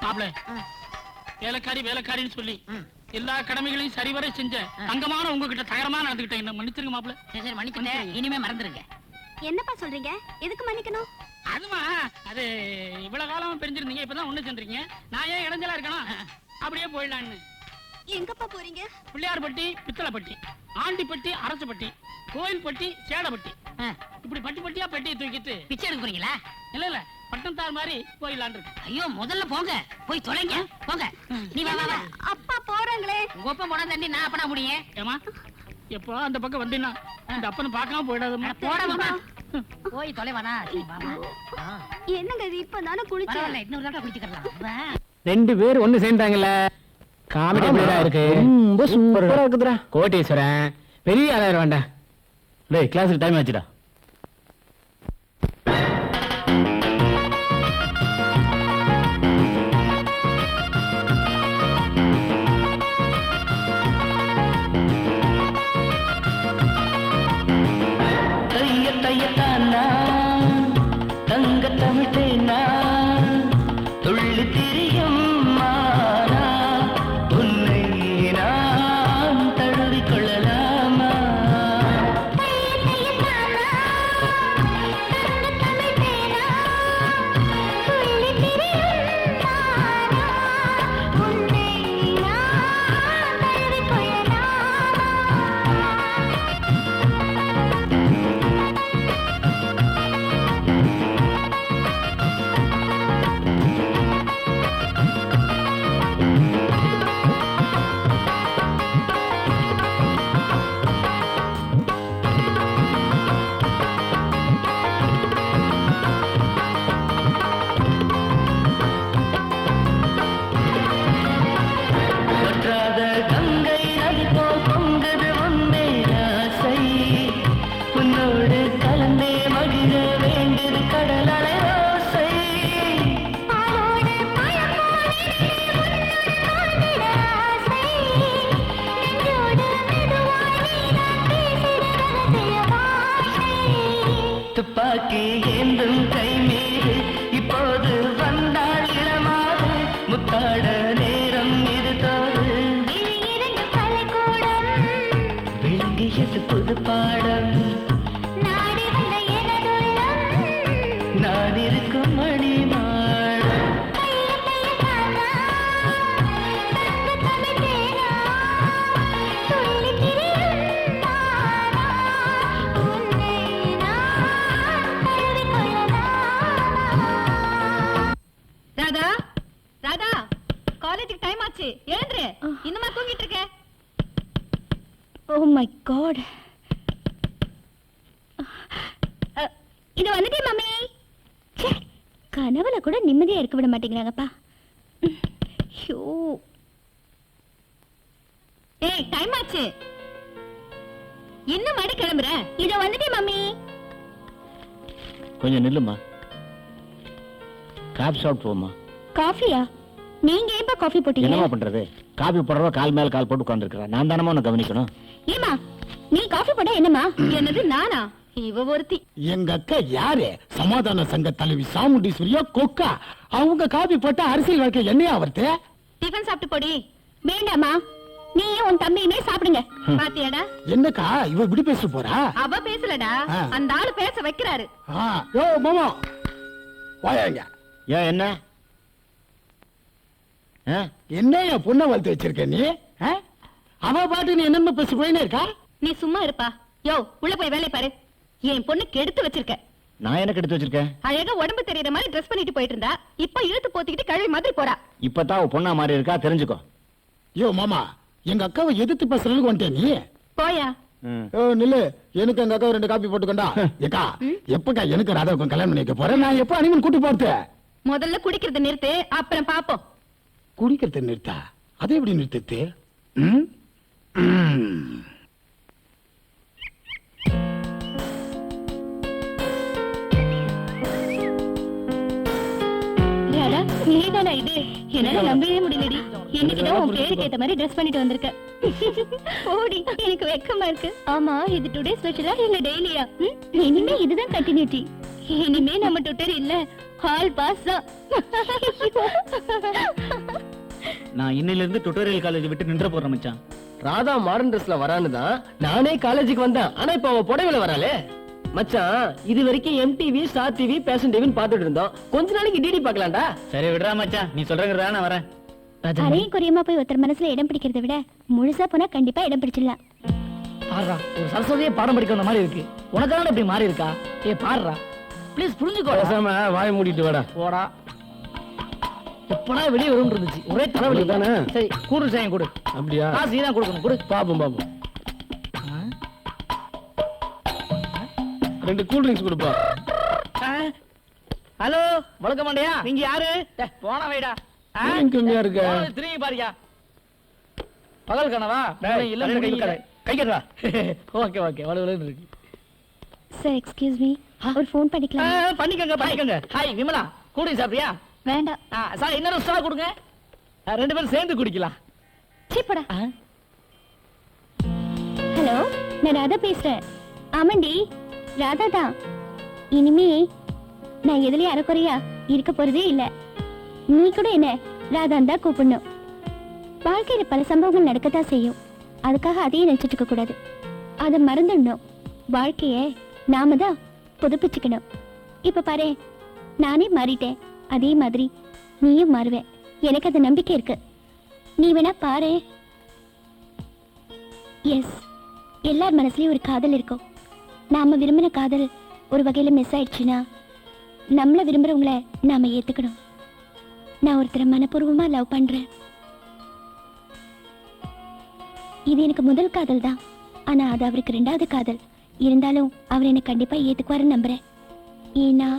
மாப்பிள, வேலைக்காரி வேலைக்காரின்னு சொல்லி எல்லா கடமைகளையும் சரிவரை செஞ்ச தங்கமான உங்ககிட்ட தகரமா நடந்துகிட்டேன். என்ன மன்னிச்சிருங்க மாப்பிள. சரி மன்னிச்சுட்டேன், இனிமே மறந்துருங்க. என்னப்பா சொல்றீங்க? எதுக்கு மன்னிக்கணும்? அதுமா, அது இவ்வளவு காலமா பிரிஞ்சிருந்தீங்க, இப்பதான் ஒண்ணு சேர்ந்துருக்கீங்க. நான் ஏன் இடைஞ்சலா இருக்கணும்? அப்படியே போயிடலான்னு. எங்கப்பா போறீங்க? பிள்ளையார்பட்டி, பித்தளைப்பட்டி, ஆண்டிப்பட்டி, அரசுப்பட்டி, கோயில்பட்டி, சேடப்பட்டி, இப்படி பட்டி பட்டியா பெட்டியை தூக்கிட்டு பிச்சை எடுக்க போறீங்களா? இல்ல இல்ல, பட்டம் தார் மாதிரி போயிடலான் இருக்கு. ஐயோ முதல்ல போங்க, போய் தொலைங்க போங்க. நீ வா வா வா. அப்பா போறாங்களே. உங்க அப்பா போனா தண்ணி நான் அப்பனா முடியும். ஏமா எப்போ அந்த பக்கம் வந்தீங்கன்னா அந்த அப்பனை பார்க்காம போயிடாதம்மா. போடாம போய் தொலைவானா. சரி வாமா. என்னங்க இது இப்ப நானே குளிச்சேன். பரவாயில்ல, இன்னொரு தடவை குளிச்சுக்கலாம். வா. 2 பேர் ஒண்ணு சேர்ந்தாங்கல்ல, காமெடி எப்படிடா இருக்கு? ரொம்ப சூப்பரா இருக்குதுடா. கோட்டீஸ்வரன் பெரிய ஆளாயிரம் வேண்டாம். டேய் கிளாஸுக்கு டைம் ஆச்சுடா. தையத்தானா தங்க தமிழ்த்தேனா துள்ளி திரியும் மானா உன்னை நான் தழுவிக் கொள்ளலாமா? வற்றாத கங்கை நதி போல் பொங்குது உன்மேல் ஆசை. உன்னோடு கலந்தே மகிழ வேண்டியது கடல் அலை ஓசை. துப்பாக்கி ஏந்தும் கை மீது இப்போது வந்தாள் இளமாறு. முத்தாட நேரம் இது தோறு விளங்கியது புது பாடம். நான் இருக்கும் மணி மாடம். ராதா ராதா, காலேஜுக்கு டைம் ஆச்சு, எழுந்துரு. இன்னுமா தூங்கிட்டு இருக்க? Oh my god. இது வந்துட்டே மம்மி. ச்சே, கனவுல கூட நிம்மதியா இருக்க விட மாட்டேங்கிறாங்கப்பா. ஐயோ. ஏய் டைம் ஆச்சு, இன்னும் மடி கிளம்புற? இது வந்துட்டே மம்மி. கொஞ்சம் நில்லுமா, காபி சாப்பிட்டு போமா. காஃபியா? நீங்க ஏன்பா காஃபி போட்டீங்க? என்னமா பண்றது, காபி போடுறவ கால் மேல கால் போட்டு உட்காந்துருக்கா. நான் தானமா உன்னை கவனிக்கணும். ஏமா நீ காஃபி போட்டா என்னமா? என்னது நானா? இவ ஒருத்தி. எங்க அக்கா யாரு? சமாதான சங்க தலைவி சாமுண்டீஸ்வரியா கொக்கா. அவங்க காபி போட்டா அரசியல் வாழ்க்கை என்னையா வருது? டிஃபன் சாப்பிட்டு போடி. வேண்டாமா, நீயும் உன் தம்பியுமே சாப்பிடுங்க. பாத்தியாடா, என்னக்கா இவ இப்படி பேச போறா? அவ பேசலடா, ஆ. அந்த ஆளு பேச வைக்கிறாரு. யோ மாமா வாயாங்க. ஏன் என்ன என்னையா பொண்ணை வளர்த்து வச்சிருக்க நீ? அவ பாட்டு நீ என்னென்ன பேசி போயினே இருக்கா? நீ சும்மா இருப்பா. யோ உள்ள போய் வேலை பாரு. என் பொண்ணு கெடுத்து வச்சிருக்க. நான் என்ன எடுத்து வச்சிருக்கேன்? அழகா உடம்பு தெரியற மாதிரி ட்ரெஸ் பண்ணிட்டு போயிட்டு இருந்தா, இப்ப இழுத்து போத்திக்கிட்டு கழுவி மாதிரி போறா. இப்பதான் அவ பொண்ணா மாதிரி இருக்கா, தெரிஞ்சுக்கோ. யோ மாமா, எங்க அக்காவை எதிர்த்து பேசுறதுக்கு வந்துட்டே நீ? போயா. நில்லு, எனக்கு எங்க அக்கா 2 காப்பி போட்டுக்கண்டா. ஏக்கா எப்பக்கா எனக்கு ராதாவுக்கும் கல்யாணம் பண்ணி வைக்க போறேன்? நான் எப்ப அனிமன் கூட்டி போறது? முதல்ல குடிக்கிறத நிறுத்து, அப்புறம் பாப்போம். குடிக்கிறத நிறுத்தா? அதை எப்படி நிறுத்து? ராதா, நீதானா இது? என்னால நம்பவே முடியலடி. இன்னைக்குதான் உன் பேருக்கு ஏத்த மாதிரி ட்ரெஸ் பண்ணிட்டு வந்திருக்க. ஓடி, எனக்கு வெக்கமா இருக்கு. ஆமா, இது டுடே ஸ்பெஷலா இல்ல டெய்லியா? இனிமே இதுதான் கண்டினியூட்டி. இனிமே நம்ம டுட்டர் இல்ல, ஹால் பாஸ் தான். நான் இன்னையில இருந்து டுட்டோரியல் காலேஜ் விட்டு நின்ற போறேன் மச்சான். ராதா மாடர்ன் ட்ரெஸ்ல வரான்னு தான் நானே காலேஜுக்கு வந்தேன். ஆனா இப்ப அவ புடவையில வராளே. மச்சான், இது வரைக்கும் MTV, ஸ்டார் டிவி, பேஷன் டிவின்னு பாத்துட்டு இருந்தோம். கொஞ்ச நாளைக்கு டிடி பாக்கலாம்டா. சரி விடுறா மச்சான், நீ சொல்றேங்கிறதா நான் வரேன். அரையும் குறையுமா போய் ஒருத்தர் மனசுல இடம் பிடிக்கிறத விட முழுசா போனா கண்டிப்பா இடம் பிடிச்சிடலாம். பாடுறா, ஒரு சரஸ்வதியே பாடம் படிக்கிற மாதிரி இருக்கு. உனக்கான இப்படி மாறி இருக்கா? ஏ பாடுறா. ப்ளீஸ் புரிஞ்சுக்கோ. பேசாம வாயை மூடிட்டு வாடா. போடா. எப்படா வெளியே வரும் இருந்துச்சு, ஒரே தலைவலி தானே. சரி கூடு சாயம் கொடு. அப்படியா? காசு நீ தான் கொடுக்கணும், கொடு. பாப்போம் பாப்போம். 2 கூல் ட்ரிங்க்ஸ் கொடுப்பா. ஹலோ வழக்க மாட்டியா? நீங்க யாரு? போன வைடா. ஏன் கம்மியா இருக்க? திரும்பி பாருயா. பகல் கனவா? இல்ல கை கட்டுறா. ஓகே ஓகே வளவளன்னு இருக்கு. சார் எக்ஸ்கியூஸ் மீ, ஒரு ஃபோன் பண்ணிக்கலாம்? பண்ணிக்கங்க. ஹாய் விமலா, கூடி சாப்பிட்டியா? வேண்டாம். சார் இன்னொரு ஸ்ட்ரா கொடுங்க. 2 பேரும் சேர்ந்து குடிக்கலாம். சீப்படா. ஹலோ, நான் ராதா பேசுறேன். ஆமாண்டி, ராதா தான். இனிமே நான் எதுலயும் அறக்குறையா இருக்க போறதே இல்ல. நீ கூட என்ன ராதான் தான் கூப்பிடணும். வாழ்க்கையில பல சம்பவங்கள் நடக்கத்தான் செய்யும். அதுக்காக அதையும் நினைச்சிட்டு இருக்க கூடாது. அதை மறந்துடணும். வாழ்க்கைய நாம தான் புதுப்பிச்சுக்கணும். இப்ப பாரு, நானே மாறிட்டேன். அதே மாதிரி நீயும் மாறுவேன். எனக்கு அது நம்பிக்கை இருக்கு. நீ வேணா பாரு. எஸ், எல்லார் மனசுலயும் ஒரு காதல் இருக்கும். நாம விரும்பின காதல் ஒரு வகையில மிஸ் ஆயிடுச்சுன்னா நம்மள விரும்புறவங்கள நாம ஏத்துக்கணும். நான் ஒருத்தரை மனப்பூர்வமா லவ் பண்றேன். இது எனக்கு முதல் காதல் தான். ஆனா அது அவருக்கு 2வது காதல். இருந்தாலும் அவர் என்னை கண்டிப்பா ஏத்துக்குவாருன்னு நம்புறேன். ஏன்னா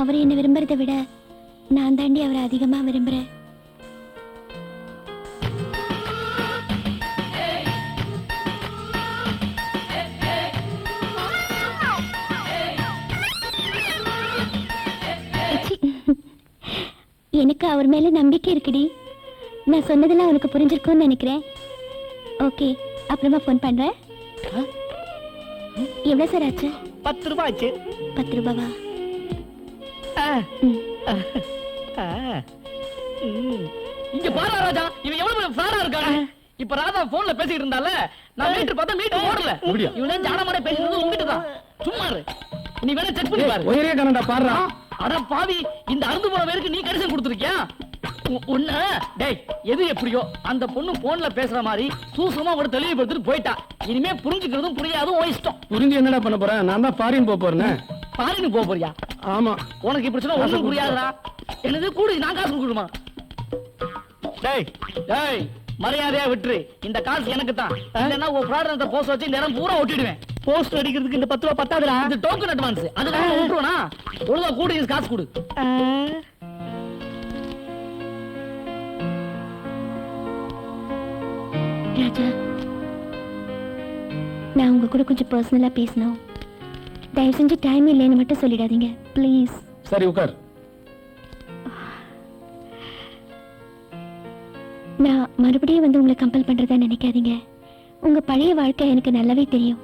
அவர் என்ன விரும்புறதை விட நான் தாண்டி அவரை அதிகமா விரும்புறேன். எனக்கு அவர் மேல நம்பிக்கை இருக்குடி. நான் சொன்னதெல்லாம் அவருக்கு புரிஞ்சிருக்கும்னு நினைக்கிறேன். ஓகே, அப்புறமா ஃபோன் பண்றேன். எவ்வளவு சார் ஆச்சு? 10 ரூபாய் ஆச்சு. 10 ரூபாவா? இங்க பாரு ராஜா, இவன் எவ்வளவு ஃப்ராடா இருக்கானே. இப்ப ராதா போன்ல பேசிட்டு இருந்தால, நான் மீட்டர் பார்த்தா மீட்டர் ஓடல. இவனே ஜானமாடே பேசிட்டு உங்கிட்ட தான். சும்மா இரு, நீ வேணா செக் பண்ணி பாரு. ஒரே கனடா பாருடா. அட பாவி, இந்த அருந்து போன பேருக்கு நீ கடிதம் கொடுத்திருக்கியா? ஒண்ணு டேய், எது எப்படியோ அந்த பொண்ணு போன்ல பேசுற மாதிரி சூசமா ஒரு தெளிவுபடுத்திட்டு போயிட்டா. இனிமே புரிஞ்சுக்கிறதும் புரியாதும் உன் இஷ்டம். புரிஞ்சு என்னடா பண்ண போறேன்? நான் தான் ஃபாரின் போறேன். பாரின்னு போக போறியா? ஆமா. உனக்கு இப்படி சொன்னா ஒண்ணும் புரியாதுடா. என்னது கூடி நான் காசு கொடுக்கணுமா? டேய் டேய், மரியாதையா விட்டுரு. இந்த காசு எனக்கு தான். இல்லன்னா உன் ஃப்ராட் போஸ்ட் வச்சு நேரம் பூரா ஒட்டிடுவேன். போஸ்ட் அடிக்கிறதுக்கு இந்த 10 ரூபாய் பத்தாதுடா. இது டோக்கன் அட்வான்ஸ். அதுதான் விட்டுருவனா? ஒழுங்கா கூடி காசு கொடு. ராஜா, நான் உங்க கூட கொஞ்சம் பர்சனலா பேசணும். தயவு செஞ்சு டைம் இல்லைன்னு மட்டும் சொல்லிடாதீங்க ப்ளீஸ். சரி உட்கார். நான் மறுபடியும் வந்து உங்களை கம்பல் பண்றதா நினைக்காதீங்க. உங்க பழைய வாழ்க்கை எனக்கு நல்லாவே தெரியும்.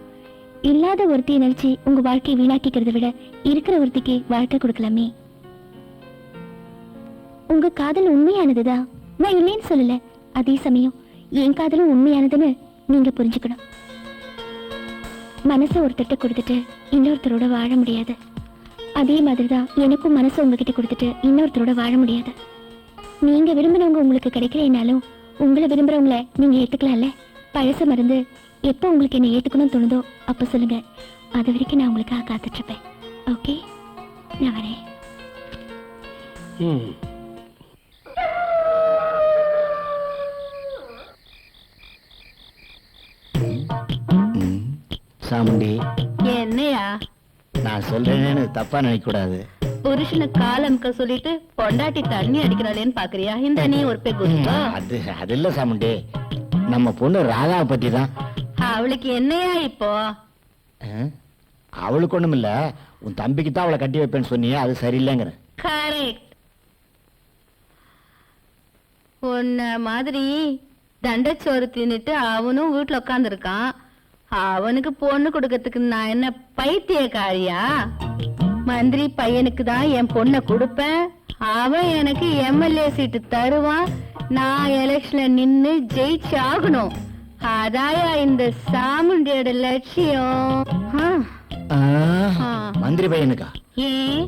இல்லாத ஒருத்தையை நினைச்சு உங்க வாழ்க்கையை வீணாக்கிக்கிறத விட இருக்கிற ஒருத்திக்கு வாழ்க்கை கொடுக்கலாமே. உங்க காதல் உண்மையானதுதான், நான் இல்லைன்னு சொல்லல. அதே சமயம் என் காதலும் உண்மையானதுன்னு நீங்க புரிஞ்சுக்கணும். மனசை ஒருத்தட்ட கொடுத்துட்டு இன்னொருத்தரோட வாழ முடியாது. அதே மாதிரிதான் எனக்கும் மனசை உங்ககிட்ட கொடுத்துட்டு இன்னொருத்தரோட வாழ முடியாது. நீங்க விரும்பினவங்க உங்களுக்கு கிடைக்கலனாலும் உங்களை விரும்புறவங்கள நீங்க ஏத்துக்கலாம்ல. பழச மறந்து எப்போ உங்களுக்கு என்ன ஏத்துக்கணும்னு தோணுதோ அப்ப சொல்லுங்க. அது வரைக்கும் நான் உங்களுக்காக காத்துட்டு இருப்பேன். ஓகே, நான் வரேன். சாமுண்டி, என்னையா நான் சொல்றேன்னு தப்பா நினைக்க கூடாது. புருஷனை காலம்க சொல்லிட்டு பொண்டாட்டி தண்ணி அடிக்கிறாளேன்னு பாக்குறியா? இந்த நீ ஒரு பெகுஸ்தா. அது இல்ல சாமுண்டி, நம்ம பொண்ணு ராதாவை பத்தி தான். அவளுக்கு என்னையா இப்போ? அவளுக்கு ஒண்ணும் இல்ல, உன் தம்பிக்கு தான் அவளை கட்டி வைப்பேன்னு சொன்னியே, அது சரியில்லைங்கிற. கரெக்ட். உன்ன மாதிரி தண்டச்சோறு தின்னுட்டு அவனும் வீட்டுல உட்கார்ந்து இருக்கான். அவனுக்கு பொண்ணு கொடுக்கறதுக்கு நான் என்ன பைத்தியக்காரியா? மந்திரி பையனுக்கு தான் என் பொண்ணை கொடுப்பேன். அவன் எனக்கு எம்எல்ஏ சீட்டு தருவான். நான் எலெக்ஷன்ல நின்னு ஜெயிச்சு ஆகணும். அதாயா இந்த சாமுண்டியோட லட்சியம். மந்திரி பையனுக்கா? ஏன்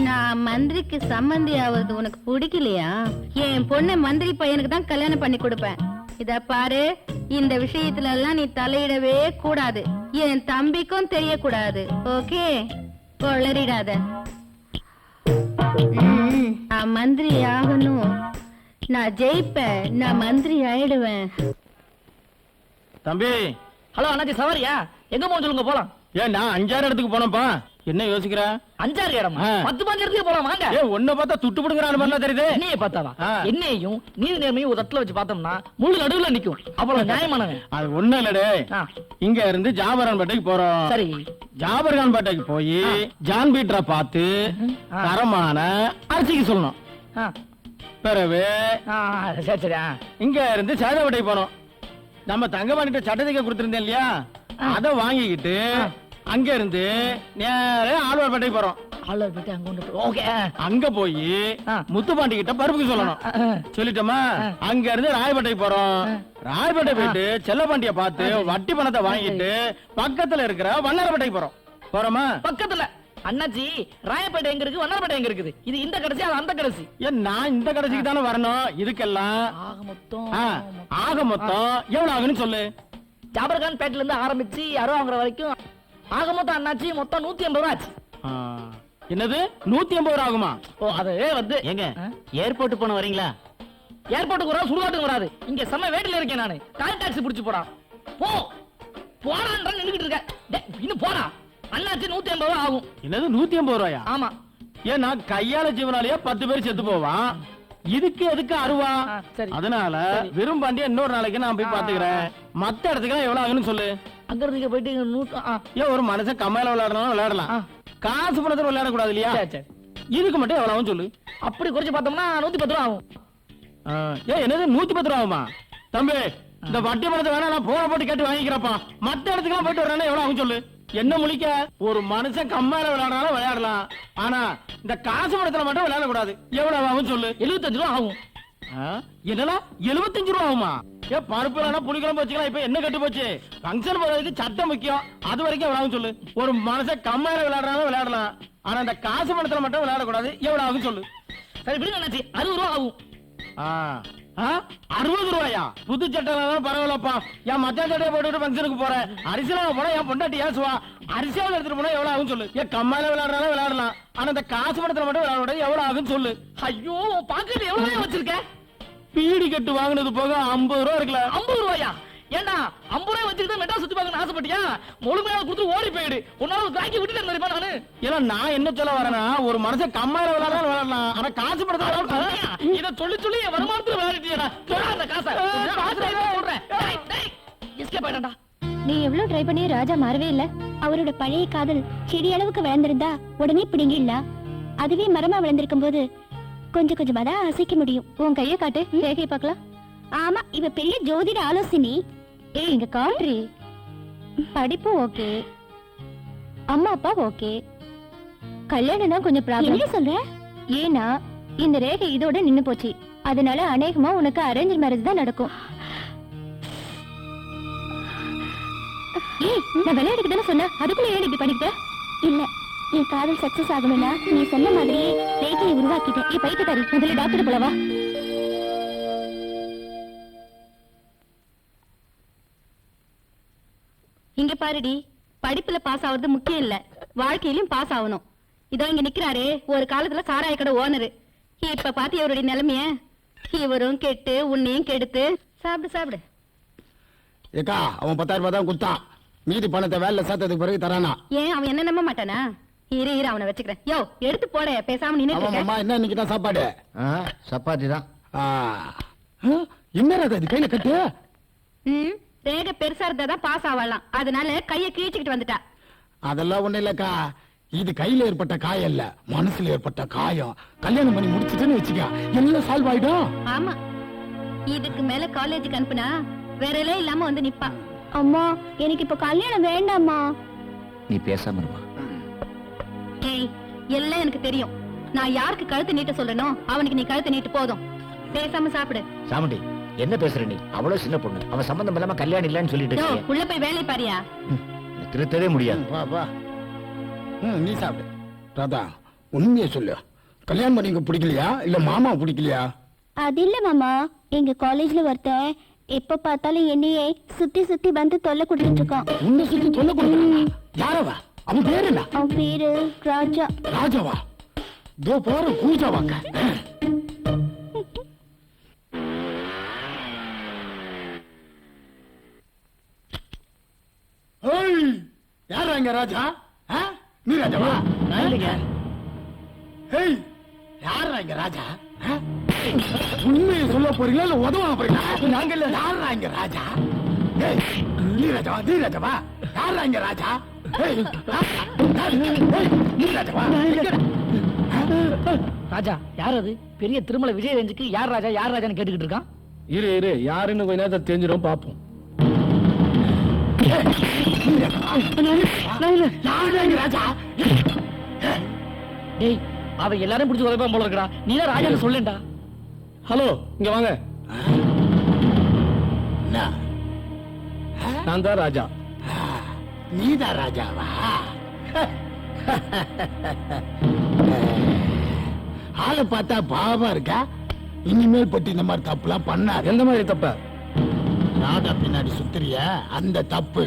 நான் மந்திரிக்கு சம்பந்தி ஆவது உனக்கு பிடிக்கலையா? என் பொண்ணை மந்திரி பையனுக்கு தான் கல்யாணம் பண்ணி கொடுப்பேன். இத பாரு, இந்த விஷயத்துல எல்லாம் நீ தலையிடவே கூடாது. என் தம்பிக்கும் தெரியக்கூடாது. ஓகே? கொளறிடாத. நான் மந்திரி ஆகணும், நான் ஜெயிப்பேன், நான் மந்திரி ஆயிடுவேன். தம்பி, ஹலோ அண்ணாச்சி, சவாரியா? எங்க போக சொல்லுங்க, போலாம். ஏன் நான் 5-6 இடத்துக்கு போனப்பா, என்ன யோசிக்கிற? 5-6 இடமா? ஆ. 10-15 இடத்துக்கு போலாம், வாங்க. ஏ உன்னை பார்த்தா துட்டு பிடுங்குறான்னு பண்ணலாம் தெரியுது. என்னைய பார்த்தாவா? ஆ. என்னையும் நீதி நேர்மையும் ஒரு தட்டுல வச்சு பார்த்தோம்னா முழு நடுவுல நிக்கும். அவ்வளவு நியாயமானவன். அது ஒண்ணும் இல்லடே. ஆ. இங்க இருந்து ஜாபரான் பேட்டைக்கு போறோம். சரி. ஜாபர்கான் பேட்டைக்கு போய் ஜான் பீட்டரை பார்த்து ஆ. தரமான அரிசிக்கு சொல்லணும். ஆ. பிறகு ஆ, சரி சரி. ஆ. இங்க இருந்து சேதப்பட்டைக்கு போனோம். நம்ம தங்கமணிட்ட சட்டத்தைக்கு கொடுத்திருந்தேன் இல்லையா, அத வாங்கிக்கிட்டு அங்க இருந்து நேரா ஆழ்வார்பேட்டைக்கு போறோம். ஆழ்வார்பேட்டை அங்க கொண்டு போ. ஓகே. அங்க போய் ஆ. முத்துப்பாண்டி கிட்ட பருப்புக்கு சொல்லணும். சொல்லிட்டோமா? அங்க இருந்து ராயப்பேட்டைக்கு போறோம். ராயப்பேட்டை போயிட்டு செல்லப்பாண்டிய பார்த்து வட்டி பணத்தை வாங்கிட்டு பக்கத்துல இருக்கிற வண்ணாரப்பேட்டைக்கு போறோம். போறோமா? பக்கத்துல. அண்ணாச்சி, ராயப்பேட்டை எங்க இருக்கு, வண்ணாரப்பேட்டை எங்க இருக்குது? இது இந்த கடைசி, அது அந்த கடைசி. ஏன் நான் இந்த கடைசிக்கு தானே வரணும். இதுக்கெல்லாம் ஆக மொத்தம் எவ்வளவு ஆகுன்னு சொல்லு. ஜாபர்கான் பேட்டையில இருந்து ஆரம்பிச்சு அருவாங்கிற வரைக்கும் ஆக மொத்தம் அண்ணாச்சி மொத்தம் 180 ரூபா ஆச்சு. ஆ, என்னது 180 ரூபா ஆகுமா? ஓ, அது வந்து ஏங்க ஏர்போர்ட் போன வரீங்களா? ஏர்போர்ட்டுக்கு வராது, சுடுகாட்டுக்கு வராது. இங்க செம்ம வேட்டில இருக்கேன் நானு. கால் டாக்ஸி புடிச்சு போடா. போ போடான்ற நின்னுகிட்டு இருக்க. டேய், இன்னும் போடா. அண்ணாச்சி 180 ரூபா ஆகும். என்னது 180 ரூபாயா? ஆமா. ஏன்னா கையால ஜீவனாலேயே 10 பேர் செத்து போவான். இதுக்கு எதுக்கு அருவா? சரி. அதனால சரி. விரும்பாண்டிய இன்னொரு நாளைக்கு நான் போய் பாத்துக்கிறேன். மத்த இடத்துக்கு எவ்வளவு ஆகுன்னு சொல்லு. அங்க இருந்து போயிட்டு 100. ஏன் ஒரு மனுஷன் கம்மையில விளையாடணும் விளையாடலாம், காசு பணத்துல விளையாட கூடாது இல்லையா? சரி சரி. இதுக்கு மட்டும் எவ்வளவு சொல்லு. அப்படி குறைச்சு பார்த்தோம்னா 110 ரூபா ஆகும். ஏன் என்னது 110 ரூபா ஆகுமா? தம்பி, இந்த வட்டி பணத்தை வேணா நான் போன போட்டு கேட்டு வாங்கிக்கிறப்பா. மத்த இடத்துக்கு போயிட்டு வரேன்னா எவ்வளவு ஆகும் சொல்லு. என்ன முழிக்க? ஒரு மனுஷன் கம்மையில விளையாடுறாலும் விளையாடலாம், ஆனா இந்த காசு பணத்துல மட்டும் விளையாட கூடாது. எவ்வளவு ஆகும் சொல்லு. 75 ரூபா ஆகும். என்னடா 75 ரூபா ஆகுமா? ஏன் பருப்பு இல்லைன்னா புளிக்குழம்பு வச்சுக்கலாம். இப்ப என்ன கட்டு போச்சு? ஃபங்க்ஷன் போறதுக்கு சட்டம் முக்கியம். அது வரைக்கும் எவ்வளவு சொல்லு. ஒரு மனுஷன் கம்மையில விளையாடுறாலும் விளையாடலாம், ஆனா இந்த காசு பணத்துல மட்டும் விளையாட கூடாது. எவ்வளவு ஆகும் சொல்லு. சரி விடுங்க அண்ணாச்சி, 60 ரூபா ஆகும். 60 ரூபாயா? புது சட்டம் பரவாயில்லப்பா. என் மத்திய சட்டையை போட்டுட்டு ஃபங்க்ஷனுக்கு போறேன். அரிசிலாம் போனா என் பொண்டாட்டி ஏசுவா. அரிசியாவது எடுத்துட்டு போனா எவ்வளவு ஆகும் சொல்லு. ஏன் கம்மாயில விளையாடுறாலும் விளையாடலாம், ஆனா இந்த காசு பணத்துல மட்டும் விளையாட கூடாது. எவ்வளவு ஆகும் சொல்லு. ஐயோ, பாக்கெட் எவ்வளவு வச்சிருக்க? பீடி கட்டு வாங்கினது போக 50 ரூபா இருக்குல்ல. 50 ரூபாயா? ஏண்டா 50 ரூபாய் வச்சுக்கிட்டு மெட்ராஸ் சுத்தி பார்க்கணும்னு ஆசைப்பட்டியா? முழுமையாக கொடுத்து ஓடி போயிடு. உன்னால தாக்கி விட்டுட்டு இருந்திருப்பா நானு. ஏன்னா நான் என்ன சொல்ல வரேன்னா, ஒரு மனுஷன் கம்மாயில விளையாடலாம் விளையாடலாம், ஆனா காசு பணத்துல விளையாட. இத சொல்லி சொல்லி என் வருமானத்துல விளையாடிட்டியடா. சொல்றா அந்த காசை. சொல்றேன். டேய் டேய், எஸ்கேப் ஆயிடா. நீ எவ்வளவு ட்ரை பண்ணி ராஜா மாறவே இல்ல. அவரோட பழைய காதல் செடி அளவுக்கு வளர்ந்திருந்தா உடனே பிடிங்கிடலாம். அதுவே மரமா வளர்ந்திருக்கும் போது கொஞ்சம் கொஞ்சமா தான் அசைக்க முடியும். உன் கைய காட்டு, ரேகையை பார்க்கலாம். ஆமா, இவ பெரிய ஜோதிட ஆலோசனை. ஏய், இங்க காட்ரி. படிப்பு ஓகே, அம்மா அப்பா ஓகே, கல்யாணம் தான் கொஞ்சம் ப்ராப்ளம். என்ன சொல்ற? ஏன்னா இந்த ரேகை இதோட நின்னு போச்சு. அதனால அநேகமா உனக்கு அரேஞ்ச் மேரேஜ் தான் நடக்கும். ஏய், நான் விளையாடுக்கு தானே சொன்னேன், அதுக்குள்ள ஏன் இப்படி பண்ணிக்கிட்ட? இல்ல, என் காதல் சக்சஸ் ஆகணும்னா நீ சொன்ன மாதிரியே ரேகையை உருவாக்கிட்டேன். நீ பைத்தியக்காரி, முதல்ல டாக்டர் போலவா. இங்க பாருடி, படிப்புல பாஸ் ஆகுறது முக்கியம் இல்ல, வாழ்க்கையிலும் பாஸ் ஆகணும். இதோ இங்க நிக்கிறாரே, ஒரு காலத்துல சாராய கடை ஓனரு. இப்ப பாத்தி அவருடைய நிலைமைய. இவரும் கெட்டு உன்னையும் கெடுத்து. சாப்பிடு சாப்பிடு. ஏக்கா, அவன் 10,000 ரூபாய் தான் கொடுத்தான். மீதி பணத்தை வேலை சேர்த்ததுக்கு பிறகு தரானா? ஏன் அவன் என்ன நம்ப மாட்டானா? இரு இரு, அவனை வச்சுக்கிறேன். யோ, எடுத்து போட, பேசாம நின்னுட்டு. என்ன இன்னைக்கு தான் சாப்பாடு? சப்பாத்தி தான். என்ன இது கையில கட்டு? ரேகை பெருசா இருந்தாதான் பாஸ் ஆகலாம், அதனால கையை கீழ்ச்சிக்கிட்டு வந்துட்டா. அதெல்லாம் ஒண்ணு இல்லக்கா, இது கையில ஏற்பட்ட காயம் இல்ல, மனசுல ஏற்பட்ட காயம். கல்யாணம் பண்ணி முடிச்சுட்டுன்னு வச்சுக்க, எல்லாம் சால்வ் ஆயிடும். ஆமா, இதுக்கு மேல காலேஜுக்கு அனுப்புனா வேற எல்லாம் இல்லாம வந்து நிப்பா. அம்மா, எனக்கு இப்ப கல்யாணம் வேண்டாம்மா. நீ பேசாம இருமா. ஏய், எல்லாம் எனக்கு தெரியும். நான் யாருக்கு கழுத்து நீட்ட சொல்றேனோ அவனுக்கு நீ கழுத்து நீட்டு போதும். பேசாம சாப்பிடு. சாமுண்டி, என்ன பேசுற நீ? அவ்வளவு சின்ன பொண்ணு, அவன் சம்பந்தம் இல்லாம கல்யாணம் இல்லன்னு சொல்லிட்டு யோ, உள்ள போய் வேலை பாரியா. திருத்தவே முடியாது. வா வா, நீ சாப்பிடு. ராதா, உண்மையை சொல்லு, கல்யாணம் பண்ணிக்க பிடிக்கலையா இல்ல மாமா பிடிக்கலையா? அது இல்ல மாமா, எங்க காலேஜ்ல ஒருத்தன் எப்ப பார்த்தாலும் என்னையே சுத்தி சுத்தி வந்து தொல்லை கொடுத்துட்டு இருக்கான். உன்னை சுத்தி தொல்லை கொடுக்கறானா? யாரவா? அவன் பேரு என்ன? அவன் பேரு ராஜா. ராஜாவா? தோ போற பூஜாவாங்க. யாரா இங்க ராஜா? நீ ராஜாவா? யாரா இங்க ராஜா? உண்மையை சொல்ல போறீங்களா இல்ல உதவ போறீங்களா? நாங்க இல்ல. யாரா இங்க ராஜா? நீ ராஜாவா? நீ ராஜாவா? யாரா இங்க ராஜா? நீ ராஜாவா? ராஜா யார் அது? பெரிய திருமலை விஜய் ரேஞ்சுக்கு யார் ராஜா யார் ராஜான்னு கேட்டுக்கிட்டு இருக்கான். இரு யாருன்னு கொஞ்ச நேரத்தை தெரிஞ்சிடும் பாப்போம். டேய் அவன் எல்லாரும் பிடிச்சி உதவிப்பான் போல இருக்கடா. நீ தான் ராஜான்னு சொல்லேன்டா. ஹலோ, இங்க வாங்க. நான் தான் ராஜா. நீதான் ராஜாவா? ஆளை பார்த்தா பாவா இருக்கா? இனிமேல் பத்தி இந்த மாதிரி தப்புலாம் பண்ணாரு. எந்த மாதிரி தப்ப? ராஜா பின்னாடி சுத்துறிய அந்த தப்பு.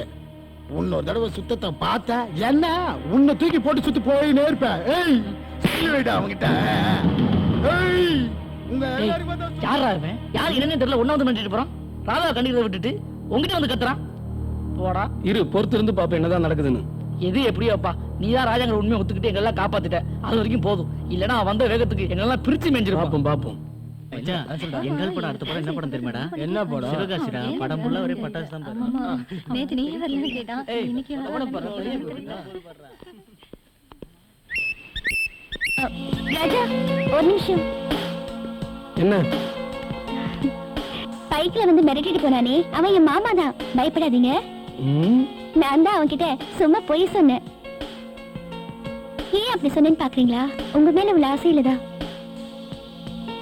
இன்னொரு தடவை சுத்தத்தை பார்த்த என்ன உன்னை தூக்கி போட்டு சுத்தி போயினே இருப்ப. அவங்கிட்ட யாரா இருப்பேன்? யார் என்னன்னு தெரியல. ஒண்ணாவது பண்ணிட்டு போறான். ராதா கண்டிக்கிறத விட்டுட்டு உங்ககிட்ட வந்து கத்துறான். போடா. இரு பொறுத்து இருந்து பாப்ப என்னதான் நடக்குதுன்னு. எது எப்படியோப்பா, நீதான் ராஜாங்கிற உண்மையை ஒத்துக்கிட்டு எங்கெல்லாம் காப்பாத்திட்ட. அது வரைக்கும் போதும். இல்லன்னா வந்த வேகத்துக்கு எங்கெல்லாம் பிரிச்சு மேஞ்சிருப்பான். பாப்போம். எங்கள் படம் அடுத்த படம் என்ன படம் தெரியுமாடா? என்ன படம்? சிவகாசிடா. படம் ஃபுல்லா ஒரே பட்டாசு தான் பாரு. நேத்து நீ வரலன்னு கேட்டான். இன்னைக்கு ராஜா ஒரு நிமிஷம். என்ன? பைக்ல வந்து மிரட்டிட்டு போனானே அவன் என் மாமா தான். பயப்படாதீங்க. நான் தான் அவன்கிட்ட சும்மா பொய் சொன்னேன். ஏன் அப்படி சொன்னேன்னு பாக்குறீங்களா? உங்க மேல உள்ள ஆசையில தான்.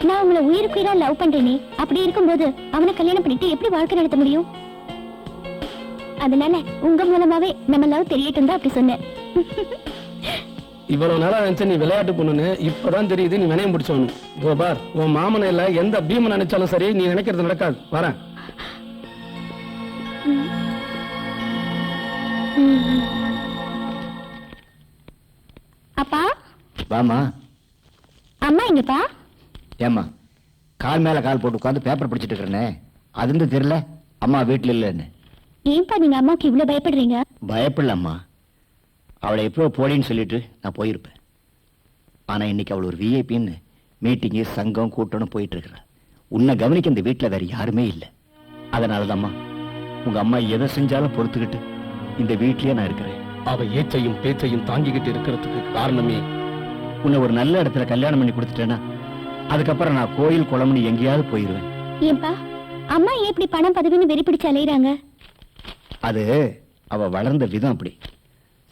நான் உங்களை உயிருக்குயிரா லவ் பண்றேனே. அப்படி இருக்கும்போது அவனை கல்யாணம் பண்ணிட்டு எப்படி வாழ்க்கை நடத்த முடியும்? அதனால உங்க மூலமாவே நம்ம லவ் தெரியட்டும் தான் அப்படி சொன்னேன். இவ்வளவு நாளா நினைச்ச நீ விளையாட்டு பொண்ணுன்னு இப்பதான் தெரியுது நீ வினயம் பிடிச்சவனு. கோபார், உன் மாமனை இல்ல எந்த பீமன் நினைச்சாலும் சரி நீ நினைக்கிறது நடக்காது. வரேன். அப்பா வாமா. அம்மா எங்கப்பா? ஏம்மா கால் மேல கால் போட்டு உட்காந்து பேப்பர் படிச்சுட்டு இருக்கிறனே, அது இருந்து தெரியல அம்மா வீட்டுல இல்லைன்னு. ஏன்பா நீங்க அம்மாவுக்கு இவ்வளவு பயப்படுறீங்க? பயப்படலம்மா. அவளை எப்போ போடின்னு சொல்லிட்டு நான் போயிருப்பேன். ஆனா இன்னைக்கு அவள் ஒரு விஐபின்னு மீட்டிங்கு சங்கம் கூட்டணும் போயிட்டு இருக்கிறா. உன்னை கவனிக்க இந்த வீட்டுல வேற யாருமே இல்லை. அதனாலதாம்மா உங்க அம்மா எதை செஞ்சாலும் பொறுத்துக்கிட்டு இந்த வீட்லயே நான் இருக்கிறேன். அவ ஏச்சையும் பேச்சையும் தாங்கிக்கிட்டு இருக்கிறதுக்கு காரணமே உன்னை ஒரு நல்ல இடத்துல கல்யாணம் பண்ணி கொடுத்துட்டேன்னா அதுக்கப்புறம் நான் கோயில் குளம்னு எங்கேயாவது போயிருவேன். ஏன்பா அம்மா ஏன் இப்படி பணம் பதவின்னு வெறி பிடிச்சு அலையிறாங்க? அது அவ வளர்ந்த விதம் அப்படி.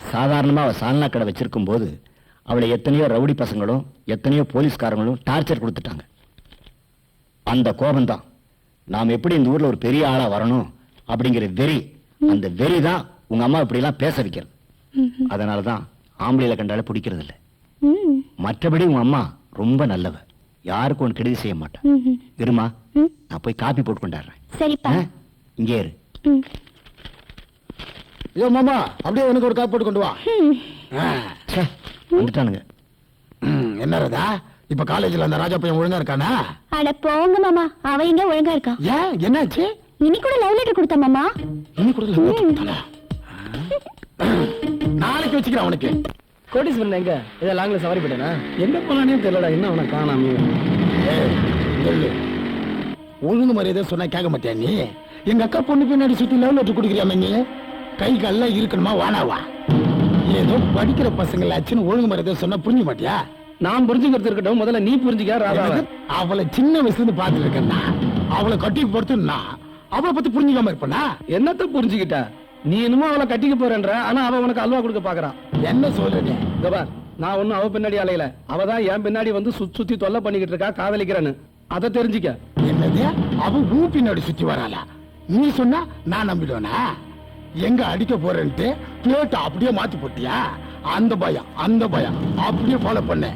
சாதாரணமா அவ சால்னா கடை வச்சிருக்கும் போது அவளை எத்தனையோ ரவுடி பசங்களும் எத்தனையோ போலீஸ்காரங்களும் டார்ச்சர் கொடுத்துட்டாங்க. அந்த கோபம்தான் நாம் எப்படி இந்த ஊர்ல ஒரு பெரிய ஆளா வரணும் அப்படிங்கிற வெறி. அந்த வெறி தான் உங்க அம்மா இப்படி எல்லாம் பேச வைக்கிறது. அதனாலதான் ஆம்பளையில கண்டால பிடிக்கிறது இல்லை. மற்றபடி உங்க அம்மா ரொம்ப நல்லவ. யாருக்கும் ஒன்று கெடுதி செய்ய மாட்டேன். இருமா, நான் போய் காப்பி போட்டு கொண்டாடுறேன். சரிப்பா. இங்கே இரு. ஐயோ மாமா, அப்படியே எனக்கு ஒரு காப்பி போட்டு கொண்டு வா. வந்துட்டானுங்க. என்ன ராதா, இப்ப காலேஜ்ல அந்த ராஜா பையன் ஒழுங்கா இருக்கானா? அட போங்க மாமா, அவன் எங்க ஒழுங்கா இருக்கான். ஏன் என்னாச்சு? இன்னைக்கு கூட லவ் லெட்டர் கொடுத்த மாமா. இன்னைக்கு கூட லவ் லெட்டர் கொடுத்தானா? நாளைக்கு வச்சுக்கிறேன் அவனுக்கு. கோடீஸ்வரன் எங்க? இதை லாங்ல சவாரி போட்டேனா? எங்க போனானே தெரியலடா. என்ன அவனை காணாம? ஒழுங்கு மரியாதை சொன்னா கேட்க மாட்டியா நீ? எங்க அக்கா பொண்ணு பின்னாடி சுத்தி லவ் லெட்டர் கொடுக்குறியாம நீ? கை கால இருக்கணுமா வானாவா? ஏதோ படிக்கிற பசங்களாச்சுன்னு ஒழுங்கு மரியாதை சொன்னா புரிஞ்ச மாட்டியா? நான் புரிஞ்சுக்கிறது இருக்கட்டும், முதல்ல நீ புரிஞ்சுக்க. ராதா அவளை சின்ன வயசுல இருந்து பாத்துட்டு இருக்கேன்னா அவளை கட்டிக்கு பொறுத்துன்னா அவளை பத்தி புரிஞ்சுக்காம இருப்பா? என்னத்த புரிஞ்சுக்கிட்ட? நீ என்னமோ அவளை கட்டிக்க போறேன்ற, ஆனா அவ உனக்கு அல்வா கொடுக்க பாக்குறான். என்ன சொல்றீங்க? கோபார், நான் ஒன்னும் அவ பின்னாடி அலையல. அவதான் என் பின்னாடி வந்து சுத்தி தொல்லை பண்ணிக்கிட்டு இருக்கா, காதலிக்கிறேன்னு. அதை தெரிஞ்சுக்க. என்னது? அவ ஊ பின்னாடி சுத்தி வராளா? நீ சொன்னா நான் நம்பிடுவேனா? எங்க அடிக்க போறேன்ட்டு பிளேட் அப்படியே மாத்தி போட்டியா? அந்த பயம் அப்படியே ஃபாலோ பண்ண.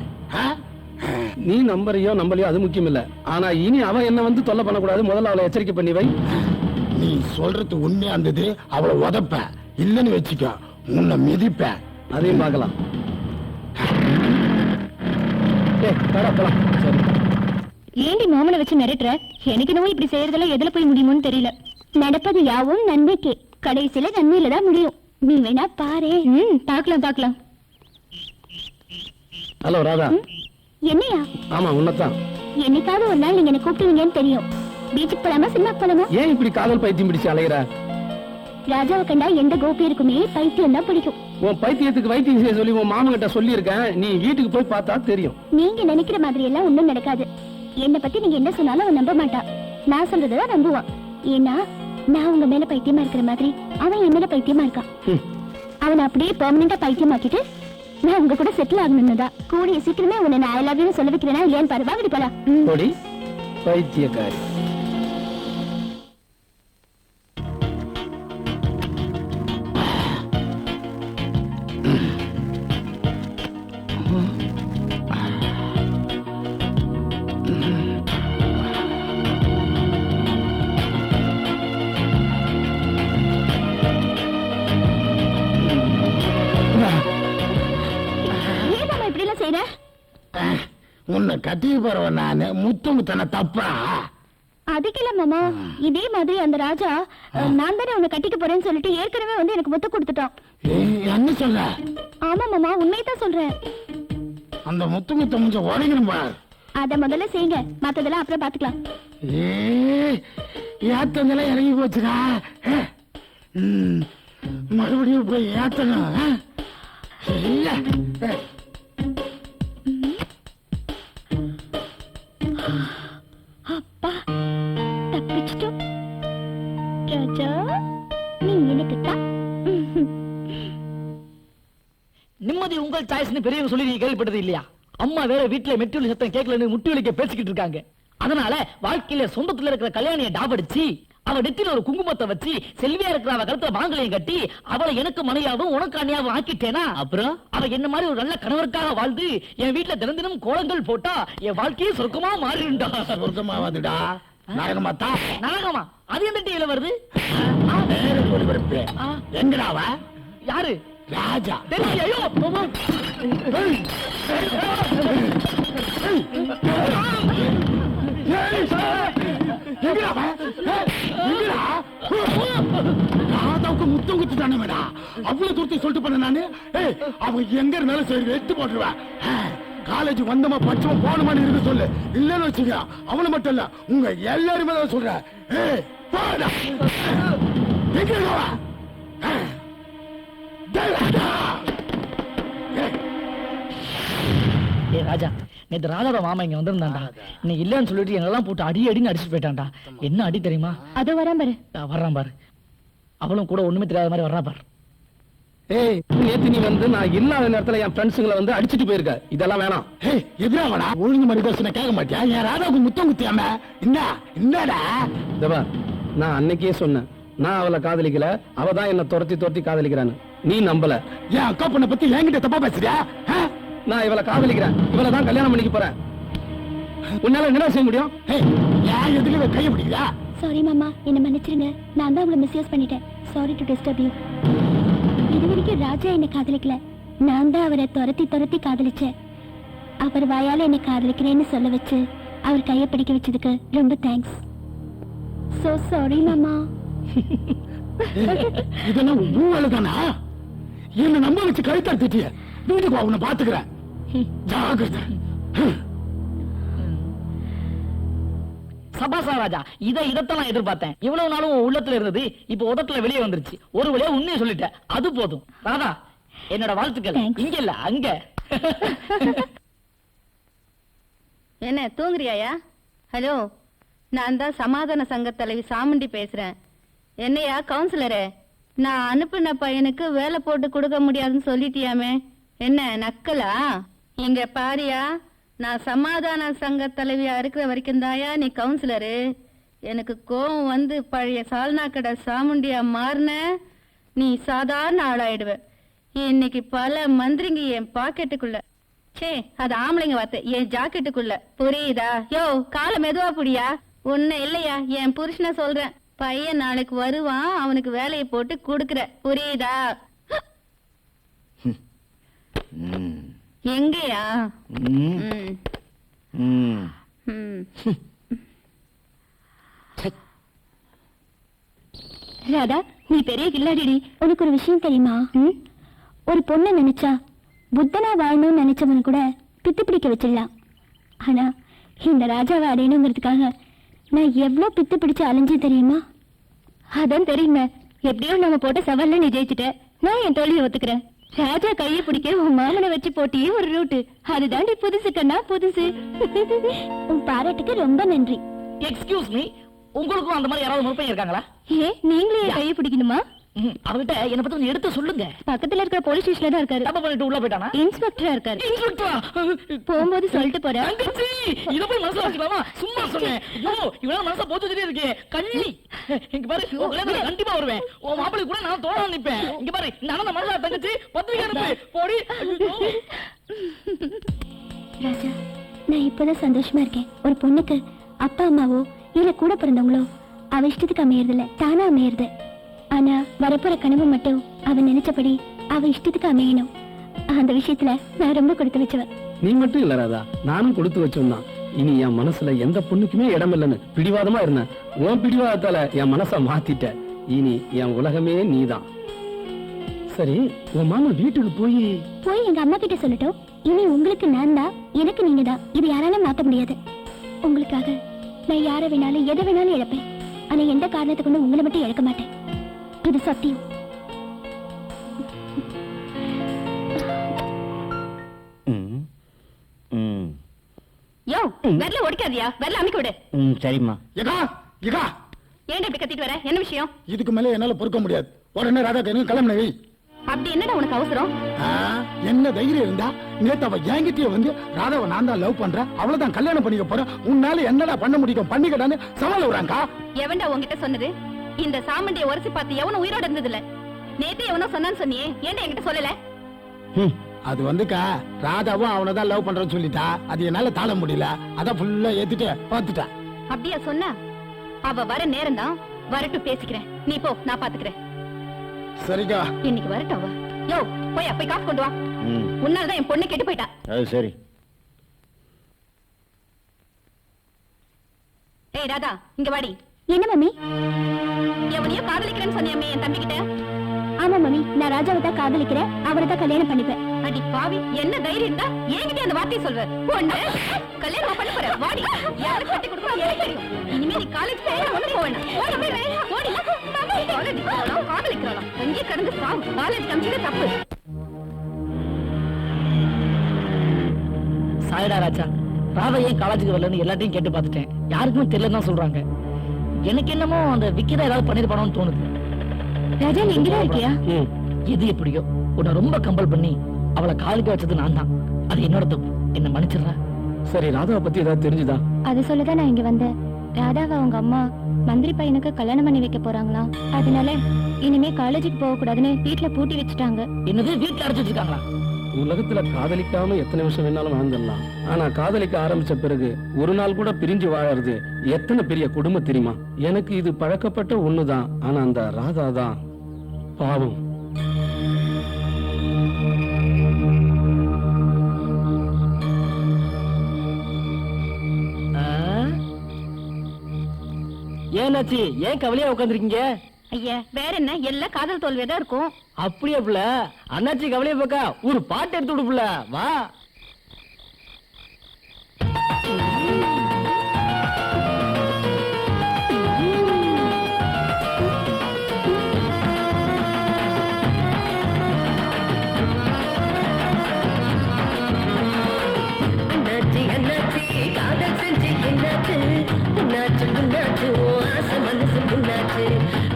நீ நம்பரையோ நம்பலையோ அது முக்கியம் இல்ல. ஆனா இனி அவன் என்ன வந்து தொல்லை பண்ணக்கூடாது. முதல்ல அவளை எச்சரிக்கை பண்ணி வை. நீ சொல்றது உண்மையா இருந்தது அவளை உதப்ப இல்லன்னு வச்சுக்க, உன்னை மிதிப்ப. அதையும் பார்க்கலாம். சரி. ஏண்டி மாமனை வச்சு மிரட்டுற? எனக்கு என்னவோ இப்படி செய்யறதெல்லாம் எதுல போய் முடியுமோன்னு தெரியல. நடப்பது யாவும் நன்மைக்கே, கடைசியில நன்மையில தான் முடியும். நீ வேணா பாரு. பாக்கலாம் பாக்கலாம். ஹலோ ராதா. என்னையா? ஆமா உன்னதான். என்னைக்காவது ஒரு நாள் நீங்க என்ன கூப்பிடுவீங்கன்னு தெரியும். பீச்சுக்கு போலாமா, சினிமாக்கு போலாமா? ஏன் இப்படி காதல் பைத்தியம் பிடிச்சு அலையிற? ராஜாவை கண்டா எந்த கோபி இருக்குமே பைத்தியம் தான் பிடிக்கும். உன் பைத்தியத்துக்கு வைத்தியம் செய்ய சொல்லி உன் மாமன் கிட்ட சொல்லி இருக்கேன். நீ வீட்டுக்கு போய் பார்த்தா தெரியும். நீங்க நினைக்கிற மாதிரி எல்லாம் ஒண்ணும் நடக்காது. என்ன பத்தி நீங்க என்ன சொன்னாலும் அவன் நம்ப மாட்டான். நான் சொல்றதுதான் நம்புவான். ஏன்னா நான் உங்க மேல பைத்தியமா இருக்கிற மாதிரி அவன் என் மேல பைத்தியமா இருக்கான். அவனை அப்படியே பெர்மனண்டா பைத்தியமாக்கிட்டு நான் உங்க கூட செட்டில் ஆகணும்னுதான். கூடிய சீக்கிரமே உன்னை நான் ஐ லவ் யூ சொல்ல வைக்கிறேன்னா இல்லையான்னு பாரு. வாங்கடி போலாம். போடி பைத்தியக்காரி. உன்னை கட்டி போறவ நானு முத்தம் தன தப்பா? அதுக்கில்ல மாமா, இதே மாதிரி அந்த ராஜா நான் தானே உன்னை கட்டிக்க போறேன்னு சொல்லிட்டு ஏற்கனவே வந்து எனக்கு முத்த கொடுத்துட்டான். என்ன சொல்ற? ஆமா மாமா, உண்மையதான் சொல்றேன். அந்த முத்த கொஞ்சம் உடைக்கணும் பார். அத முதல்ல செய்யுங்க, மத்ததெல்லாம் அப்புறம் பாத்துக்கலாம். ஏத்தங்கெல்லாம் இறங்கி போச்சுடா. மறுபடியும் போய் ஏத்தணும். அப்பா தப்பிச்சிட்டோம். ராஜா நீ எனக்கு தான். நிம்மதி உங்கள் சாய்ஸ்னு பெரியவங்க சொல்லி நீங்க கேள்விப்பட்டது இல்லையா? அம்மா வேற வீட்டுல மெட்டி சத்தம் கேட்கலன்னு முட்டி வலிக்க பேசிக்கிட்டு இருக்காங்க. அதனால வாழ்க்கையில சொந்தத்துல இருக்கிற கல்யாணியை டாபடிச்சு அவ நெத்தில ஒரு குங்குமத்தை வச்சு செல்வியா இருக்கிற அவ கழுத்துல மாங்கலையும் கட்டி அவளை எனக்கு மனையாவும் உனக்கு அண்ணியாவும் ஆக்கிட்டேனா, அப்புறம் அவ என்ன மாதிரி ஒரு நல்ல கணவருக்காக வாழ்ந்து என் வீட்டுல தினம் தினம் கோலங்கள் போட்டா என் வாழ்க்கையே சொர்க்கமா மாறிடுண்டா. சொர்க்கமாவாதுடா. நாயகமாத்தா நாயகமா? அது எந்த டிவில வருது? எங்கடாவா? யாரு? ராஜா. ஐயோ ராதாவுக்கு முத்தம் குத்துட்டானே மேடா. அவ்வளவு தூரத்தை சொல்லிட்டு பண்ண நானு. அவன் எங்க இருந்தாலும் சரி எடுத்து போட்டுருவேன். காலேஜ் வந்தமா பச்சமா போனமான்னு இருக்கு சொல்லு. இல்லன்னு வச்சுக்க அவனை மட்டும் இல்ல உங்க எல்லாருமே தான் சொல்றேன். ஏ ராஜா, நேத்து ராதாவோட மாமா இங்க வந்திருந்தாண்டா. நீ இல்லன்னு சொல்லிட்டு எங்கெல்லாம் போட்டு அடி அடின்னு அடிச்சுட்டு போயிட்டான்டா. என்ன அடி தெரியுமா? அதோ வரான் பாரு. வர்றான் பாரு. அவளும் கூட ஒண்ணுமே தெரியாத மாதிரி வர்றா பாரு. ஏய், நேத்து நீ வந்து நான் இல்லாத நேரத்துல என் ஃப்ரெண்ட்ஸுங்களை வந்து அடிச்சிட்டு போயிருக்க. இதெல்லாம் வேணாம். எதிராவடா ஒழுங்கு மாதிரி பேசுன கேட்க மாட்டியா? என் ராதாவுக்கு முத்தம் குத்தியாம என்னடா? தேவா, நான் அன்னைக்கே சொன்னேன் நான் அவளை காதலிக்கல, அவ தான் என்ன துரத்தி காதலிக்கிறான்னு. நீ நம்பல. என் அக்கா பொண்ணை பத்தி என்கிட்ட தப்பா பேசுறியா? நான் இவளை காதலிக்கிறேன், இவளை தான் கல்யாணம் பண்ணிக்க போறேன். உன்னால என்ன செய்ய முடியும்? ஏன் எதுல கைய பிடிக்கிறா? சாரி மாமா, என்ன மன்னிச்சிருங்க. நான் தான் உங்களை மிஸ்யூஸ் பண்ணிட்டேன். Sorry to disturb you. இது வரைக்கும் ராஜா என்னை காதலிக்கல, நான் தான் அவரை துரத்தி காதலிச்சேன். அவர் வாயால என்னை காதலிக்கிறேன்னு சொல்ல வச்சு அவர் கையை பிடிக்க வச்சதுக்கு ரொம்ப தேங்க்ஸ். சோ சாரி மாமா. இதெல்லாம் ஊழல்தானா? என்ன நம்ப வச்சு கழுத்தாட்டிய வீட்டுக்கு அவனை பாத்துக்கிறேன். ஜாகிரதை. சபாசா ராஜா, இதத்தான் நான் எதிர்பார்த்தேன். இவ்வளவு நாளும் உள்ளத்துல இருந்தது இப்ப உதட்டுல வெளியே வந்துருச்சு. ஒரு வழியா உண்மையை சொல்லிட்டேன், அது போதும். ராதா, என்னோட வாழ்த்துக்கள். இங்க இல்ல அங்க. என்ன தூங்குறியாயா? ஹலோ, நான் தான் சமாதான சங்க தலைவி சாமுண்டி பேசுறேன். என்னையா கவுன்சிலரே, நான் அனுப்பின பையனுக்கு வேலை போட்டு கொடுக்க முடியாதுன்னு சொல்லிட்டியாமே, என்ன நக்கலா? இங்க பாரியா, நான் சமாதான சங்க தலைவியா இருக்கிற வரைக்கும் தாயா நீ கவுன்சிலரு. எனக்கு கோவம் வந்து பழைய சால்னா கடை சாமுண்டியா மாறின நீ சாதாரண ஆளாயிடுவ. இன்னைக்கு பல மந்திரிங்க என் பாக்கெட்டுக்குள்ள, சே அது ஆம்பளைங்க வார்த்தை, என் ஜாக்கெட்டுக்குள்ள, புரியுதா? யோ கால மெதுவா புடியா. ஒண்ணு இல்லையா, என் புருஷனை சொல்றேன். பையன் நாளைக்கு வருவான், அவனுக்கு வேலையை போட்டு கொடுக்குற, புரியுதா? எங்கயா ம். ம். ராதா, நீ பெரிய கில்லாடிடி. உனக்கு ஒரு விஷயம் தெரியுமா? ஒரு பொண்ணை நினைச்சா புத்தனா வாழணும்னு நினைச்சவனு கூட பித்து பிடிக்க வச்சிடலாம். ஆனா இந்த ராஜாவை அடையணுங்கிறதுக்காக நான் எவ்வளவு பித்து பிடிச்சு அலைஞ்சு தெரியுமா? அதான் தெரியுமே. எப்படியோ நம்ம போட்ட சவால்ல நீ ஜெயிச்சுட்ட. நான் என் தோல்வியை ஒத்துக்கிறேன். ராஜா கையை பிடிக்க உன் மாமனை வச்சு போட்டியே ஒரு ரூட்டு. அதுதாண்டி புதுசு கண்ணா, புதுசு. உன் பாராட்டுக்கு ரொம்ப நன்றி. எக்ஸ்கியூஸ் மீ, உங்களுக்கும் அந்த மாதிரி யாராவது முற்பையும் இருக்காங்களா? நீங்களே என் கையை பிடிக்கணுமா? அவர்கிட்ட என்ன பத்தி எடுத்து சொல்லுங்க. பக்கத்துல இருக்கிற போலீஸ் ஸ்டேஷன்ல தான் இருக்காரு. தப்பு பண்ணிட்டு உள்ள போயிட்டானா? இன்ஸ்பெக்டரா இருக்காரு. இன்ஸ்பெக்டரா? போகும்போது சொல்லிட்டு போறேன். இத போய் மனசுல வச்சுக்கலாமா? சும்மா சொன்னேன். ஐயோ, இவனால மனச போச்சுட்டே இருக்கு. கள்ளி, இங்க பாரு, நான் கண்டிப்பா வருவேன். உன் மாப்பிள்ளை கூட நான் தோழா நிப்பேன். இங்க பாரு, நான் அந்த மனசுல தங்கச்சி பத்திரிக்கை அனுப்பு. போடி. ராஜா, நான் இப்பதான் சந்தோஷமா இருக்கேன். ஒரு பொண்ணுக்கு அப்பா அம்மாவோ இல்ல கூட பிறந்தவங்களோ அவ இஷ்டத்துக்கு அமையறதில்ல, தானா அமையறது. ஆனா வரப்போற கனவு மட்டும் அவன் நினைச்சபடி அவ இஷ்டத்துக்கு அமையணும். அந்த விஷயத்துல நான் ரொம்ப கொடுத்து வச்சவன். நீ மட்டும் இல்ல ராதா, நானும் கொடுத்து வச்சோம்தான். இனி என் மனசுல எந்த பொண்ணுக்குமே இடம் இல்லைன்னு பிடிவாதமா இருந்தேன். உன் பிடிவாதத்தால என் மனச மாத்திட்ட. இனி என் உலகமே நீதான். சரி, உன் மாமா வீட்டுக்கு போய் எங்க அம்மா கிட்ட சொல்லட்டும். இனி உங்களுக்கு நான் தான், எனக்கு நீங்க தான். இது யாராலும் மாத்த முடியாது. உங்களுக்காக நான் யாரை வேணாலும் எதை வேணாலும் இழப்பேன். ஆனா எந்த காரணத்தை கொண்டு உங்களை மட்டும் இழக்க மாட்டேன். இது சத்தியம். யோ, வெல்ல ஒடிக்காதியா, வெல்ல அமைக்க விடு. சரிம்மா. ஏன்டா இப்படி கத்திட்டு வர? என்ன விஷயம்? இதுக்கு மேல என்னால பொறுக்க முடியாது. உடனே ராதா கிளம்பின வை. அப்படி என்னடா உனக்கு அவசரம்? என்ன தைரியம் இருந்தா நேத்து அவ என்கிட்டயே வந்து ராதாவை நான் தான் லவ் பண்றேன், அவ்வளவுதான் கல்யாணம் பண்ணிக்க போறேன், உன்னால என்னடா பண்ண முடியும் பண்ணிக்கடான்னு சவால் விடுறாங்க. எவன்டா உன்கிட்ட சொன்னது? இந்த சாமண்டியை உரசி பார்த்து எவனும் உயிரோட இருந்தது இல்ல. நேத்து எவனோ சொன்னான்னு சொன்னியே, ஏன்டா என்கிட்ட சொல்லல? அது வந்துக்கா ராதாவும் அவனதான் லவ் பண்றேன்னு சொல்லிட்டா. அது என்னால தாழ முடியல. அதான் ஃபுல்லா ஏத்திட்டு பாத்துட்டா. அப்படியா சொன்ன? அவ வர நேரம் தான், வரட்டும் பேசிக்கிறேன். நீ போ, நான் பாத்துக்கிறேன். சரிக்கா, இன்னைக்கு வரட்டும் அவ. யோ, போய் காசு கொண்டு வா. உன்னாலதான் என் பொண்ணு கெட்டு போயிட்டா. அது சரி. ஏய் ராதா, இங்க வாடி. என்ன மம்மி? எவனையோ காதலிக்கிறேன்னு சொன்னியாமே என் தம்பி கிட்ட. ஆமா மம்மி, நான் ராஜாவை தான் காதலிக்கிறேன், அவரை தான் கல்யாணம் பண்ணிப்பேன். அடி பாவி, என்ன தைரியம் இருந்தா என்கிட்ட அந்த வார்த்தையை சொல்ற? பொண்ணு கல்யாணம் பண்ண போற, வாடி. யாருக்கு கட்டி கொடுக்கணும் எனக்கு தெரியும். இனிமே நீ காலேஜ் போய் ஒண்ணு போவேனா? ஓடி காலேஜ் போகலாம், காதலிக்கலாம். எங்கே கடந்து சாவு. காலேஜ் கமிச்சது தப்பு. சாயடா ராஜா, ராதா ஏன் காலேஜுக்கு வரலன்னு எல்லாத்தையும் கேட்டு பார்த்துட்டேன். யாருக்குமே தெரியலன்னு தான் சொல்றாங்க. எனக்கு என்னமோ அந்த விக்கிரா ஏதாவது பண்ணிருப்பானோன்னு தோணுது. ராஜா, நீ இங்கதான் இருக்கியா? எது எப்படியோ உன்னை ரொம்ப கம்பல் பண்ணி அவளை காலுக்கு வச்சது நான் தான். அது என்னோட தப்பு, என்ன மன்னிச்சிடுறா. சரி, ராதாவை பத்தி ஏதாவது தெரிஞ்சுதா? அது சொல்லதான் நான் இங்க வந்தேன். ராதாவை அவங்க அம்மா மந்திரி பையனுக்கு கல்யாணம் பண்ணி வைக்க போறாங்களா, அதனால இனிமே காலேஜுக்கு போக கூடாதுன்னு வீட்டுல பூட்டி வச்சுட்டாங்க. என்னது, வீட்டுல அடைச்சு வச்சிருக்காங்களா? உலகத்துல காதலிக்காம எத்தனை வருஷம் வேணாலும் வாழ்ந்துடலாம். ஆனா காதலிக்க ஆரம்பிச்ச பிறகு ஒரு நாள் கூட பிரிஞ்சு வாழறது எத்தனை பெரிய கொடுமை தெரியுமா? எனக்கு இது பழக்கப்பட்ட ஒண்ணுதான். ஆனா அந்த ராதா தான் பாவம். ஏன்னாச்சு, ஏன் கவலையா உட்காந்துருக்கீங்க? ஐயா, வேற என்ன, எல்லாம் காதல் தோல்வியா தான் இருக்கும். அப்படியே புள்ள, அண்ணாச்சி கவலையை பார்க்க ஒரு பாட்டு எடுத்து விடு புள்ள, வா. அண்ணாச்சி அண்ணாச்சி காதல் செஞ்சு என்னாச்சு? புண்ணாச்சு புண்ணாச்சு ஆசை மனசு புண்ணாச்சு.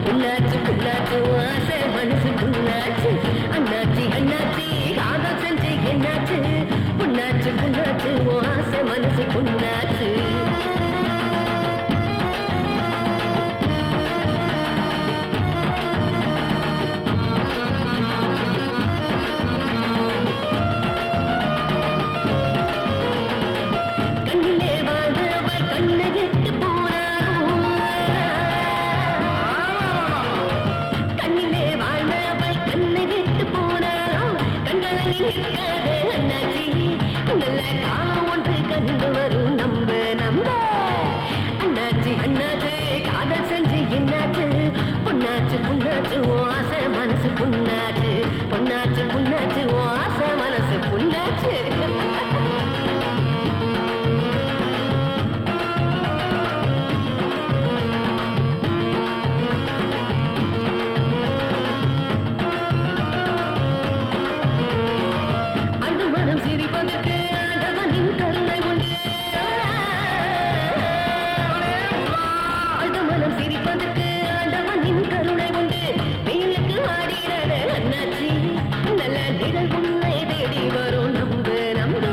புண்ணாச்சு புண்ணாச்சு ஆசை மனசு புண்ணாச்சு. அண்ணாச்சி அண்ணாச்சி காதல் செஞ்சு என்னாச்சு? புண்ணாச்சு புண்ணாச்சு ஆசை மனசு புண்ணாச்சு. கண்ணிலே வாழ்ந்தவள் கண்ணை விட்டு போனாரோ. கண்ணிலே வாழ்ந்தவள் கண்ணை விட்டு போனாரோ. கண்களை நிற்காத அண்ணாச்சி காலம் ஒன்று கண்டு வரும் நம்ப நம்ப அண்ணாச்சி அண்ணாச்சி காதல் செஞ்சு என்னாச்சு பொண்ணாச்சு பொண்ணாச்சு ஓ ஆசை மனசு பொண்ணாச்சு பொண்ணாச்சு பொண்ணாச்சு ஓ ஆசை மனசு பொண்ணாச்சு அன்று மனம் சிரிப்பதற்கு ஆண்டவனின் கருணை உண்டு அன்று மனம் சிரிப்பதற்கு ஆண்டவனின் கருணை உண்டு வெயிலுக்கு ஆடினது அண்ணாச்சி நல்ல நிழல் உன்னை தேடி வரும் நம்பு நம்பு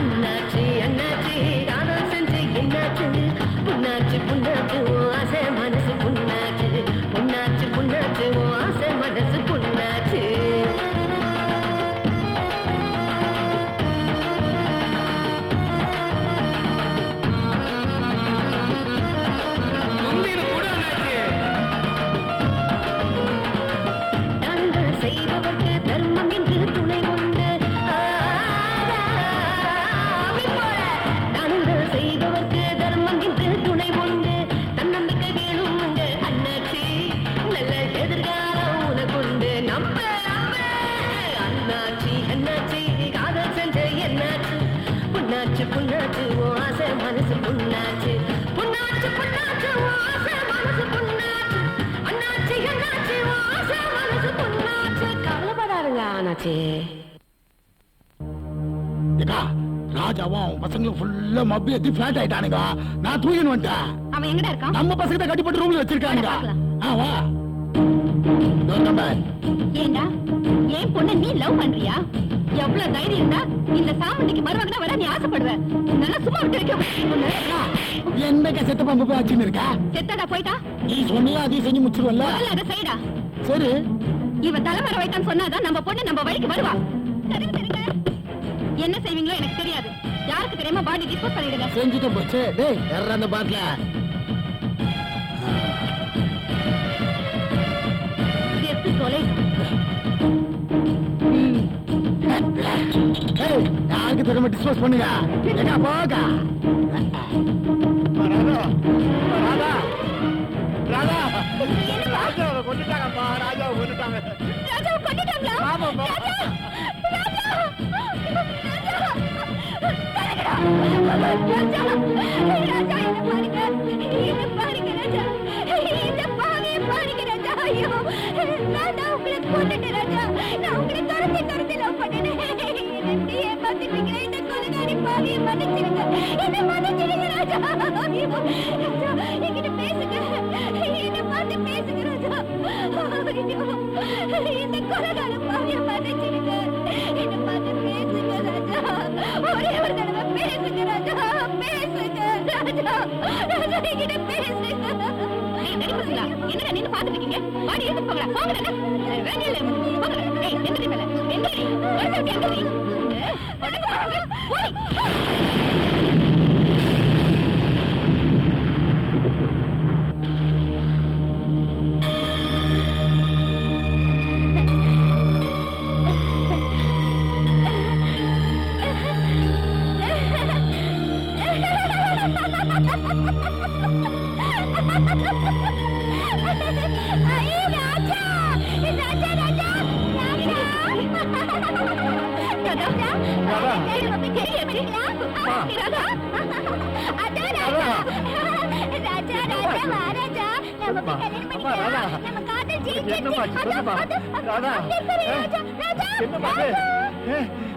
அண்ணாச்சி அண்ணாச்சி காதல் செஞ்சு என்னாச்சு புண்ணாச்சு புண்ணாச்சு ஓ ஆசை மனசு புண்ணாச்சு புண்ணாச்சு புண்ணாச்சு ஓ ஆசை மனசு புண்ணாச்சு தாங்கள் செய்பவர்க்கு தர்மம் என்று துணை உண்டு தாங்கள் செய்பவர்க்கு தர்மம் என்று துணை உண்டு தன்னம்பிக்கை வேணும் உண்டு அண்ணாச்சி நல்ல எதிர்காலம் உனக்குண்டு நம்ப அண்ணாச்சி அண்ணாச்சி காதல் செஞ்ச என்னாச்சு புண்ணாச்சு புண்ணாச்சு ஓ ஆசை மனசு புண்ணாச்சு புண்ணாச்சு புண்ணாச்சு ஓ ஆசை மனசு புண்ணாச்சு அண்ணாச்சி அண்ணாச்சி ஓ ஆசை மனசு புண்ணாச்சு கவலைப்படாருங்க அண்ணாச்சி ஏக்கா ராஜாவும் அவன் பசங்களும் ஃபுல்லா மப்பி ஏத்தி ஃபிளாட் ஆயிட்டானுங்க நான் தூக்கின்னு வந்துட்டேன் அவன் எங்கடா இருக்கான் நம்ம பசங்க தான் கட்டிப்பட்டு ரூம்ல வச்சிருக்கானுங்க ஆ வா ஏண்டா ஏன் பொண்ணு நீ லவ் பண்றியா எவ்வளவு தைரியம் இருந்தா இந்த சாமண்டிக்கு மருமகனா வர நீ ஆசைப்படுவ நல்லா சும்மா விட்டு வைக்க என்னக்கா செத்த பாம்பு போய் வச்சுன்னு இருக்கா செத்தடா போயிட்டா நீ சொன்னியா அதையும் செஞ்சு முடிச்சிருவல்ல முதல்ல அதை செய்டா சரி இவ தலைமறை வைத்தான்னு சொன்னாதான் நம்ம பொண்ணு நம்ம வழிக்கு வருவா சரிங்க சரிங்க என்ன செய்வீங்களோ எனக்கு தெரியாது யாருக்கு தெரியாம பாடி டிஸ்போஸ் பண்ணிடுங்க செஞ்சுட்டு போச்சு டேய் யாரா அந்த பாட்டில செத்து தொலை யாருக்கு தெரியாம டிஸ்போஸ் பண்ணுங்க ஏக்கா போகா ராதா ராதா ராஜாவை கொண்டுட்டாங்கப்பா ராஜாவை கொண்டுட்டாங்க ராஜாவை கொண்டுட்டாங்களா ஆமாப்பா ஒரே ஒரு தடவை பேசுங்க ராஜா பேசுங்க ராஜா ராஜா என்கிட்ட பேசுங்க என்ன நின்னு பாத்துட்டு இருக்கீங்க பாடி எடுத்து போங்கடா போங்கடா வேலையில போங்கடா ஏய் எந்திரி மேல எந்திரி எந்திரி போய்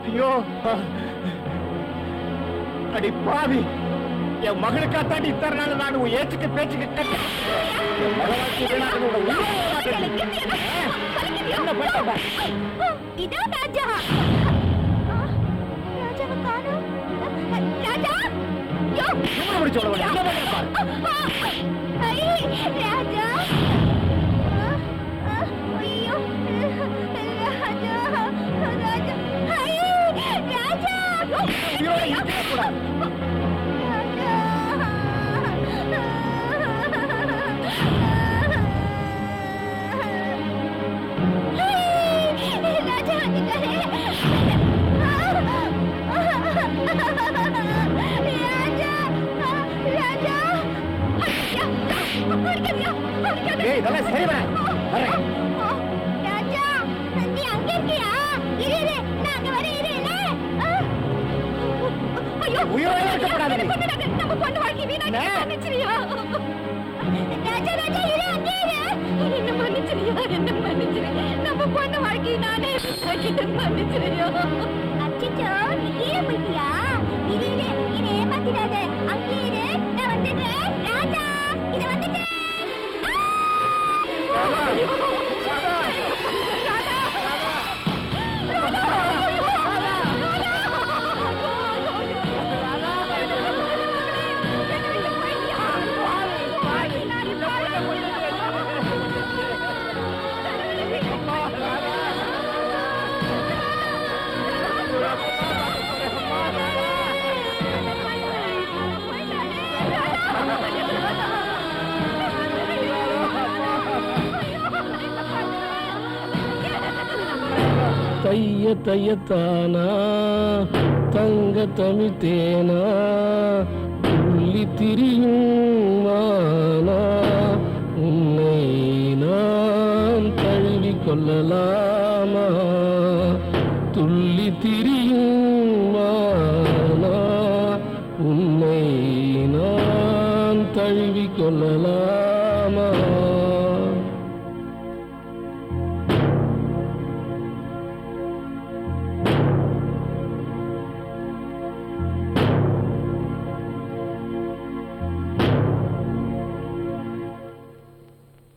ஐயோ அடி பாவி என் மகளுக்கா தாண்டி இத்தனை நாள் நான் உன் ஏச்சுக்கு பேச்சுக்கு கட்ட என்ன பண்ண இதான் ராஜா ராஜாவை காணோம் ராஜா யோ ராஜா ஐயோ ராஜா ராஜா ராஜா ராஜா நீ அங்க இருக்கியா? இரு இரு, நான் அங்க வரேன், இரு இரு. ஐயோ, உயிரோட இருக்கப்படாது நீ. நம்ம பொண்ணு வாழ்க்கை வீணாக்கி மன்னிச்சிரியா? ராஜா ராஜா இரு, அங்கே இரு. என்ன மன்னிச்சிரியா? என்ன மன்னிச்சிரு. நம்ம பொண்ணு வாழ்க்கை நானே வீணாக்கிட்டு மன்னிச்சிரியா? அச்சச்சோ, நீ கீழே போயிட்டியா? இரு இரு, இரு, ஏமாத்திடாத. அங்கே இரு, நான் வந்துட்டேன். ராஜா, இதை வந்துட்டேன். தைய தையத்தானா தங்க தமிழ்த்தேனா துள்ளி திரியும் மானா உன்னை நான் தழுவி கொள்ளலாமா துள்ளி திரியும் மானா உன்னை நான் தழுவி கொள்ளலாம்